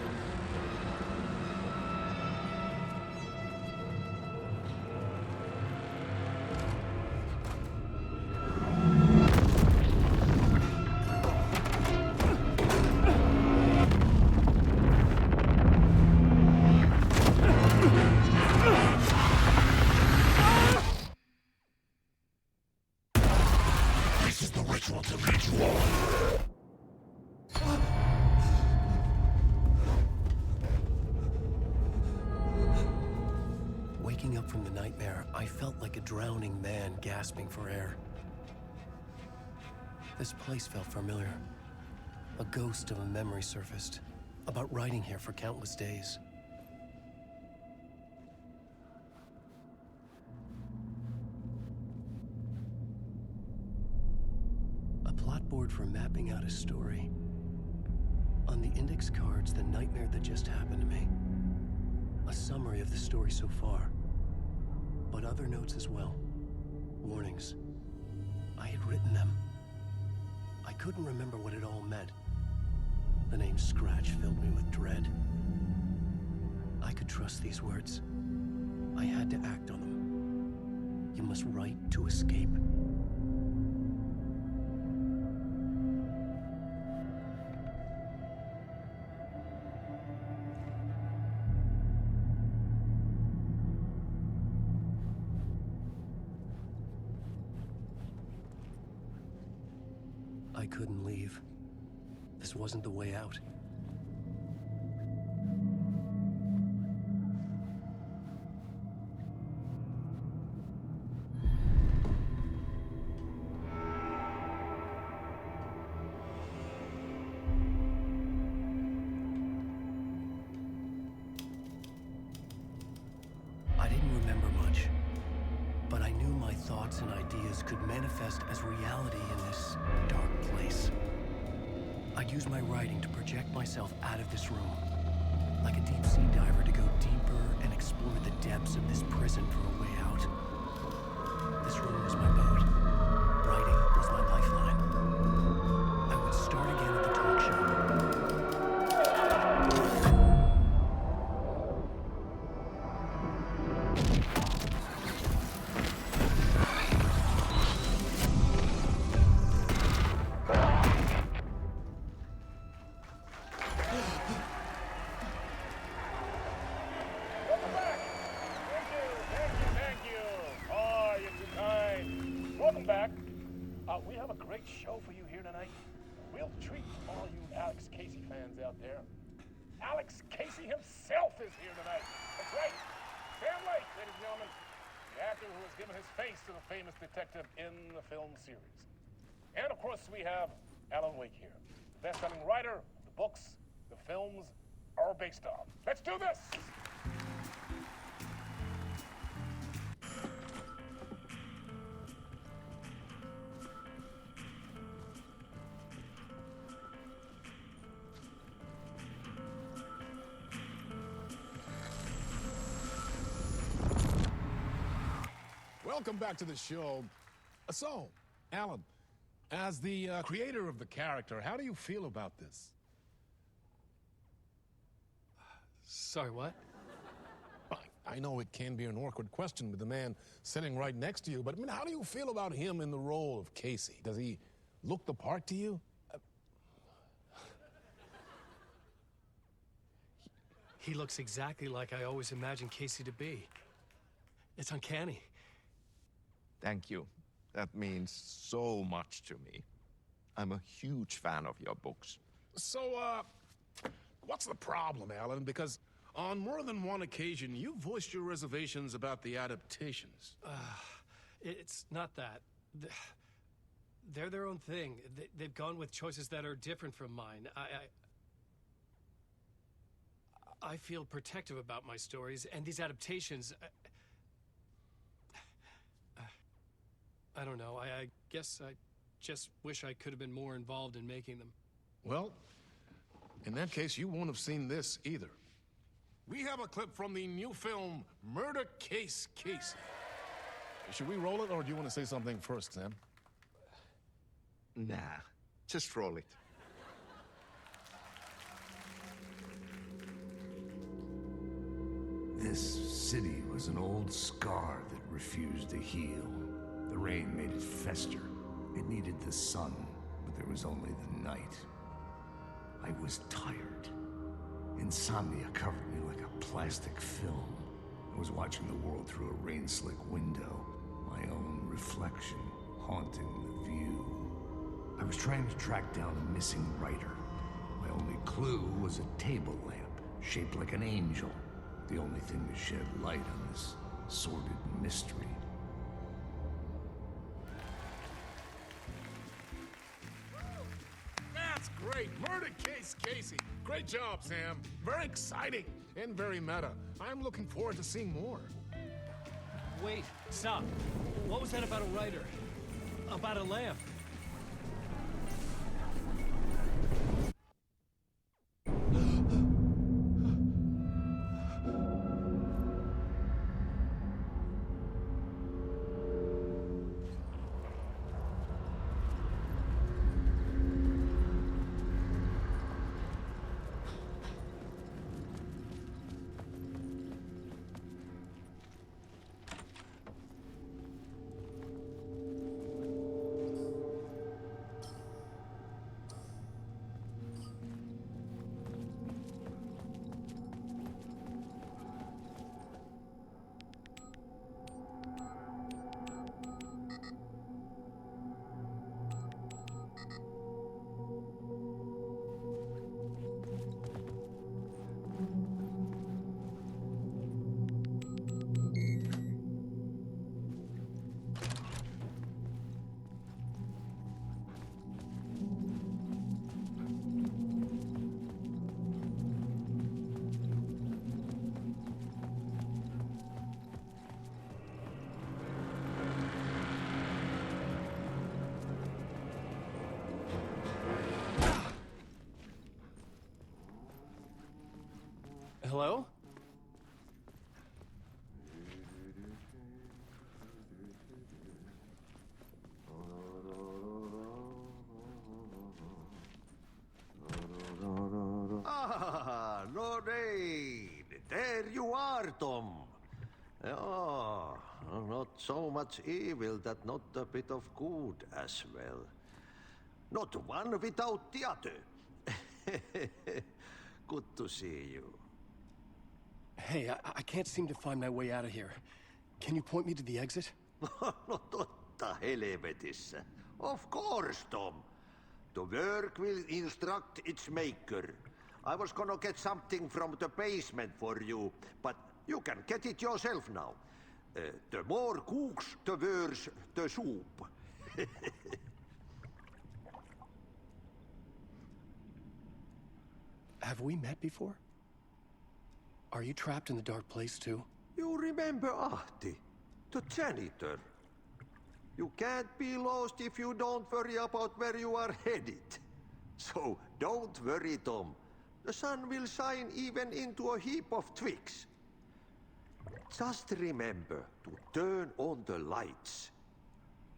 This is the ritual to lead you on. Waking up from the nightmare, I felt like a drowning man gasping for air. This place felt familiar. A ghost of a memory surfaced, about riding here for countless days. A plot board for mapping out a story. On the index cards, the nightmare that just happened to me. A summary of the story so far, but other notes as well. Warnings. I had written them. I couldn't remember what it all meant. The name Scratch filled me with dread. I could trust these words. I had to act on them. You must write to escape. I couldn't leave. This wasn't the way out. I didn't remember much, but I knew my thoughts and ideas could manifest as reality in this dark place. I'd use my writing to project myself out of this room, like a deep sea diver to go deeper and explore the depths of this prison for a way out. This room was my boat. Writing was my lifeline. I would start again at the talk show. Welcome back. We have a great show for you here tonight. We'll treat all you Alex Casey fans out there. Alex Casey himself is here tonight. That's right. Sam Lake, ladies and gentlemen, the actor who has given his face to the famous detective in the film series. And of course, we have Alan Wake here, the best-selling writer of the books the films are based on. Let's do this! Welcome back to the show. So, Alan, as the creator of the character, how do you feel about this? Sorry, what? I know it can be an awkward question with the man sitting right next to you, but I mean, how do you feel about him in the role of Casey? Does he look the part to you? He looks exactly like I always imagined Casey to be. It's uncanny. Thank you. That means so much to me. I'm a huge fan of your books. So, what's the problem, Alan? Because on more than one occasion, you voiced your reservations about the adaptations. It's not that. They're their own thing. They've gone with choices that are different from mine. I feel protective about my stories, and these adaptations... I don't know. I guess I just wish I could have been more involved in making them. Well, in that case, you won't have seen this either. We have a clip from the new film, Murder Case Casey. Should we roll it, or do you want to say something first, Sam? Nah, just roll it. This city was an old scar that refused to heal. The rain made it fester. It needed the sun, but there was only the night. I was tired. Insomnia covered me like a plastic film. I was watching the world through a rain-slick window, my own reflection haunting the view. I was trying to track down a missing writer. My only clue was a table lamp, shaped like an angel. The only thing to shed light on this sordid mystery. That's great! Murder Case Casey! Great job, Sam. Very exciting and very meta. I'm looking forward to seeing more. Wait, stop. What was that about a writer? About a lamp? Hello? Ah, Lorraine! There you are, Tom. Oh, not so much evil that not a bit of good as well. Not one without the other. Good to see you. Hey, I can't seem to find my way out of here. Can you point me to the exit? No totta helvetissä. Of course, Tom. The work will instruct its maker. I was gonna get something from the basement for you, but you can get it yourself now. The more cooks, the worse the soup. Have we met before? Are you trapped in the dark place too? You remember Ahti, the janitor. You can't be lost if you don't worry about where you are headed. So don't worry, Tom. The sun will shine even into a heap of twigs. Just remember to turn on the lights.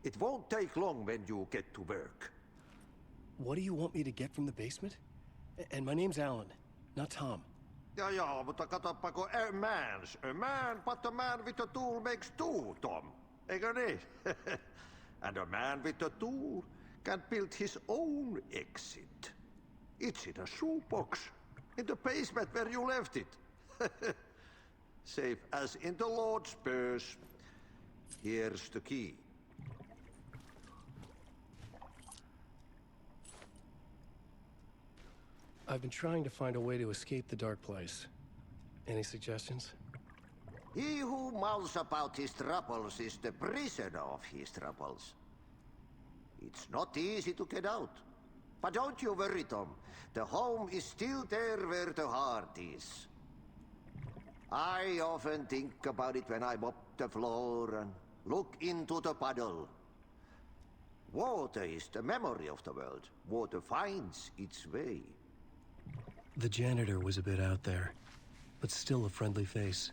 It won't take long when you get to work. What do you want me to get from the basement? And my name's Alan, not Tom. Ja, mutta katoppa kun a man, but a man with a tool makes two, Tom. Eikö niin? And a man with a tool can build his own exit. It's in a shoebox, in the basement where you left it. Safe as in the Lord's purse. Here's the key. I've been trying to find a way to escape the dark place. Any suggestions? He who mouths about his troubles is the prisoner of his troubles. It's not easy to get out. But don't you worry, Tom. The home is still there where the heart is. I often think about it when I mop the floor and look into the puddle. Water is the memory of the world. Water finds its way. The janitor was a bit out there, but still a friendly face.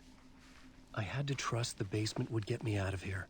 I had to trust the basement would get me out of here.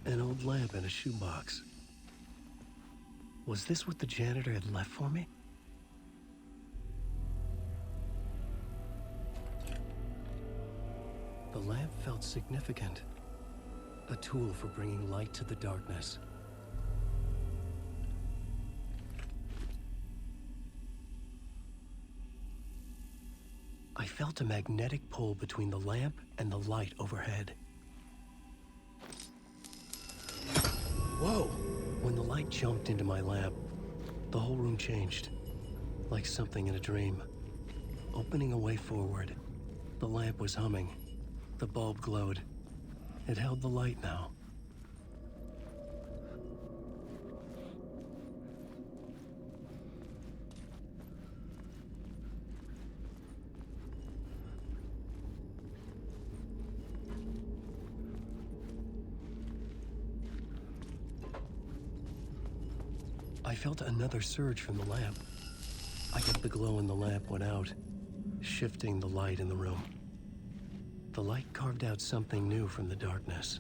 An old lamp in a shoebox. Was this what the janitor had left for me? The lamp felt significant. A tool for bringing light to the darkness. I felt a magnetic pull between the lamp and the light overhead. Whoa! When the light jumped into my lamp, the whole room changed, like something in a dream. Opening a way forward, the lamp was humming. The bulb glowed. It held the light now. I felt another surge from the lamp. I guess the glow in the lamp went out, shifting the light in the room. The light carved out something new from the darkness.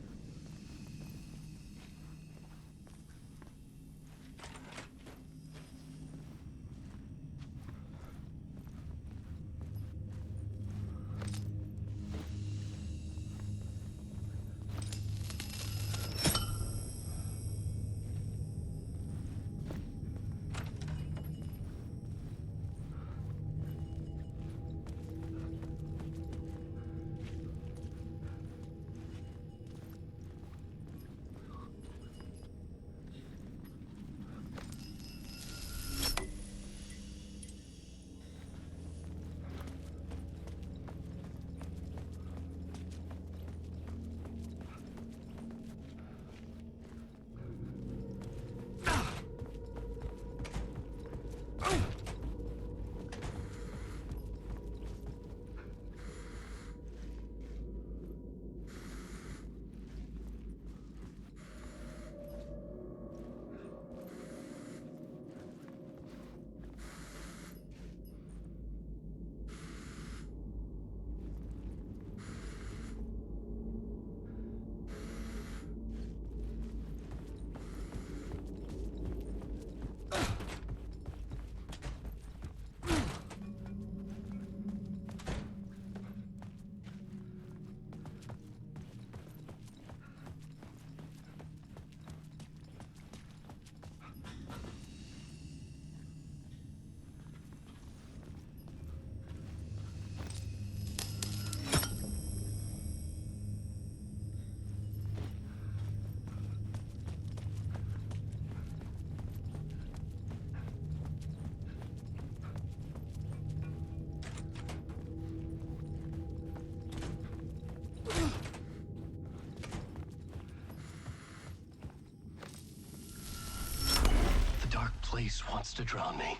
place wants to drown me.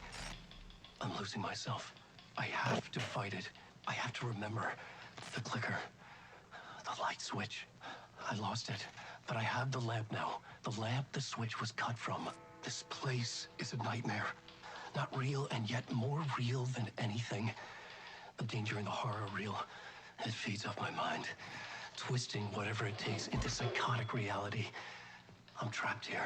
I'm losing myself. I have to fight it. I have to remember the clicker, the light switch. I lost it, but I have the lamp now. The lamp the switch was cut from. This place is a nightmare. Not real, and yet more real than anything. The danger and the horror are real. It feeds off my mind, twisting whatever it takes into psychotic reality. I'm trapped here.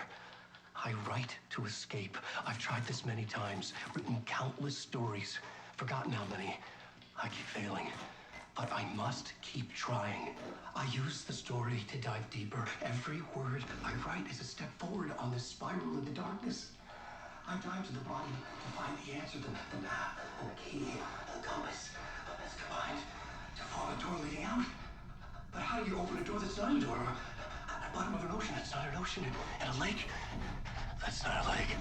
I write to escape. I've tried this many times, written countless stories, forgotten how many. I keep failing, but I must keep trying. I use the story to dive deeper. Every word I write is a step forward on this spiral into darkness. I dive to the bottom to find the answer, the map, and the key, and the compass. It's combined to form a door leading out. But how do you open a door that's not a door? At the bottom of an ocean that's not an ocean, and a lake that's not a lake.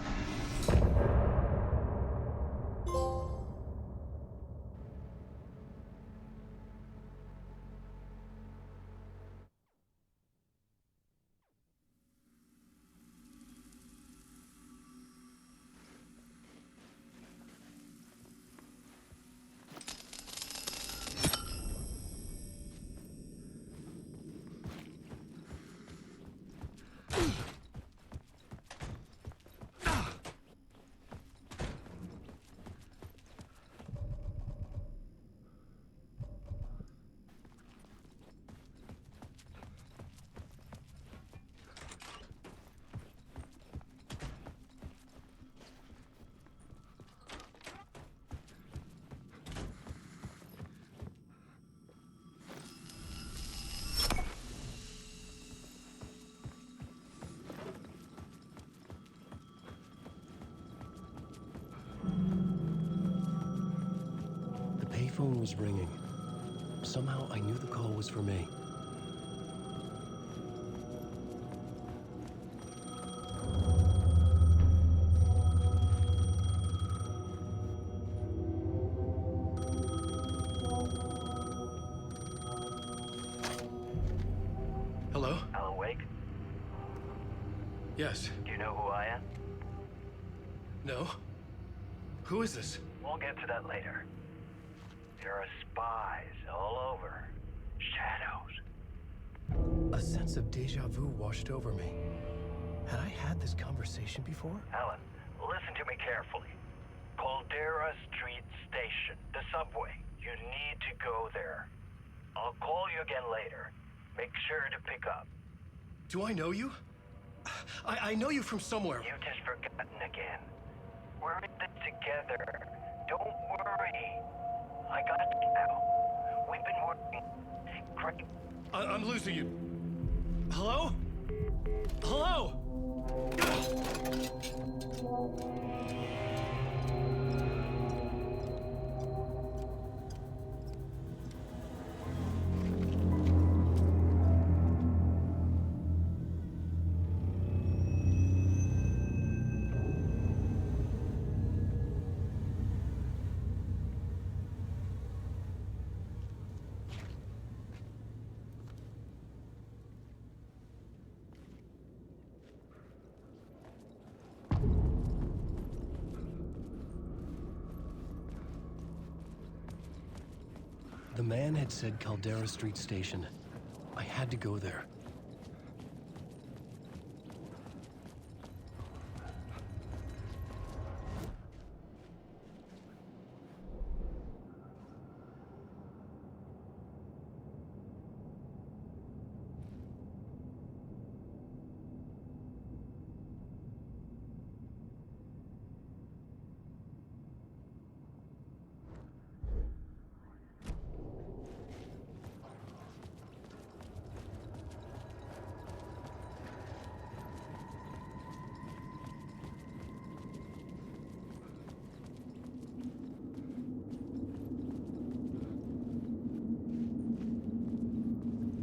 The payphone was ringing. Somehow I knew the call was for me. Hello? Alan Wake? Yes. Do you know who I am? No? Who is this? We'll get to that later. There are spies all over. Shadows. A sense of deja vu washed over me. Had I had this conversation before? Alan, listen to me carefully. Caldera Street Station, the subway. You need to go there. I'll call you again later. Make sure to pick up. Do I know you? I know you from somewhere. You've just forgotten again. We're in this together. Don't worry. I got you now. We've been working great. I'm losing you. Hello? Hello? The man had said Caldera Street Station. I had to go there.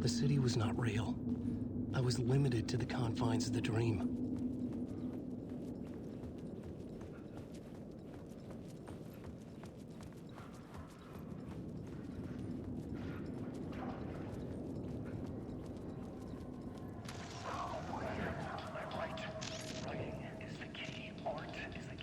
The city was not real. I was limited to the confines of the dream. Writing is the key. Art is the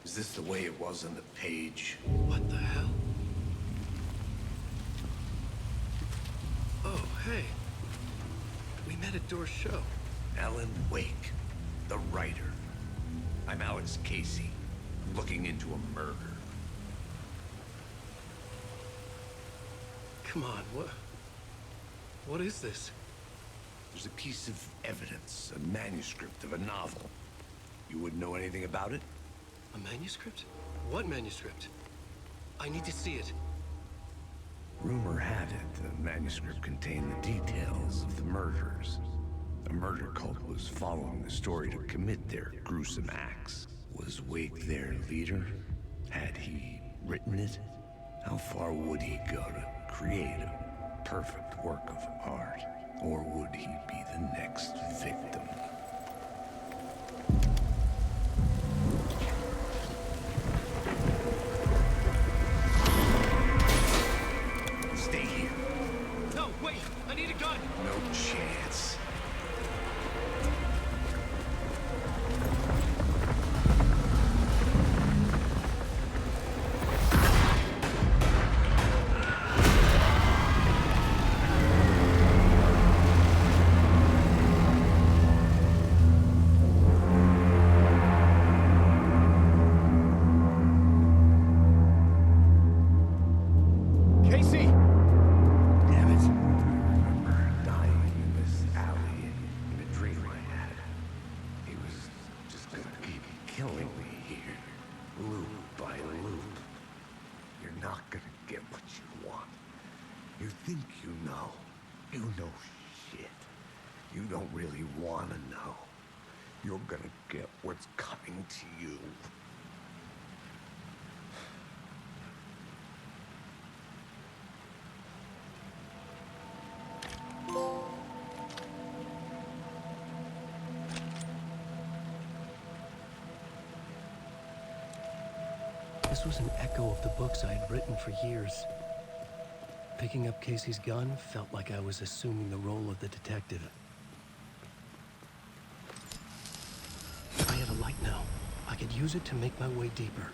Is this the way it was on the page? What the hell? Oh, hey. We met at Door's show. Alan Wake, the writer. I'm Alex Casey, looking into a murder. Come on, what is this? There's a piece of evidence, a manuscript of a novel. You wouldn't know anything about it? A manuscript? What manuscript? I need to see it. Rumor had it the manuscript contained the details of the murders. A murder cult was following the story to commit their gruesome acts. Was Wake their leader? Had he written it? How far would he go to create a perfect work of art? Or would he be the next victim? Stay here. No, wait! I need a gun! No chance. Casey! Damn it. I remember dying in this alley in a dream I had. He was just gonna keep killing me here, loop by loop. You're not gonna get what you want. You think you know. You know shit. You don't really wanna know. You're gonna get what's coming to you. This was an echo of the books I had written for years. Picking up Casey's gun felt like I was assuming the role of the detective. I had a light now. I could use it to make my way deeper.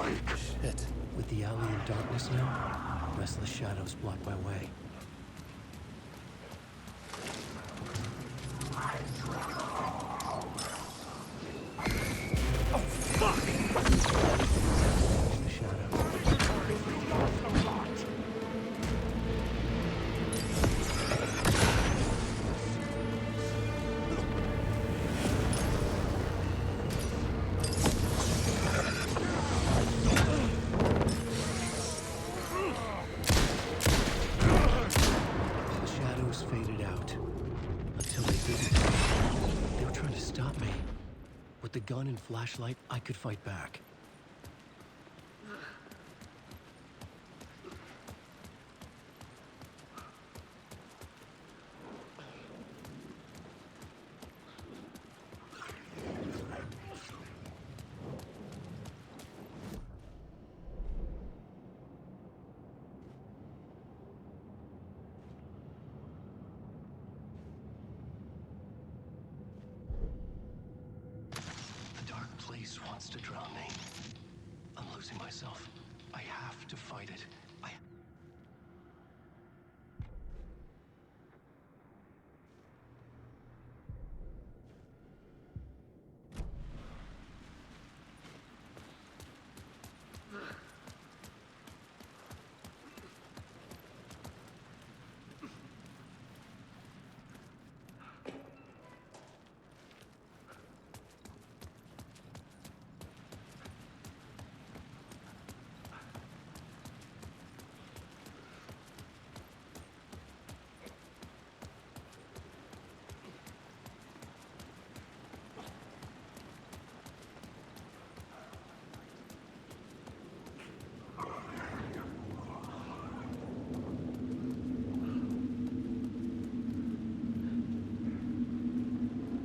lake. Shit. With the alley in darkness now, restless shadows block my way. Oh, fuck! The shadows. Faded out until they didn't. They were trying to stop me. With the gun and flashlight, I could fight back. Place wants to drown me. I'm losing myself. I have to fight it.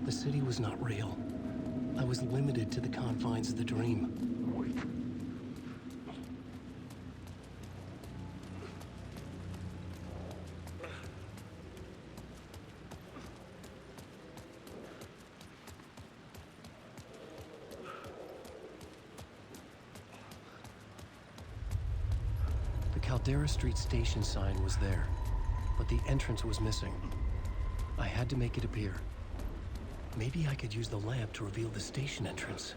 The city was not real. I was limited to the confines of the dream. The Caldera Street station sign was there, but the entrance was missing. I had to make it appear. Maybe I could use the lamp to reveal the station entrance.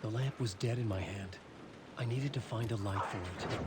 The lamp was dead in my hand. I needed to find a light for it.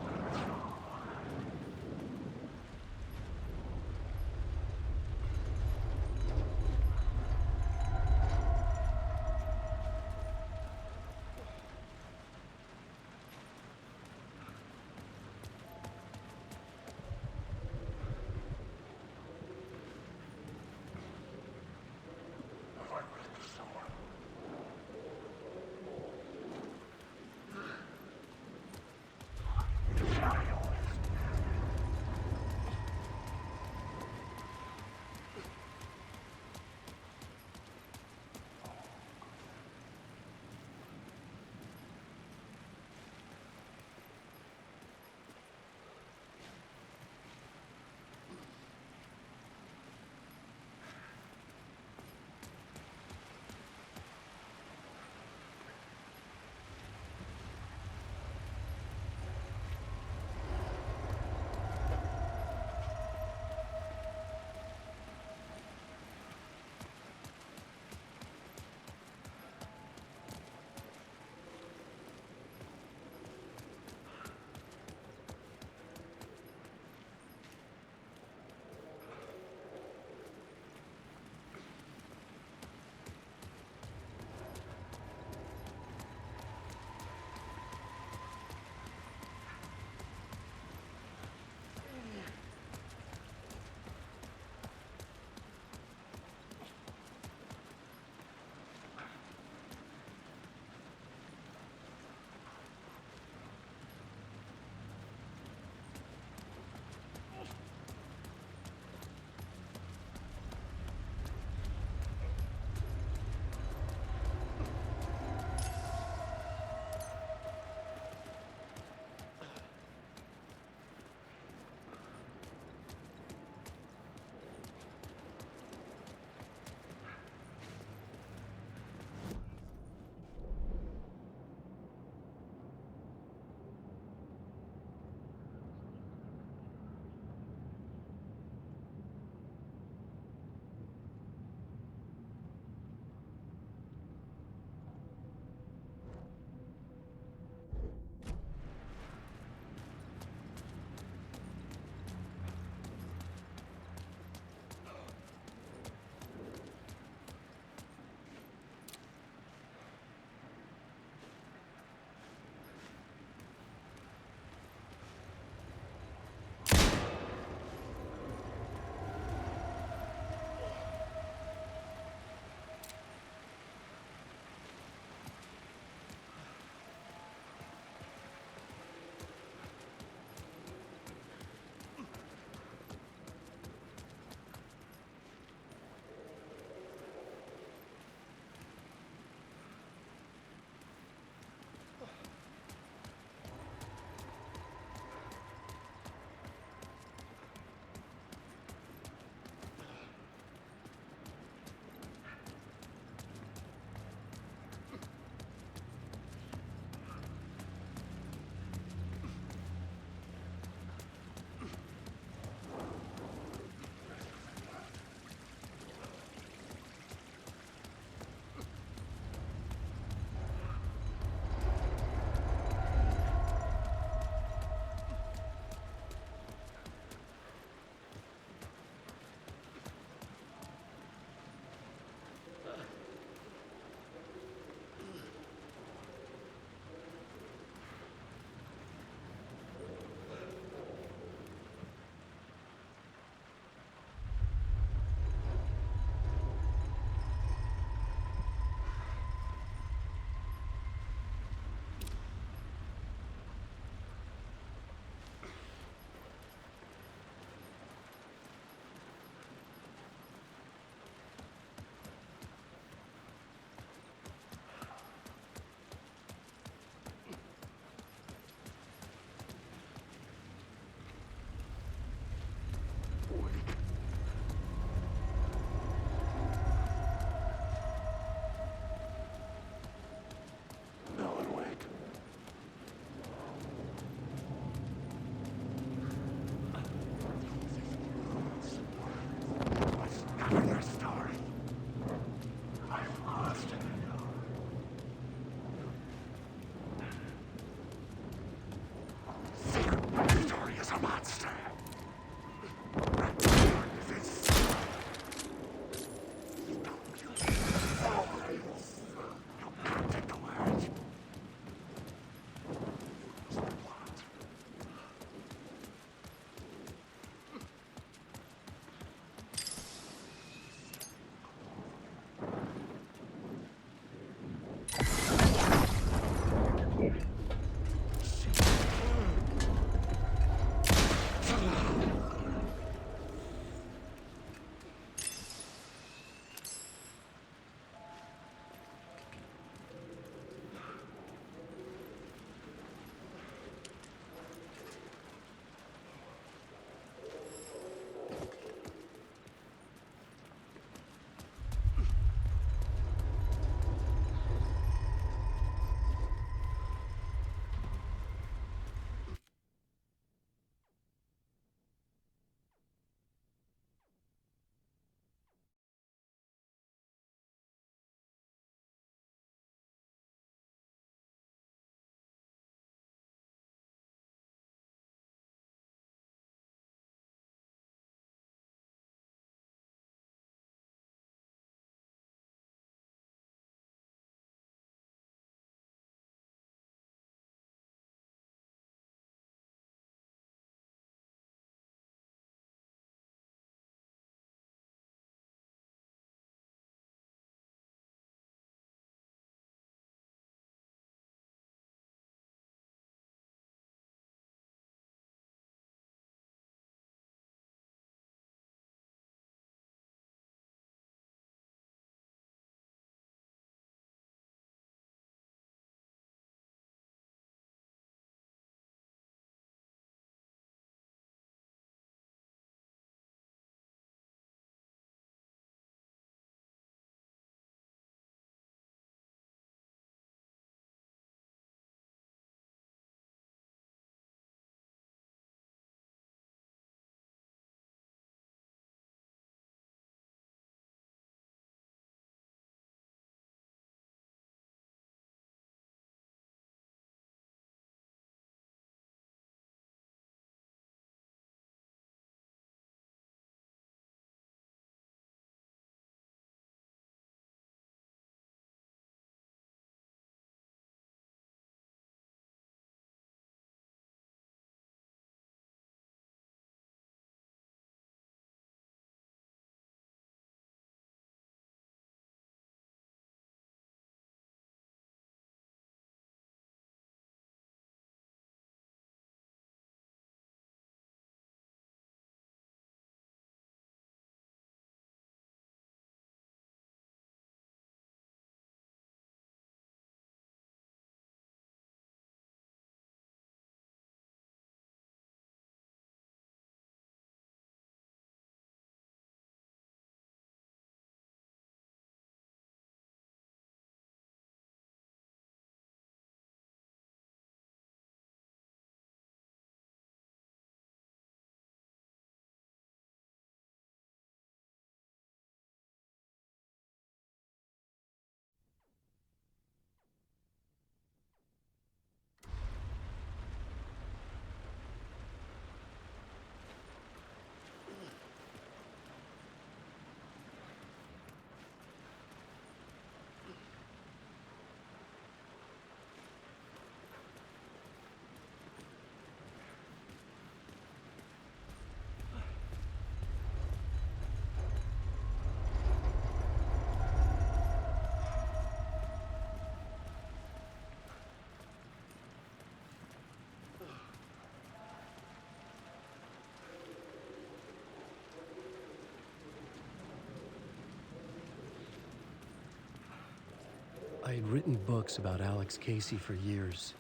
I had written books about Alex Casey for years.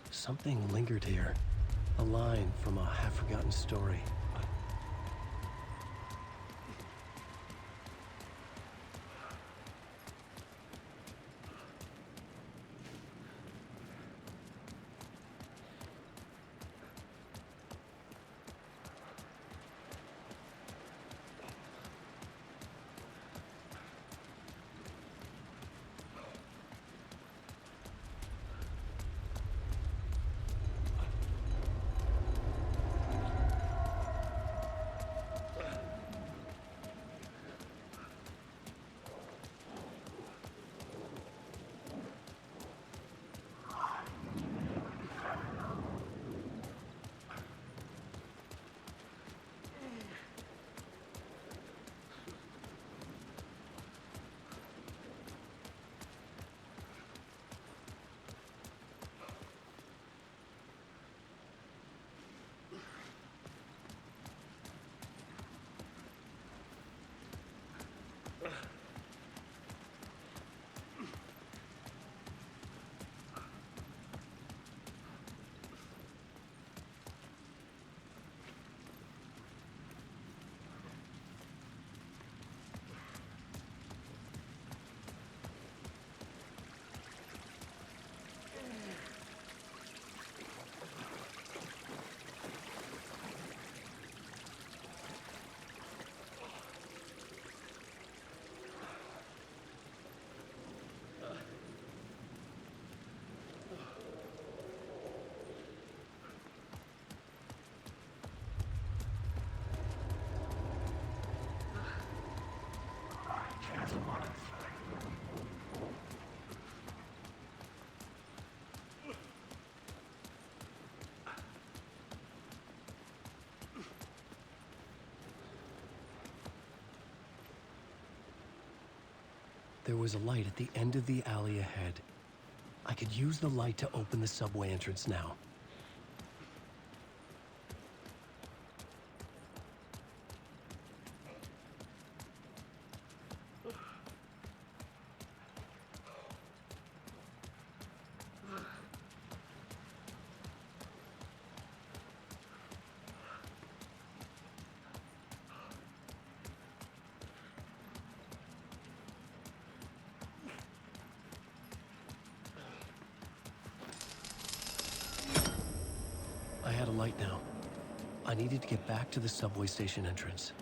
Something lingered here. A line from a half-forgotten story. There was a light at the end of the alley ahead. I could use the light to open the subway entrance now. I had a light now. I needed to get back to the subway station entrance.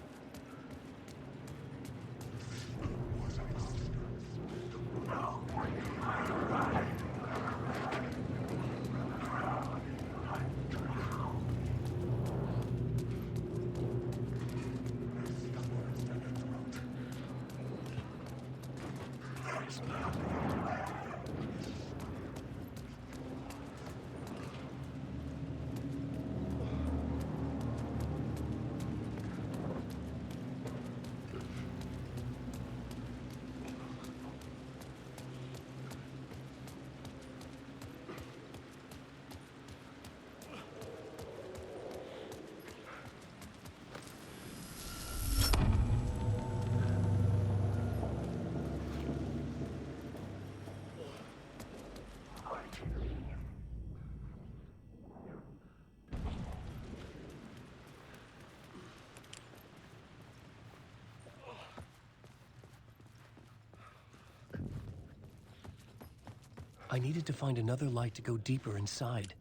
I needed to find another light to go deeper inside.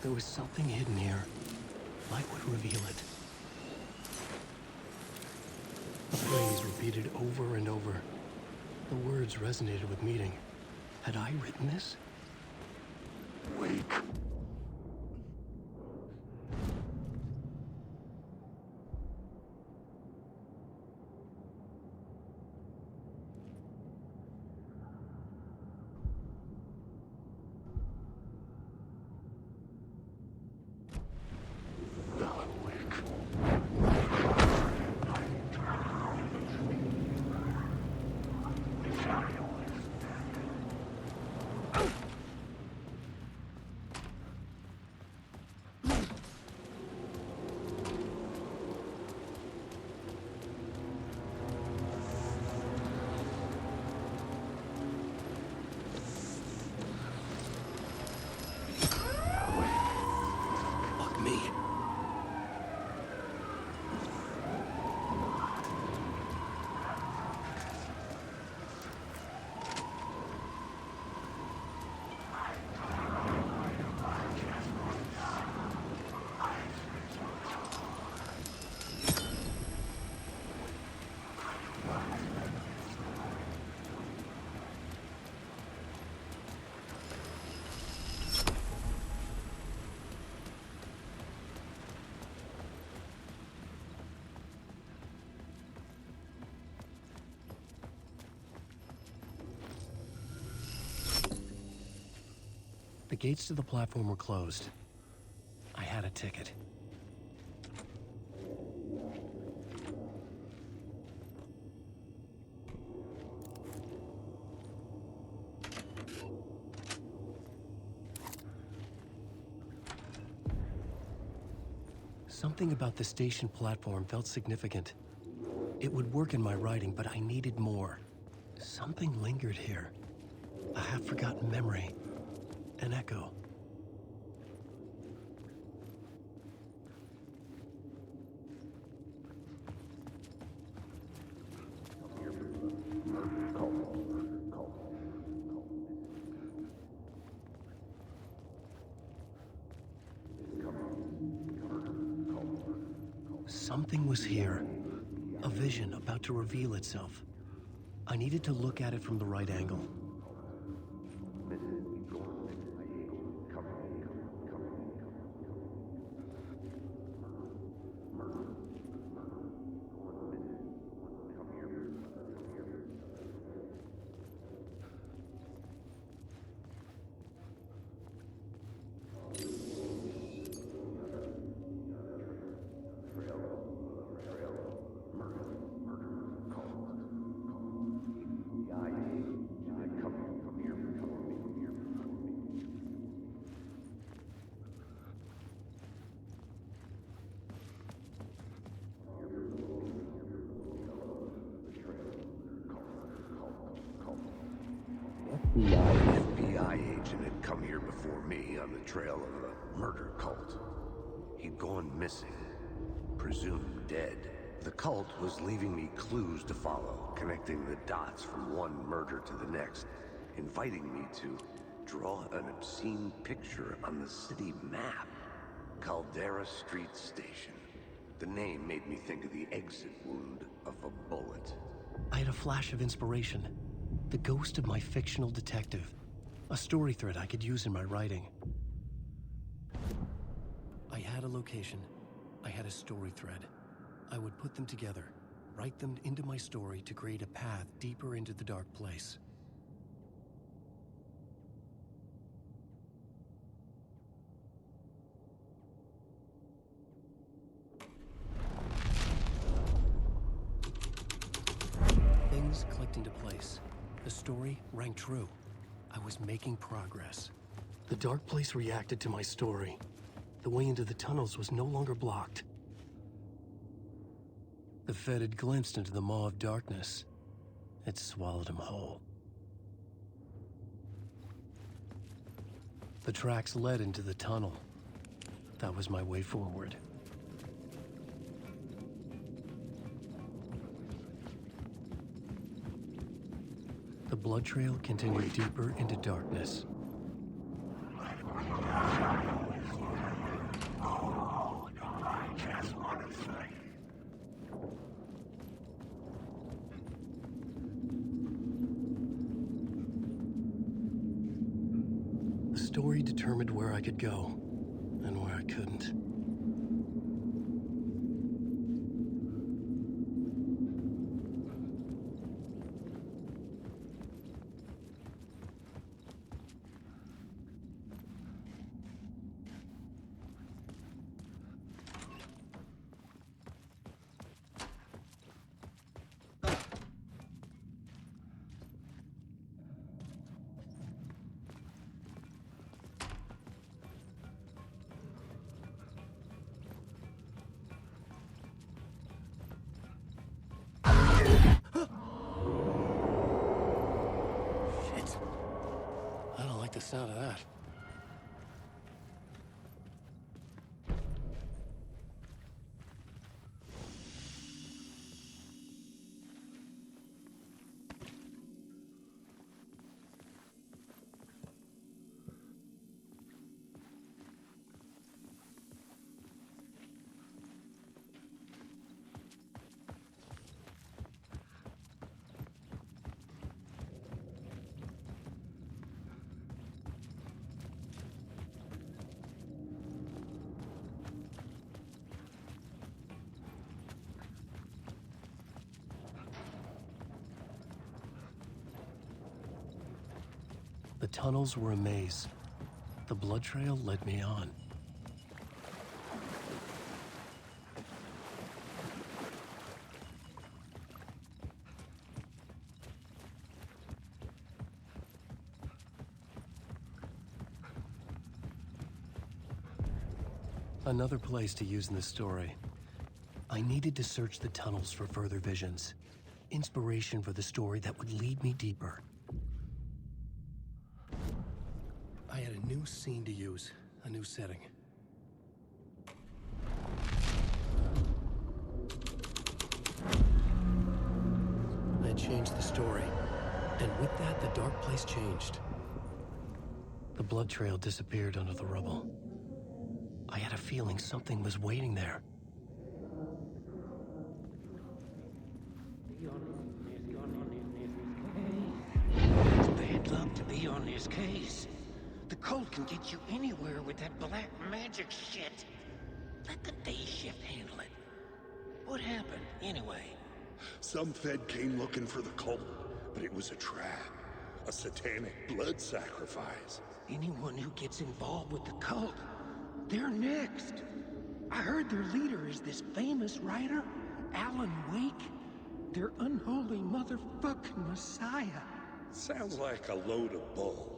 There was something hidden here. Light would reveal it. A phrase repeated over and over. The words resonated with meaning. Had I written this? Wake. Fuck me. The gates to the platform were closed. I had a ticket. Something about the station platform felt significant. It would work in my writing, but I needed more. Something lingered here. A half-forgotten memory. An echo. Something was here. A vision about to reveal itself. I needed to look at it from the right angle. FBI agent had come here before me on the trail of a murder cult. He'd gone missing, presumed dead. The cult was leaving me clues to follow, connecting the dots from one murder to the next, inviting me to draw an obscene picture on the city map. Caldera Street Station. The name made me think of the exit wound of a bullet. I had a flash of inspiration. The ghost of my fictional detective. A story thread I could use in my writing. I had a location. I had a story thread. I would put them together, write them into my story to create a path deeper into the dark place. Things clicked into place. The story rang true. I was making progress. The dark place reacted to my story. The way into the tunnels was no longer blocked. The Fed had glimpsed into the maw of darkness. It swallowed him whole. The tracks led into the tunnel. That was my way forward. The blood trail continued deeper into darkness. determined where I could go and where I couldn't. I don't like the sound of that. The tunnels were a maze. The blood trail led me on. Another place to use in this story. I needed to search the tunnels for further visions. Inspiration for the story that would lead me deeper. I had a new scene to use, a new setting. I had changed the story, and with that, the dark place changed. The blood trail disappeared under the rubble. I had a feeling something was waiting there. It's bad luck to be on this case. The cult can get you anywhere with that black magic shit. Let the day shift handle it. What happened, anyway? Some Fed came looking for the cult, but it was a trap. A satanic blood sacrifice. Anyone who gets involved with the cult, they're next. I heard their leader is this famous writer, Alan Wake. Their unholy motherfucking messiah. Sounds like a load of bull.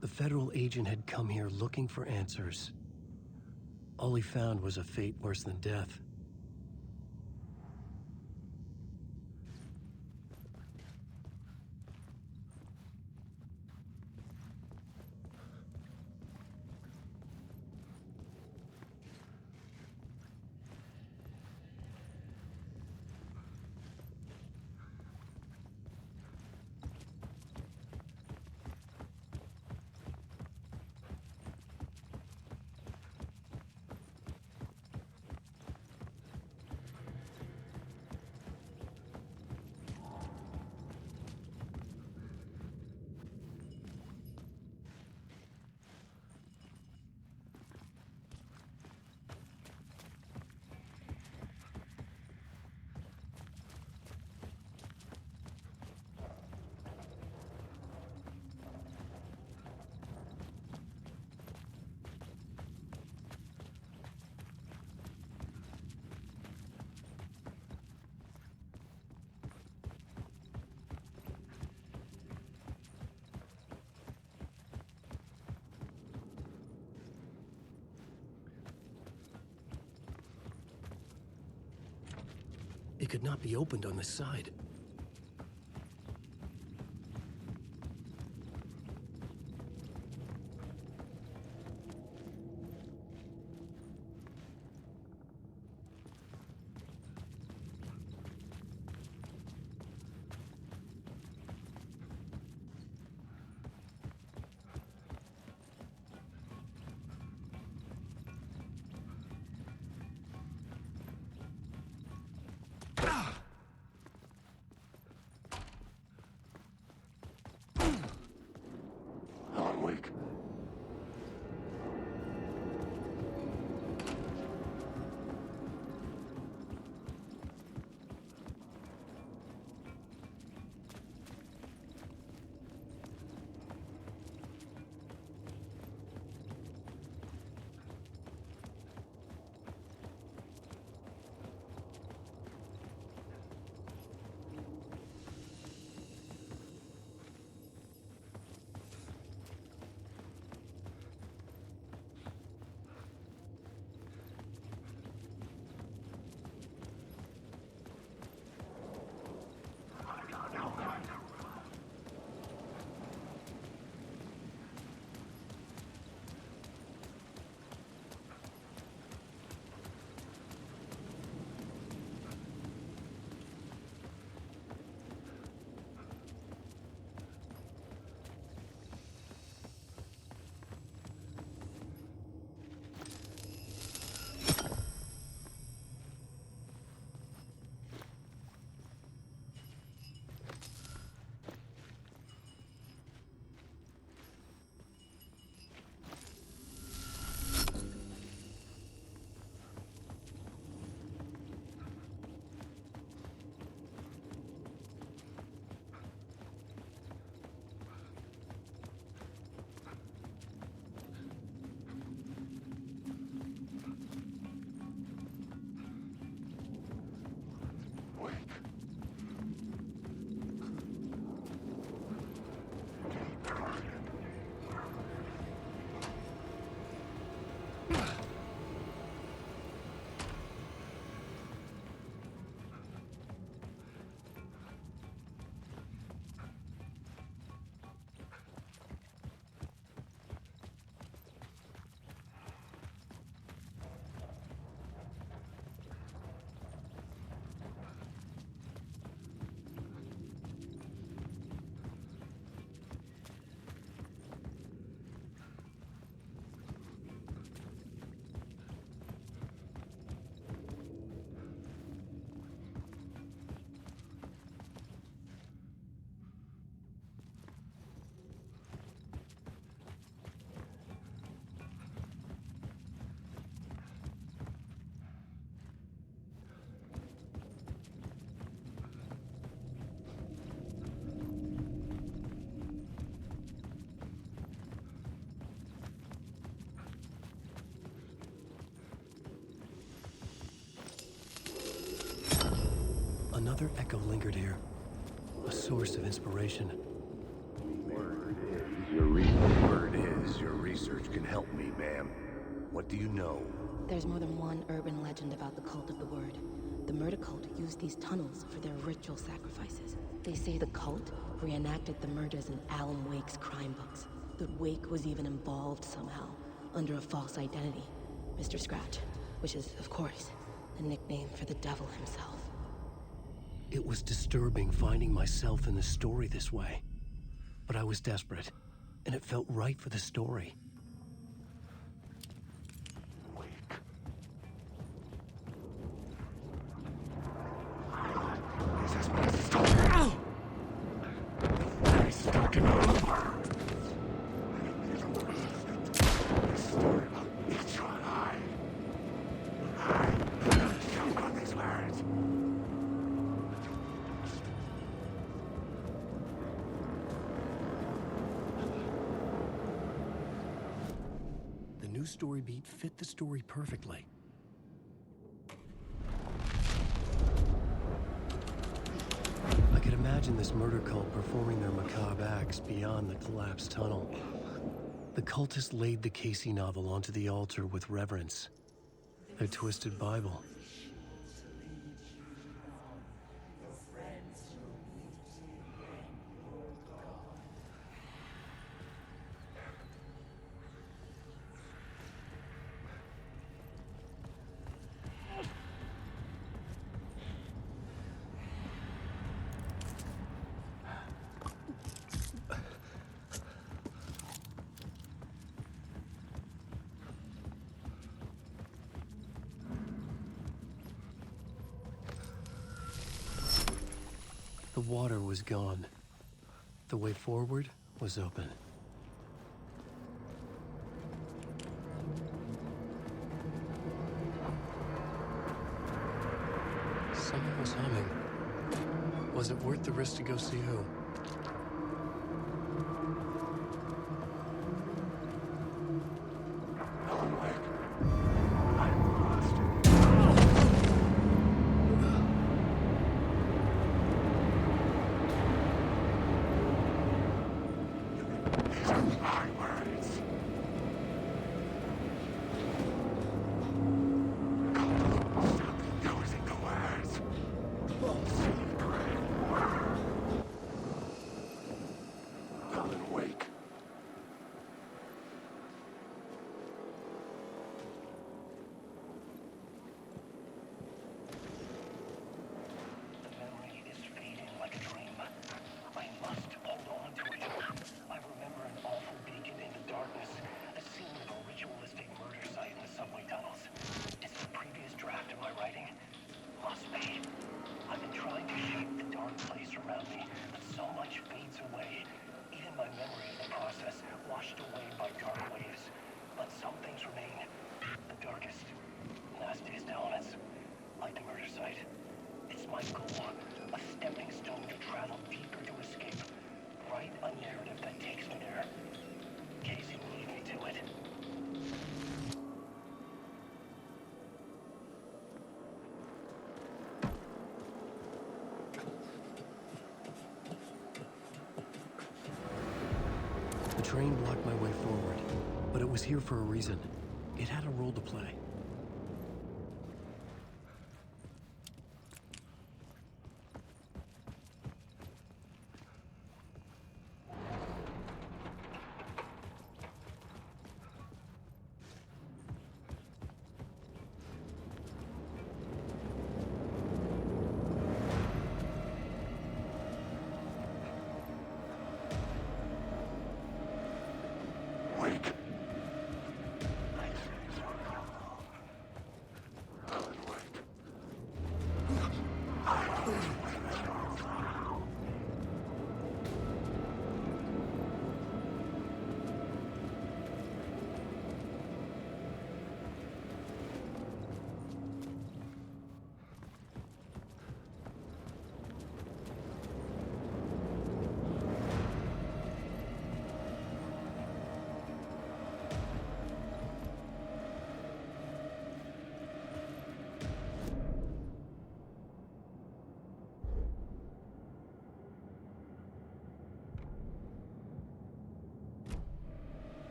The federal agent had come here looking for answers. All he found was a fate worse than death. It could not be opened on this side. Alan Wake. Another echo lingered here. A source of inspiration. Word is your research can help me, ma'am. What do you know? There's more than one urban legend about the Cult of the Word. The murder cult used these tunnels for their ritual sacrifices. They say the cult reenacted the murders in Alan Wake's crime books. That Wake was even involved somehow, under a false identity. Mr. Scratch, which is, of course, a nickname for the devil himself. It was disturbing finding myself in the story this way. But I was desperate, and it felt right for the story. New story beat fit the story perfectly. I could imagine this murder cult performing their macabre acts beyond the collapsed tunnel. The cultists laid the Casey novel onto the altar with reverence. Their twisted Bible. The water was gone. The way forward was open. Someone was humming. Was it worth the risk to go see who? The train blocked my way forward, but it was here for a reason. It had a role to play.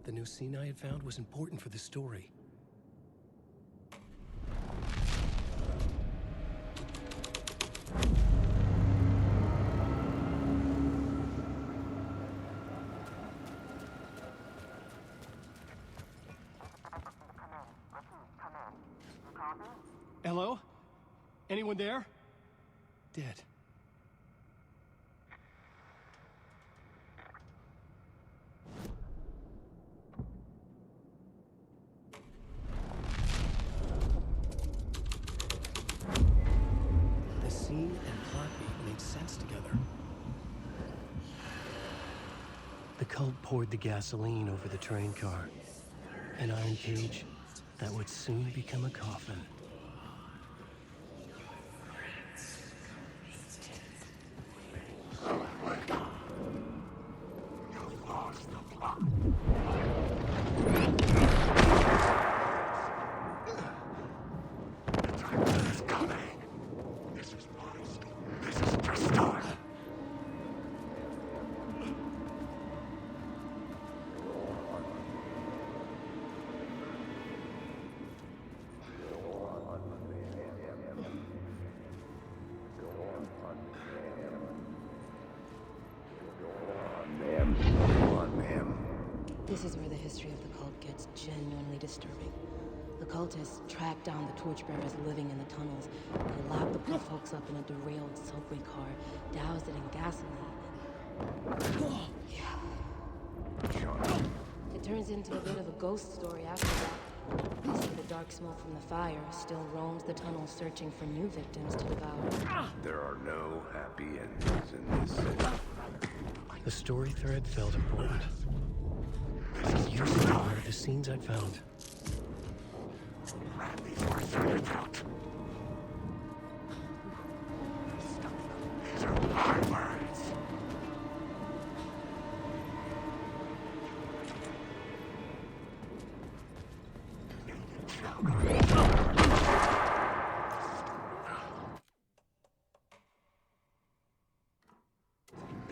The new scene I had found was important for the story. Hello? Anyone there? Dead. The scene and plot beat made sense together. The cult poured the gasoline over the train car. An iron cage that would soon become a coffin. This is where the history of the cult gets genuinely disturbing. The cultists tracked down the torchbearers living in the tunnels. They locked the poor folks up in a derailed subway car, doused it in gasoline, and... yeah. It turns into a bit of a ghost story after that. They say the dark smoke from the fire still roams the tunnels searching for new victims to devour. There are no happy endings in this city. The story thread felt important. I could use it in one of the scenes I'd found. These are my words.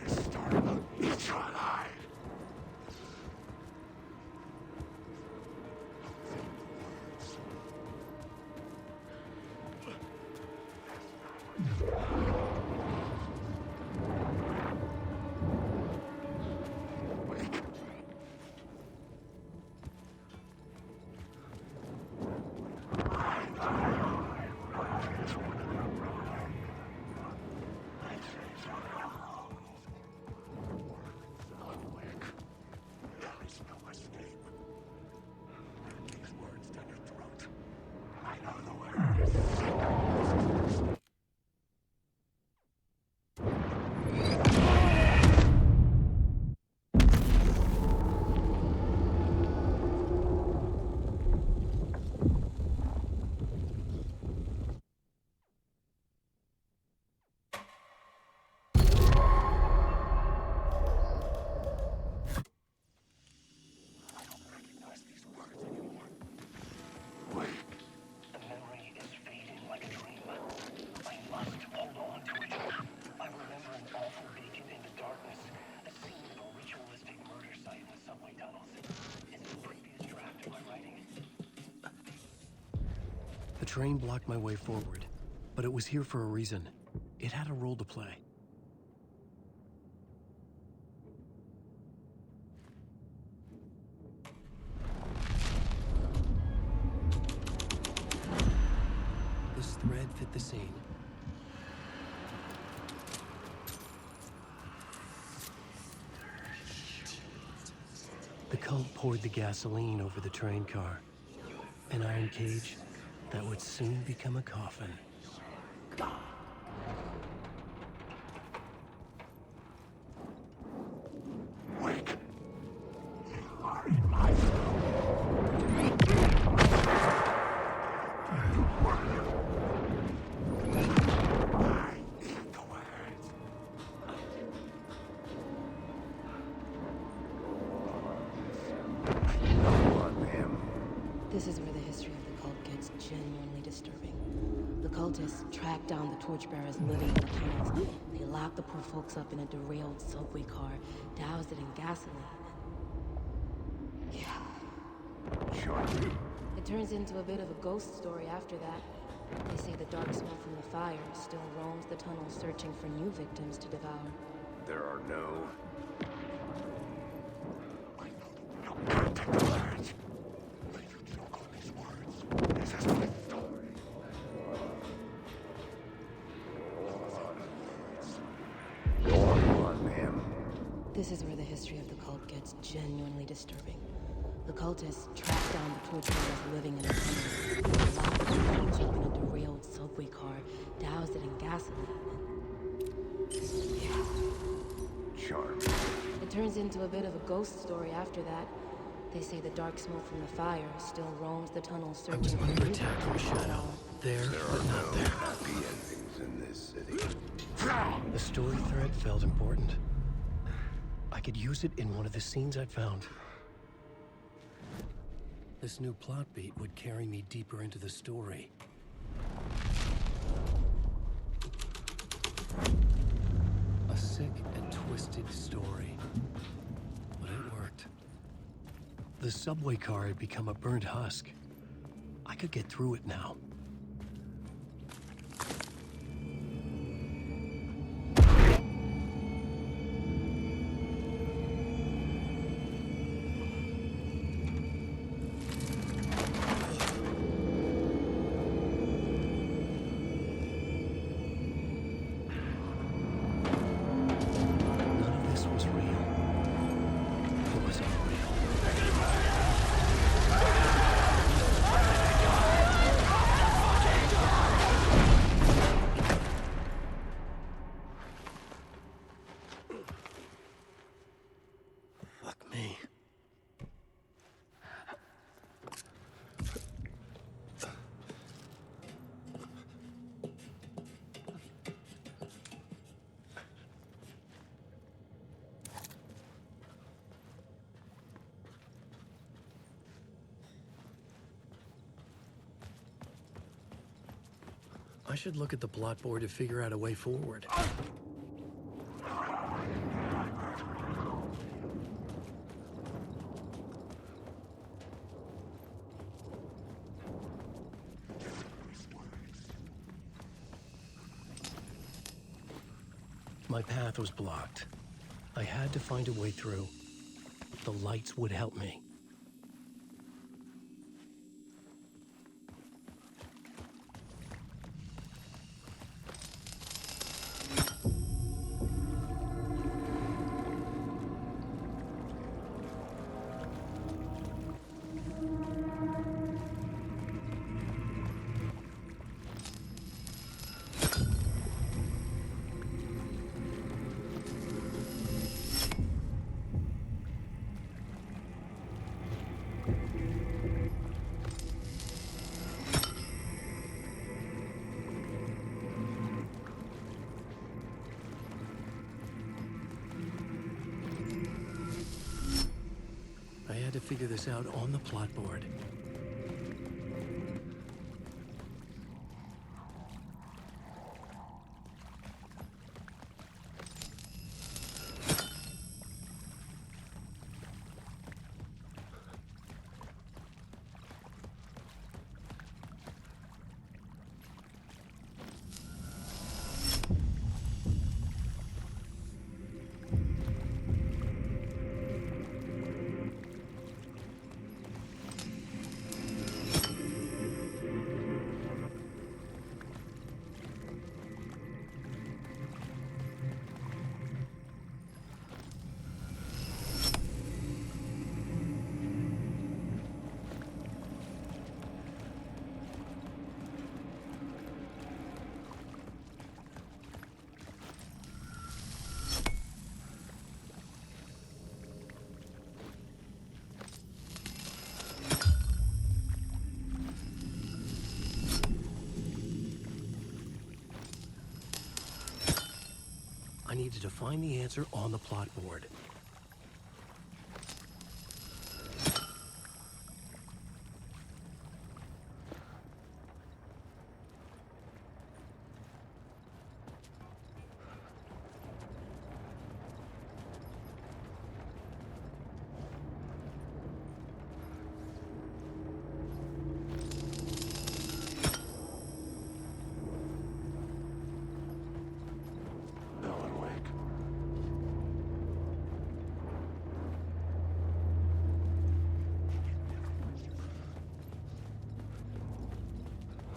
This story will eat you alive. The train blocked my way forward, but it was here for a reason. It had a role to play. This thread fit the scene. The cult poured the gasoline over the train car. An iron cage that would soon become a coffin. Wake. You are in my This is where the history of the cult gets genuinely disturbing. The cultists tracked down the torchbearers living in the tunnels. They locked the poor folks up in a derailed subway car, doused it in gasoline. Yeah. Sure. It turns into a bit of a ghost story after that. They say the dark smoke from the fire still roams the tunnels searching for new victims to devour. There are no... This is my story. Go on, ma'am. This is where the history of the cult gets genuinely disturbing. The cultists tracked down the torchbearers living in the tunnels. They locked the poor folks up in a derailed subway car, doused it in gasoline. Yeah. Charm. It turns into a bit of a ghost story after that. They say the dark smoke from the fire still roams the tunnels I was searching for under new attack from a shadow. There, but not there. Happy endings in this city. The story thread felt important. I could use it in one of the scenes I'd found. This new plot beat would carry me deeper into the story. A sick and twisted story. But it worked. The subway car had become a burnt husk. I could get through it now. None of this was real. It was unreal. I should look at the plot board to figure out a way forward. My path was blocked. I had to find a way through. The lights would help me. I had to figure this out on the plot board. I needed to find the answer on the plot board.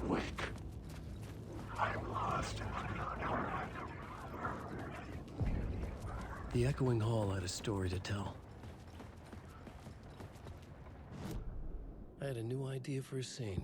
Wake. I'm lost. The echoing hall had a story to tell. I had a new idea for a scene.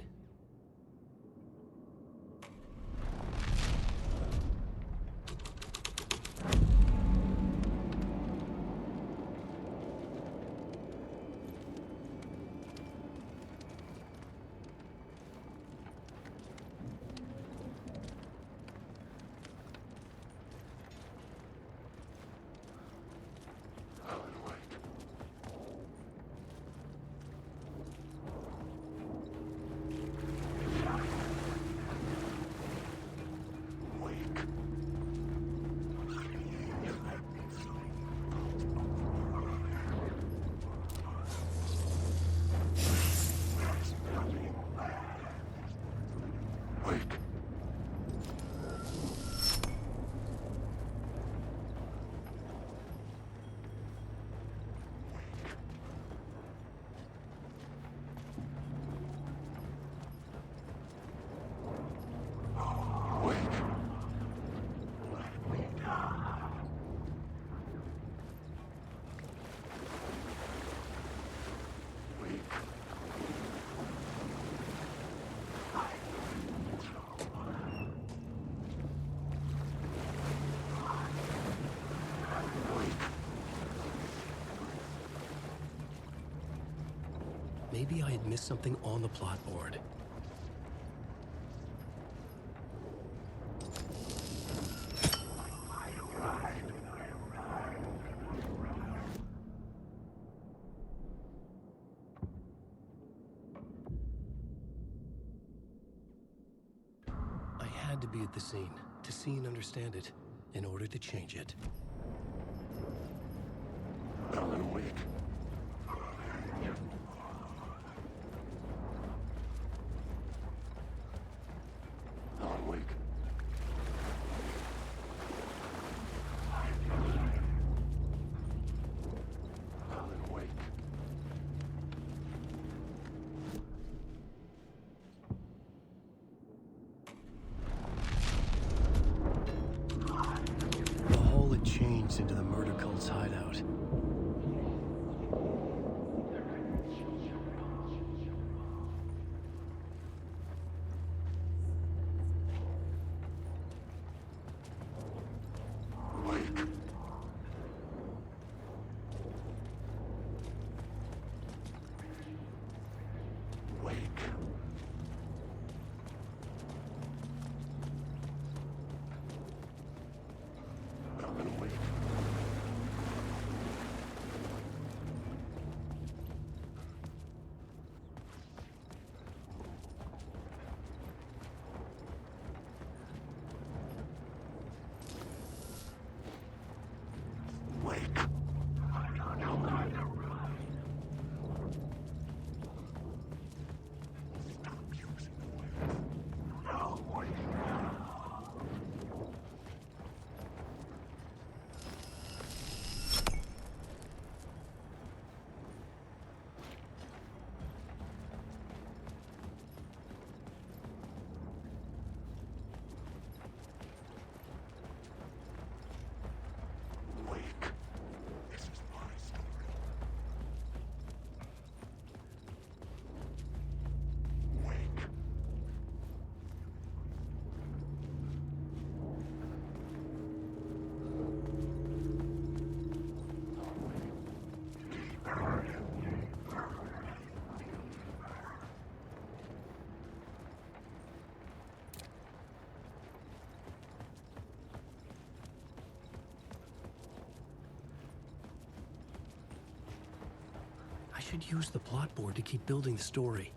Maybe I had missed something on the plot board. I had to be at the scene, to see and understand it, in order to change it. Alan Wake. Alan Wake. Alan Wake. The hole had changed into the murder cult's hideout. Wake. Wake. Alan Wake. Wake. Stop using the weapon. Now wake. Wake. This is my story. Wake. I should use the plot board to keep building the story.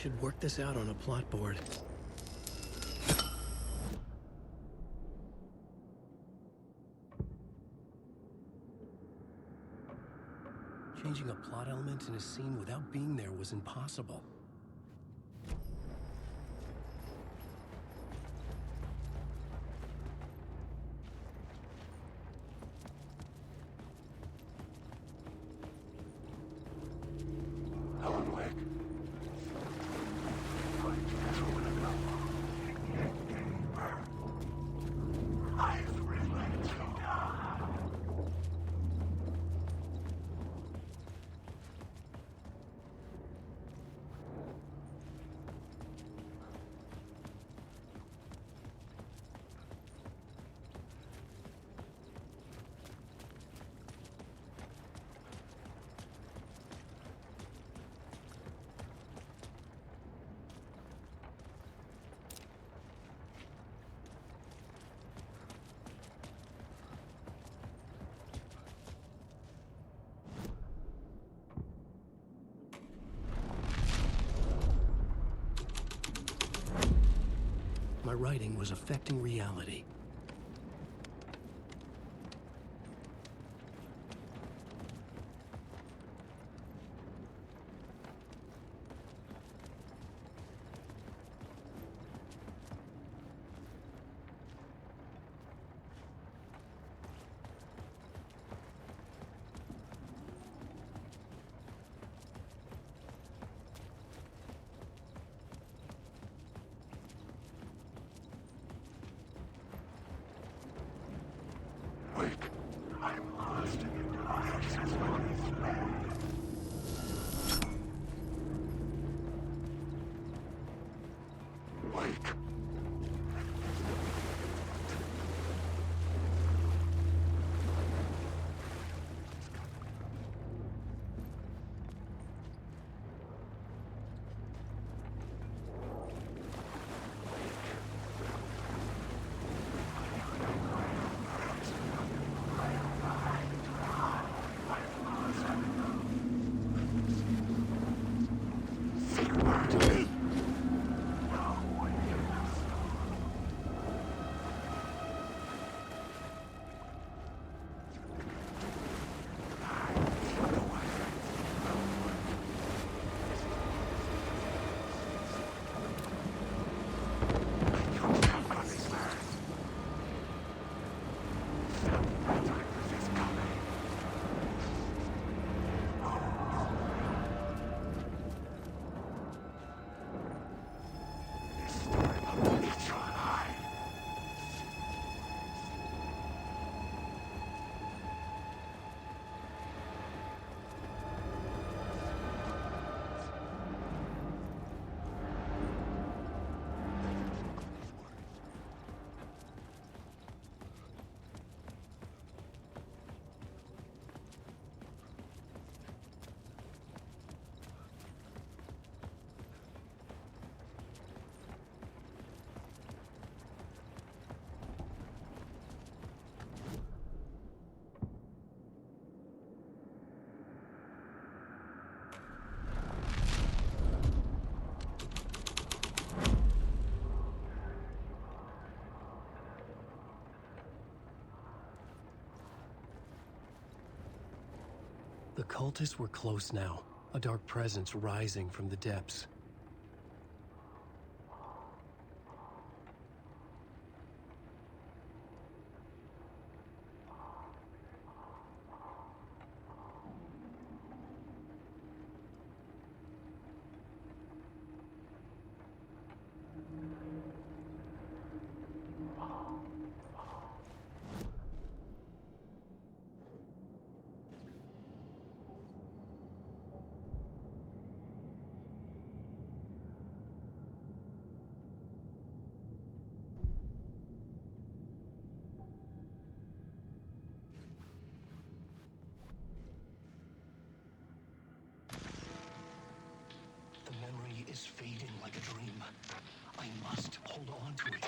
should work this out on a plot board. Changing a plot element in a scene without being there was impossible. My writing was affecting reality. The cultists were close now, a dark presence rising from the depths. Is fading like a dream. I must hold on to it.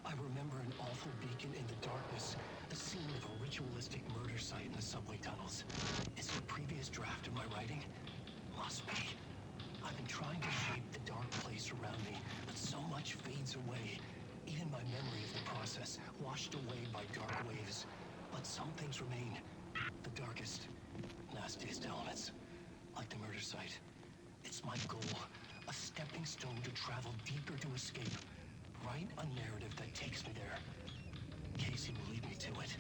I remember an awful beacon in the darkness, the scene of a ritualistic murder site in the subway tunnels. Is it a previous draft of my writing? Must be. I've been trying to shape the dark fades away. Even my memory of the process, washed away by dark waves. But some things remain. The darkest, nastiest elements. Like the murder site. It's my goal. A stepping stone to travel deeper to escape. Write a narrative that takes me there. Casey will lead me to it.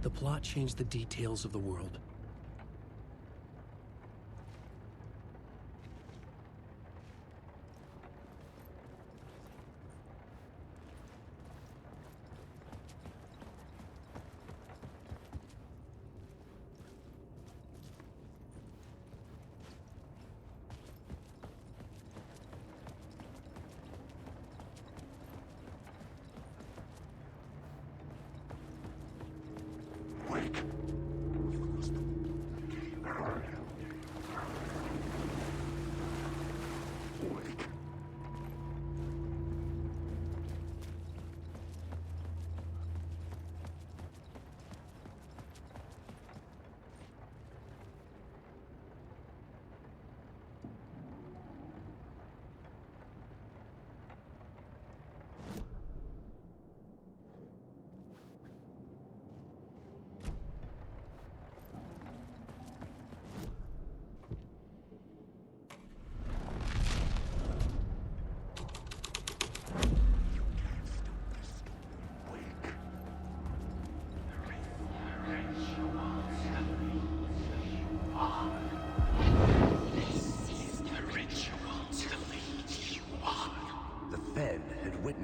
The plot changed the details of the world.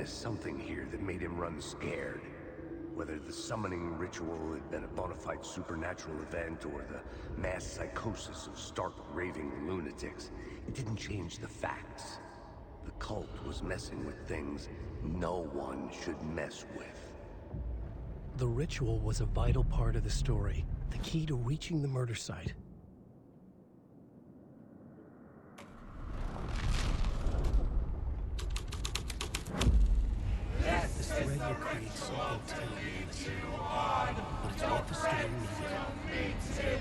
Something here that made him run scared. Whether the summoning ritual had been a bona fide supernatural event or the mass psychosis of stark raving lunatics, it didn't change the facts. The cult was messing with things no one should mess with. The ritual was a vital part of the story, the key to reaching the murder site. This thread will create something terrible, but it's what the story needed.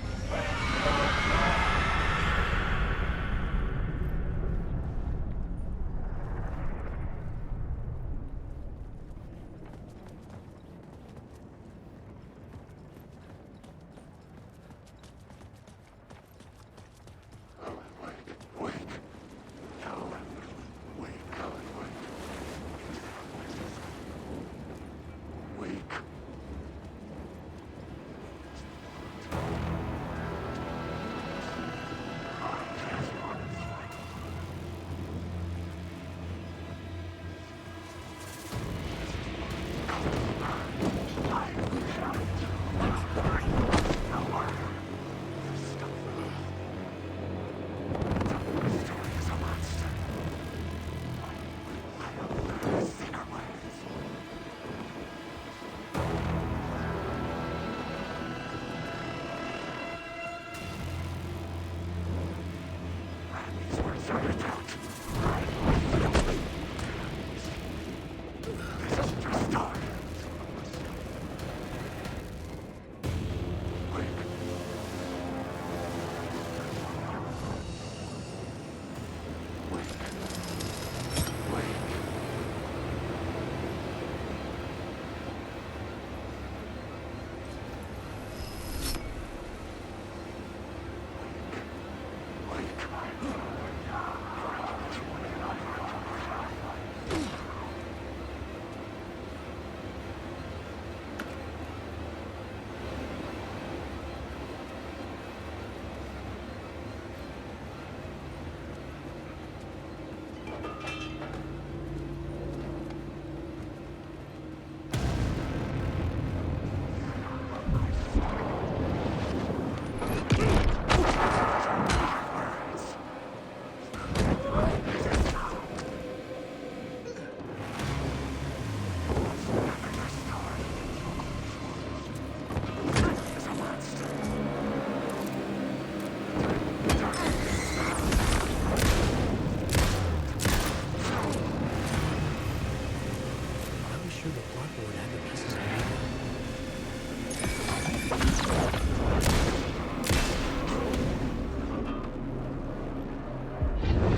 sure the blackboard had the pieces I needed.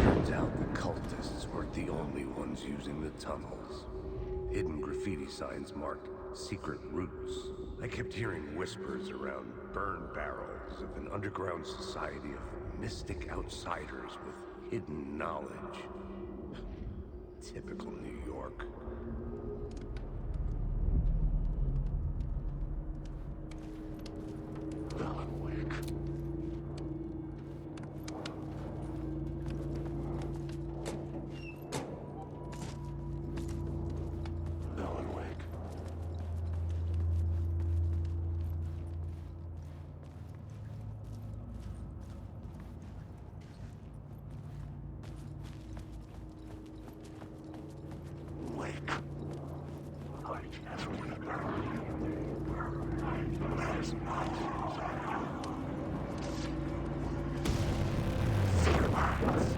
Turns out the cultists weren't the only ones using the tunnels. Hidden graffiti signs marked secret routes. I kept hearing whispers around burn barrels of an underground society of mystic outsiders with hidden knowledge. Typical New York. Alan Wake. Alan Wake. Wake. I can't remember. There's nothing. Silence.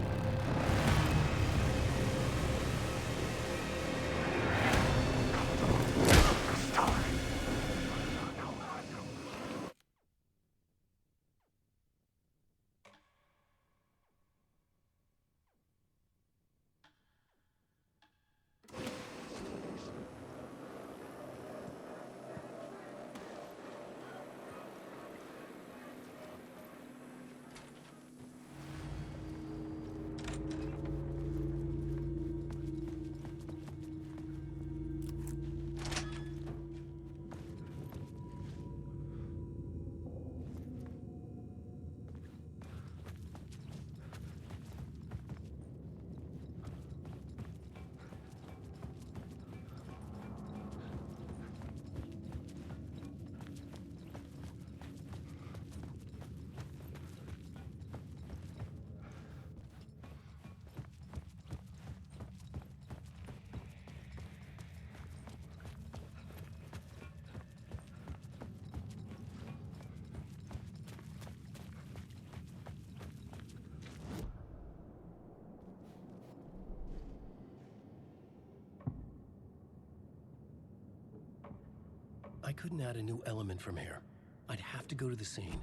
I couldn't add a new element from here. I'd have to go to the scene.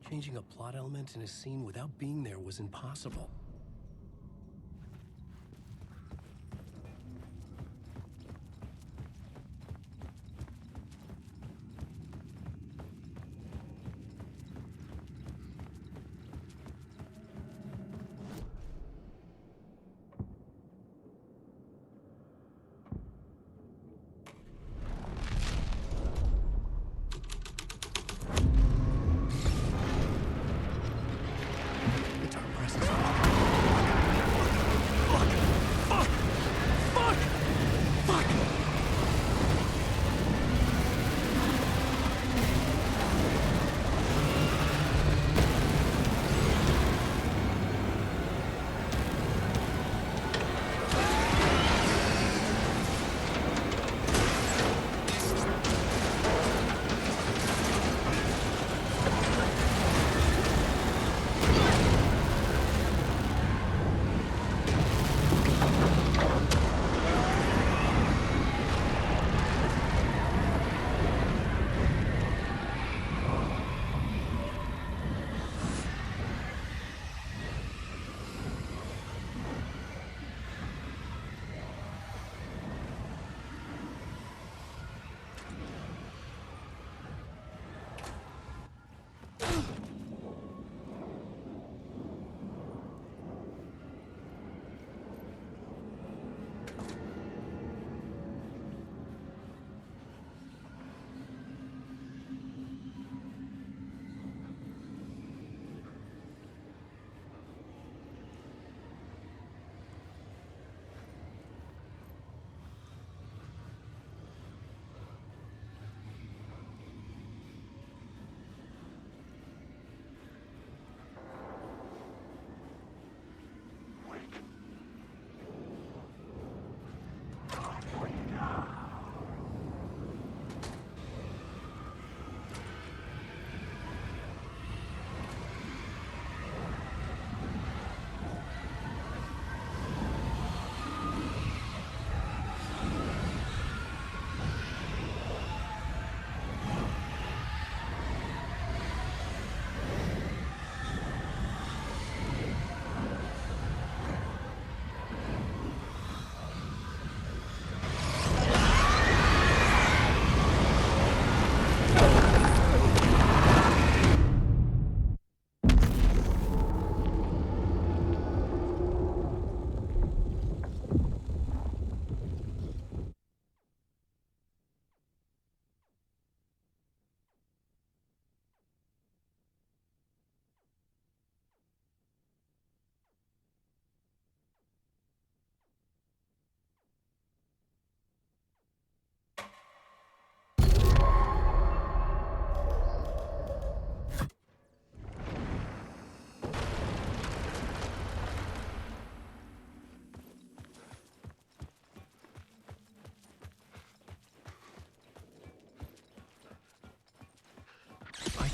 Changing a plot element in a scene without being there was impossible. The dark presence.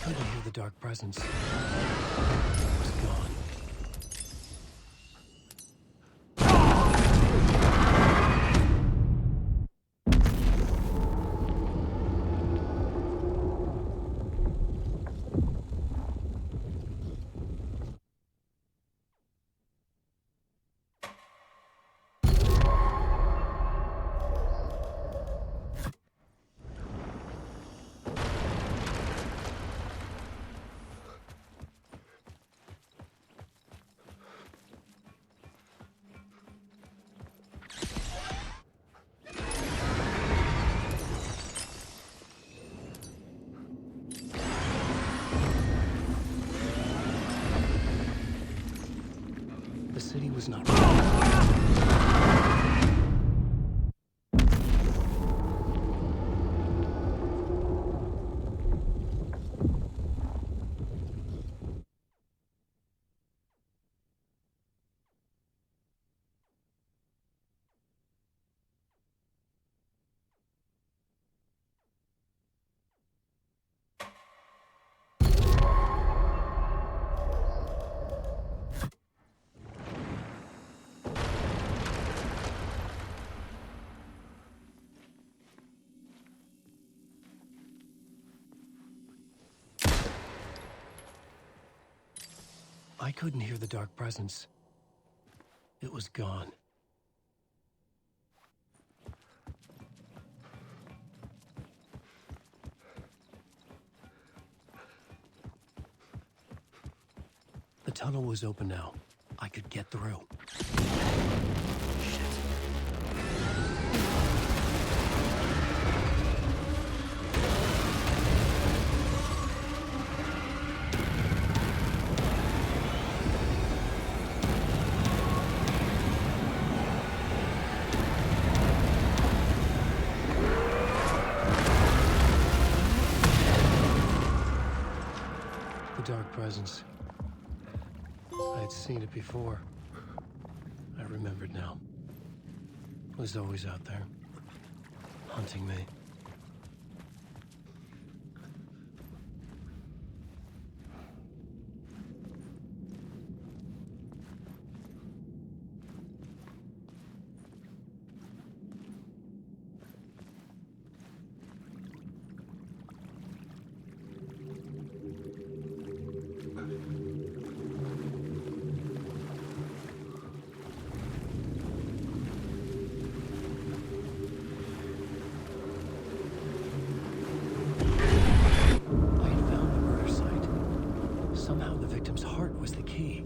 couldn't hear the dark presence. It was gone. The city was not I couldn't hear the dark presence. It was gone. The tunnel was open now. I could get through. The dark presence. I had seen it before. I remembered now. It was always out there, hunting me. Somehow the victim's heart was the key.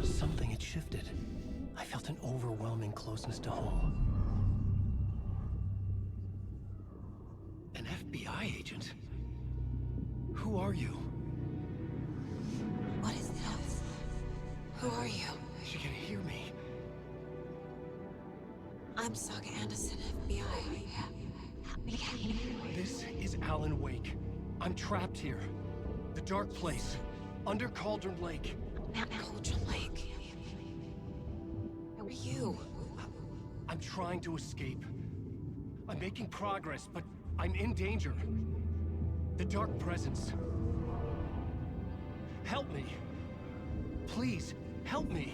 Something had shifted. I felt an overwhelming closeness to home. An FBI agent? Who are you? What is this? Who are you? She can hear me. I'm Saga Anderson, FBI. This is Alan Wake. I'm trapped here. The dark place. Under Cauldron Lake. Cauldron Lake. Who are you? I'm trying to escape. I'm making progress, but I'm in danger. The dark presence. Help me. Please, help me.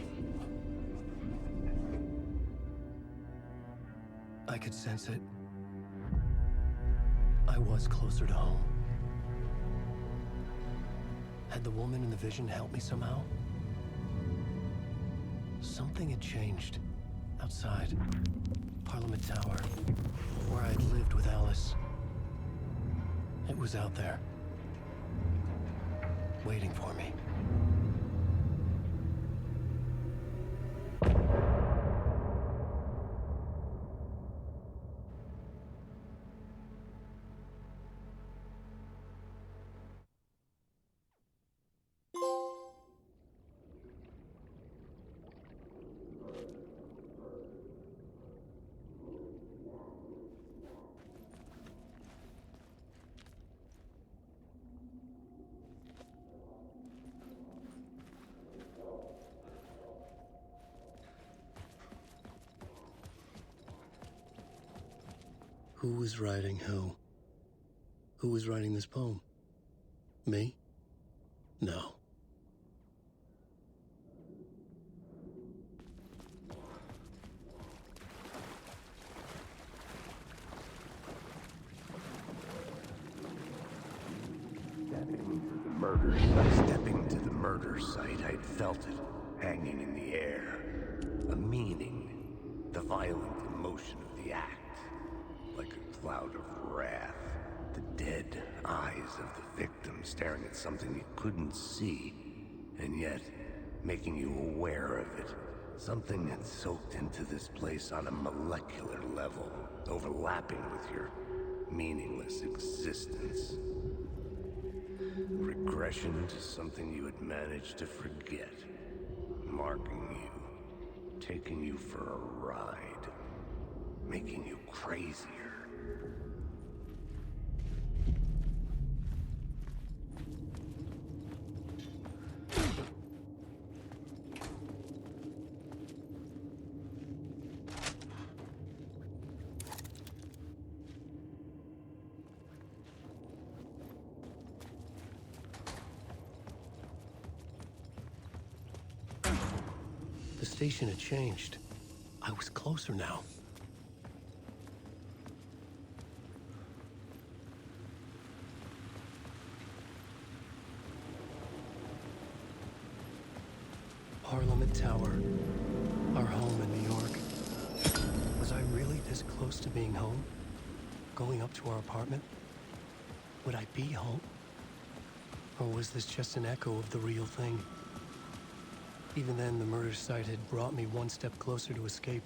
I could sense it. I was closer to home. Had the woman in the vision helped me somehow? Something had changed. Outside. Parliament Tower. Where I'd lived with Alice. It was out there. Waiting for me. Who was writing who? Who was writing this poem? Me? No. Stepping to the murder site, I'd felt it, hanging in the air. A meaning, the violent emotion of the act. Like a cloud of wrath, the dead eyes of the victim staring at something you couldn't see, and yet making you aware of it. Something had soaked into this place on a molecular level, overlapping with your meaningless existence. Regression to something you had managed to forget. Marking you. Taking you for a ride. Making you crazier. The station had changed. I was closer now. Parliament Tower. Our home in New York. Was I really this close to being home? Going up to our apartment? Would I be home? Or was this just an echo of the real thing? Even then, the murder site had brought me one step closer to escape.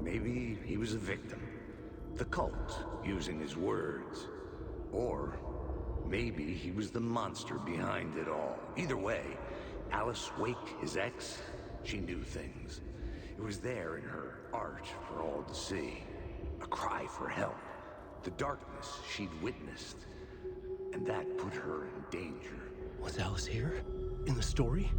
Maybe he was a victim. The cult, using his words. Or maybe he was the monster behind it all. Either way, Alice Wake, his ex, she knew things. It was there in her art for all to see. A cry for help. The darkness she'd witnessed. And that put her in danger. Was Alice here? In the story?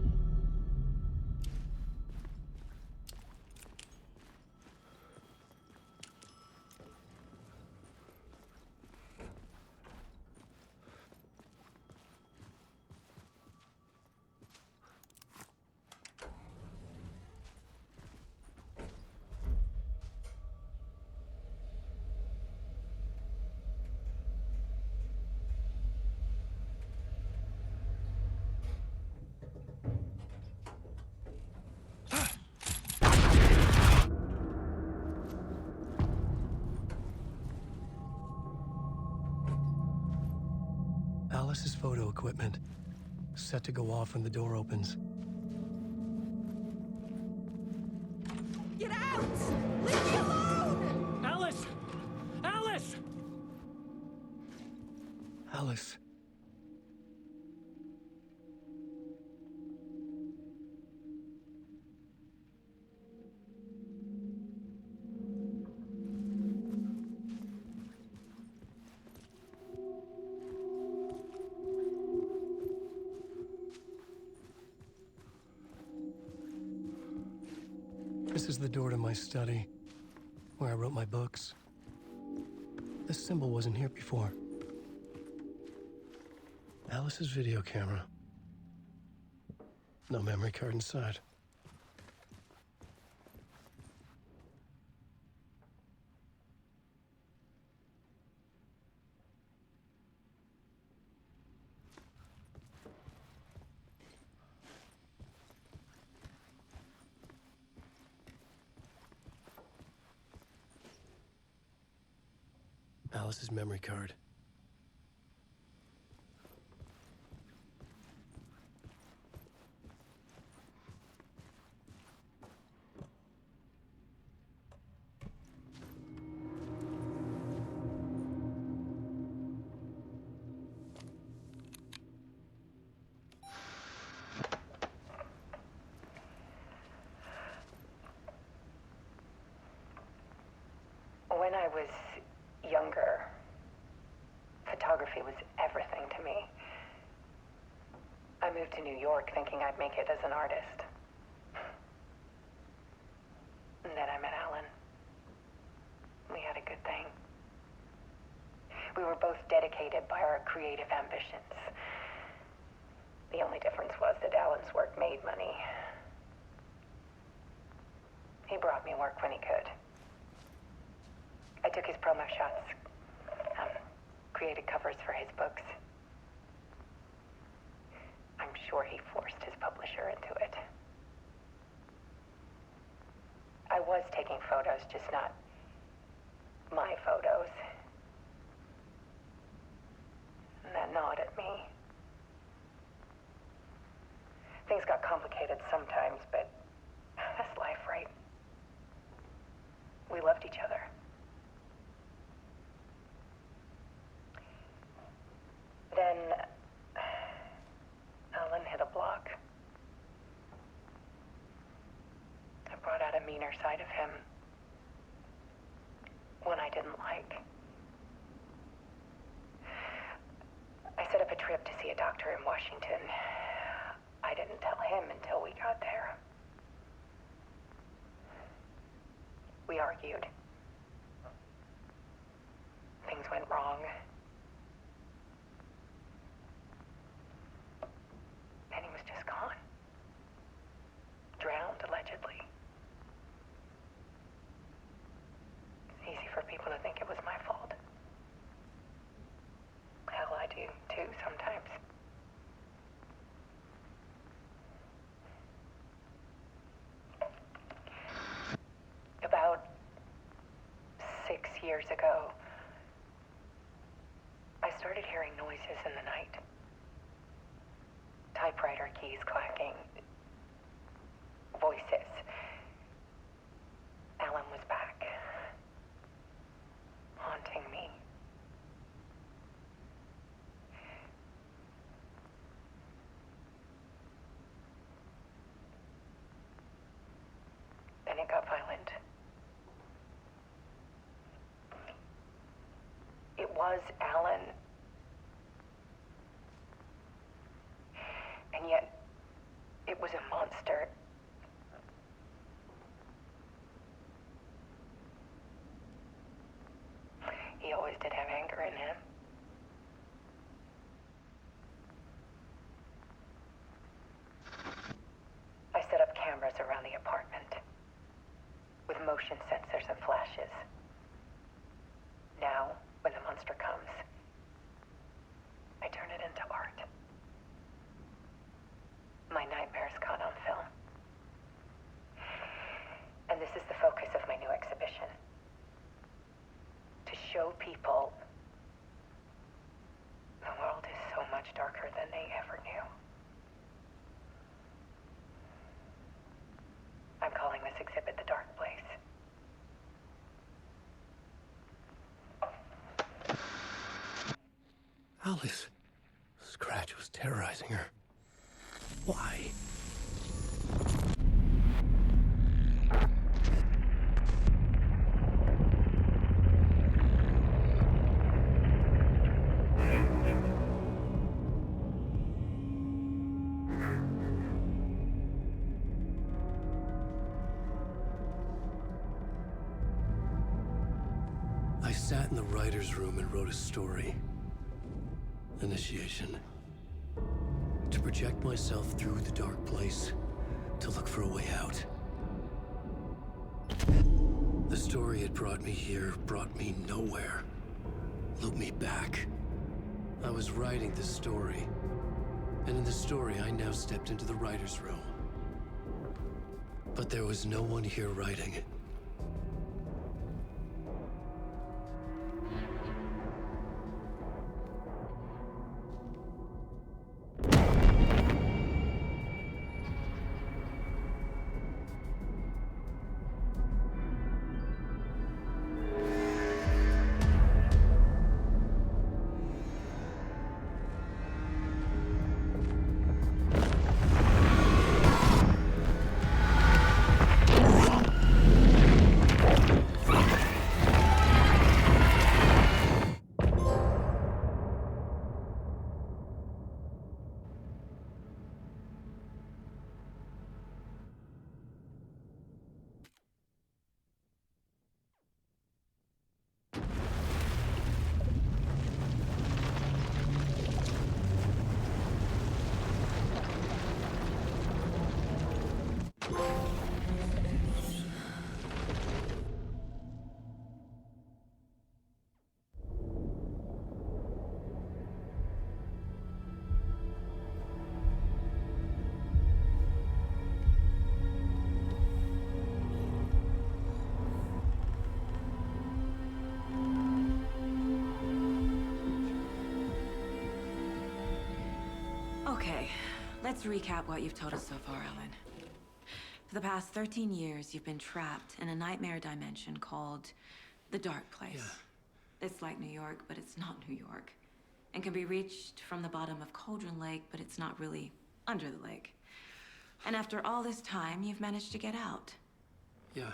Alice's photo equipment, set to go off when the door opens. Get out! Leave me alone! Alice! Alice! Alice. This is the door to my study, where I wrote my books. This symbol wasn't here before. Alice's video camera. No memory card inside. Alice's memory card. was younger, photography was everything to me. I moved to New York thinking I'd make it as an artist. And then I met Alan. We had a good thing. We were both dedicated by our creative ambitions. The only difference was that Alan's work made money. He brought me work when he could. I took his promo shots, created covers for his books. I'm sure he forced his publisher into it. I was taking photos, just not my photos. And that gnawed at me. Things got complicated sometimes, but that's life, right? We loved each other. Then Alan hit a block. I brought out a meaner side of him. One I didn't like. I set up a trip to see a doctor in Washington. I didn't tell him until we got there. We argued. Things went wrong. And he was just gone. Drowned, allegedly. It's easy for people to think it was my fault. Hell, I do too sometimes. About 6 years ago, I started hearing noises in the night. Typewriter keys clacking. Voices. Alan was back. Haunting me. Then it got violent. It was Alan. And yet, it was a monster. He always did have anger in him. I set up cameras around the apartment with motion sensors and flashes. Now, when the monster comes, I turn it into art. My nightmares caught on film. And this is the focus of my new exhibition. To show people the world is so much darker than they ever knew. I'm calling this exhibit The Dark Place. Alice. Scratch was terrorizing her. Why? I sat in the writer's room and wrote a story. Initiation. To project myself through the dark place, to look for a way out. The story had brought me here, brought me nowhere. Looped me back. I was writing the story. And in the story, I now stepped into the writer's room. But there was no one here writing it. Okay, let's recap what you've told us so far, Alan. For the past 13 years, you've been trapped in a nightmare dimension called the Dark Place. Yeah. It's like New York, but it's not New York. And can be reached from the bottom of Cauldron Lake, but it's not really under the lake. And after all this time, you've managed to get out. Yeah.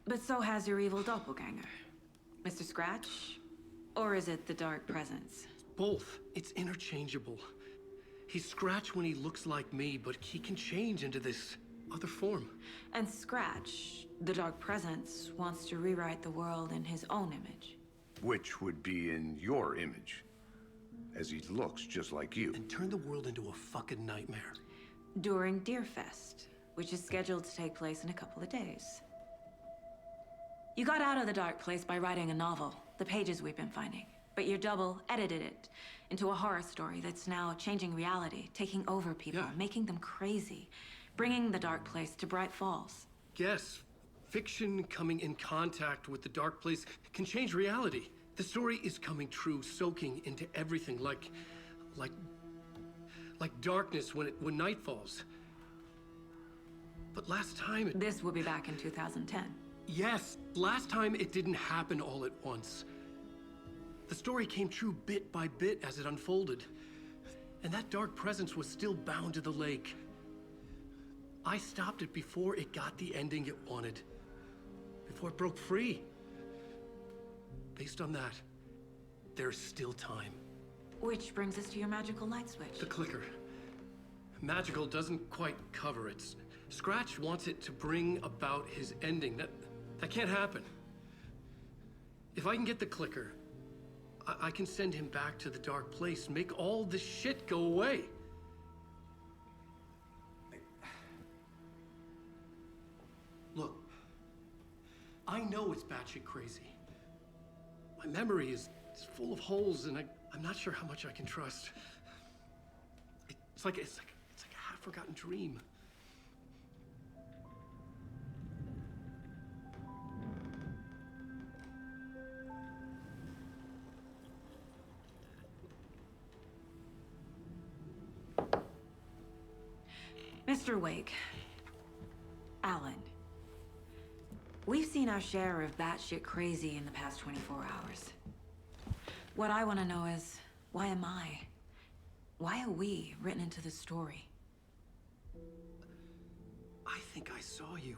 But so has your evil doppelganger. Mr. Scratch? Or is it the Dark Presence? Both. It's interchangeable. He's Scratch when he looks like me, but he can change into this other form. And Scratch, the Dark Presence, wants to rewrite the world in his own image. Which would be in your image, as he looks just like you. And turn the world into a fucking nightmare. During Deerfest, which is scheduled to take place in a couple of days. You got out of the Dark Place by writing a novel, the pages we've been finding. But your double edited it into a horror story that's now changing reality, taking over people, making them crazy, bringing the Dark Place to Bright Falls. Yes, fiction coming in contact with the Dark Place can change reality. The story is coming true, soaking into everything, like darkness when night falls. But last time This will be back in 2010. Yes, last time it didn't happen all at once. The story came true bit by bit as it unfolded. And that Dark Presence was still bound to the lake. I stopped it before it got the ending it wanted. Before it broke free. Based on that, there's still time. Which brings us to your magical light switch. The clicker. Magical doesn't quite cover it. Scratch wants it to bring about his ending. That can't happen. If I can get the clicker, I can send him back to the Dark Place, make all this shit go away. Look, I know it's batshit crazy. My memory is full of holes, and I'm not sure how much I can trust. It's like a half-forgotten dream. Mr. Wake, Alan, we've seen our share of batshit crazy in the past 24 hours. What I want to know is, why am I? Why are we written into the story? I think I saw you.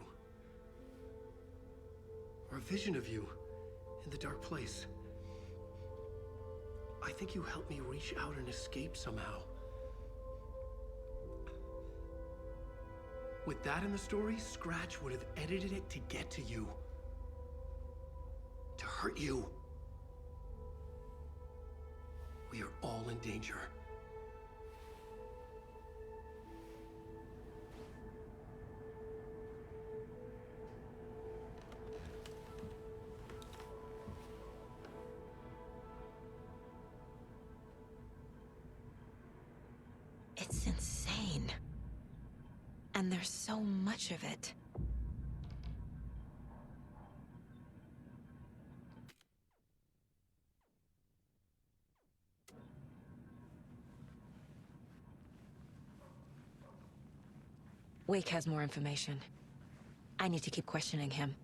Or a vision of you in the Dark Place. I think you helped me reach out and escape somehow. With that in the story, Scratch would have edited it to get to you. To hurt you. We are all in danger. It's insane. And there's so much of it. Wake has more information. I need to keep questioning him.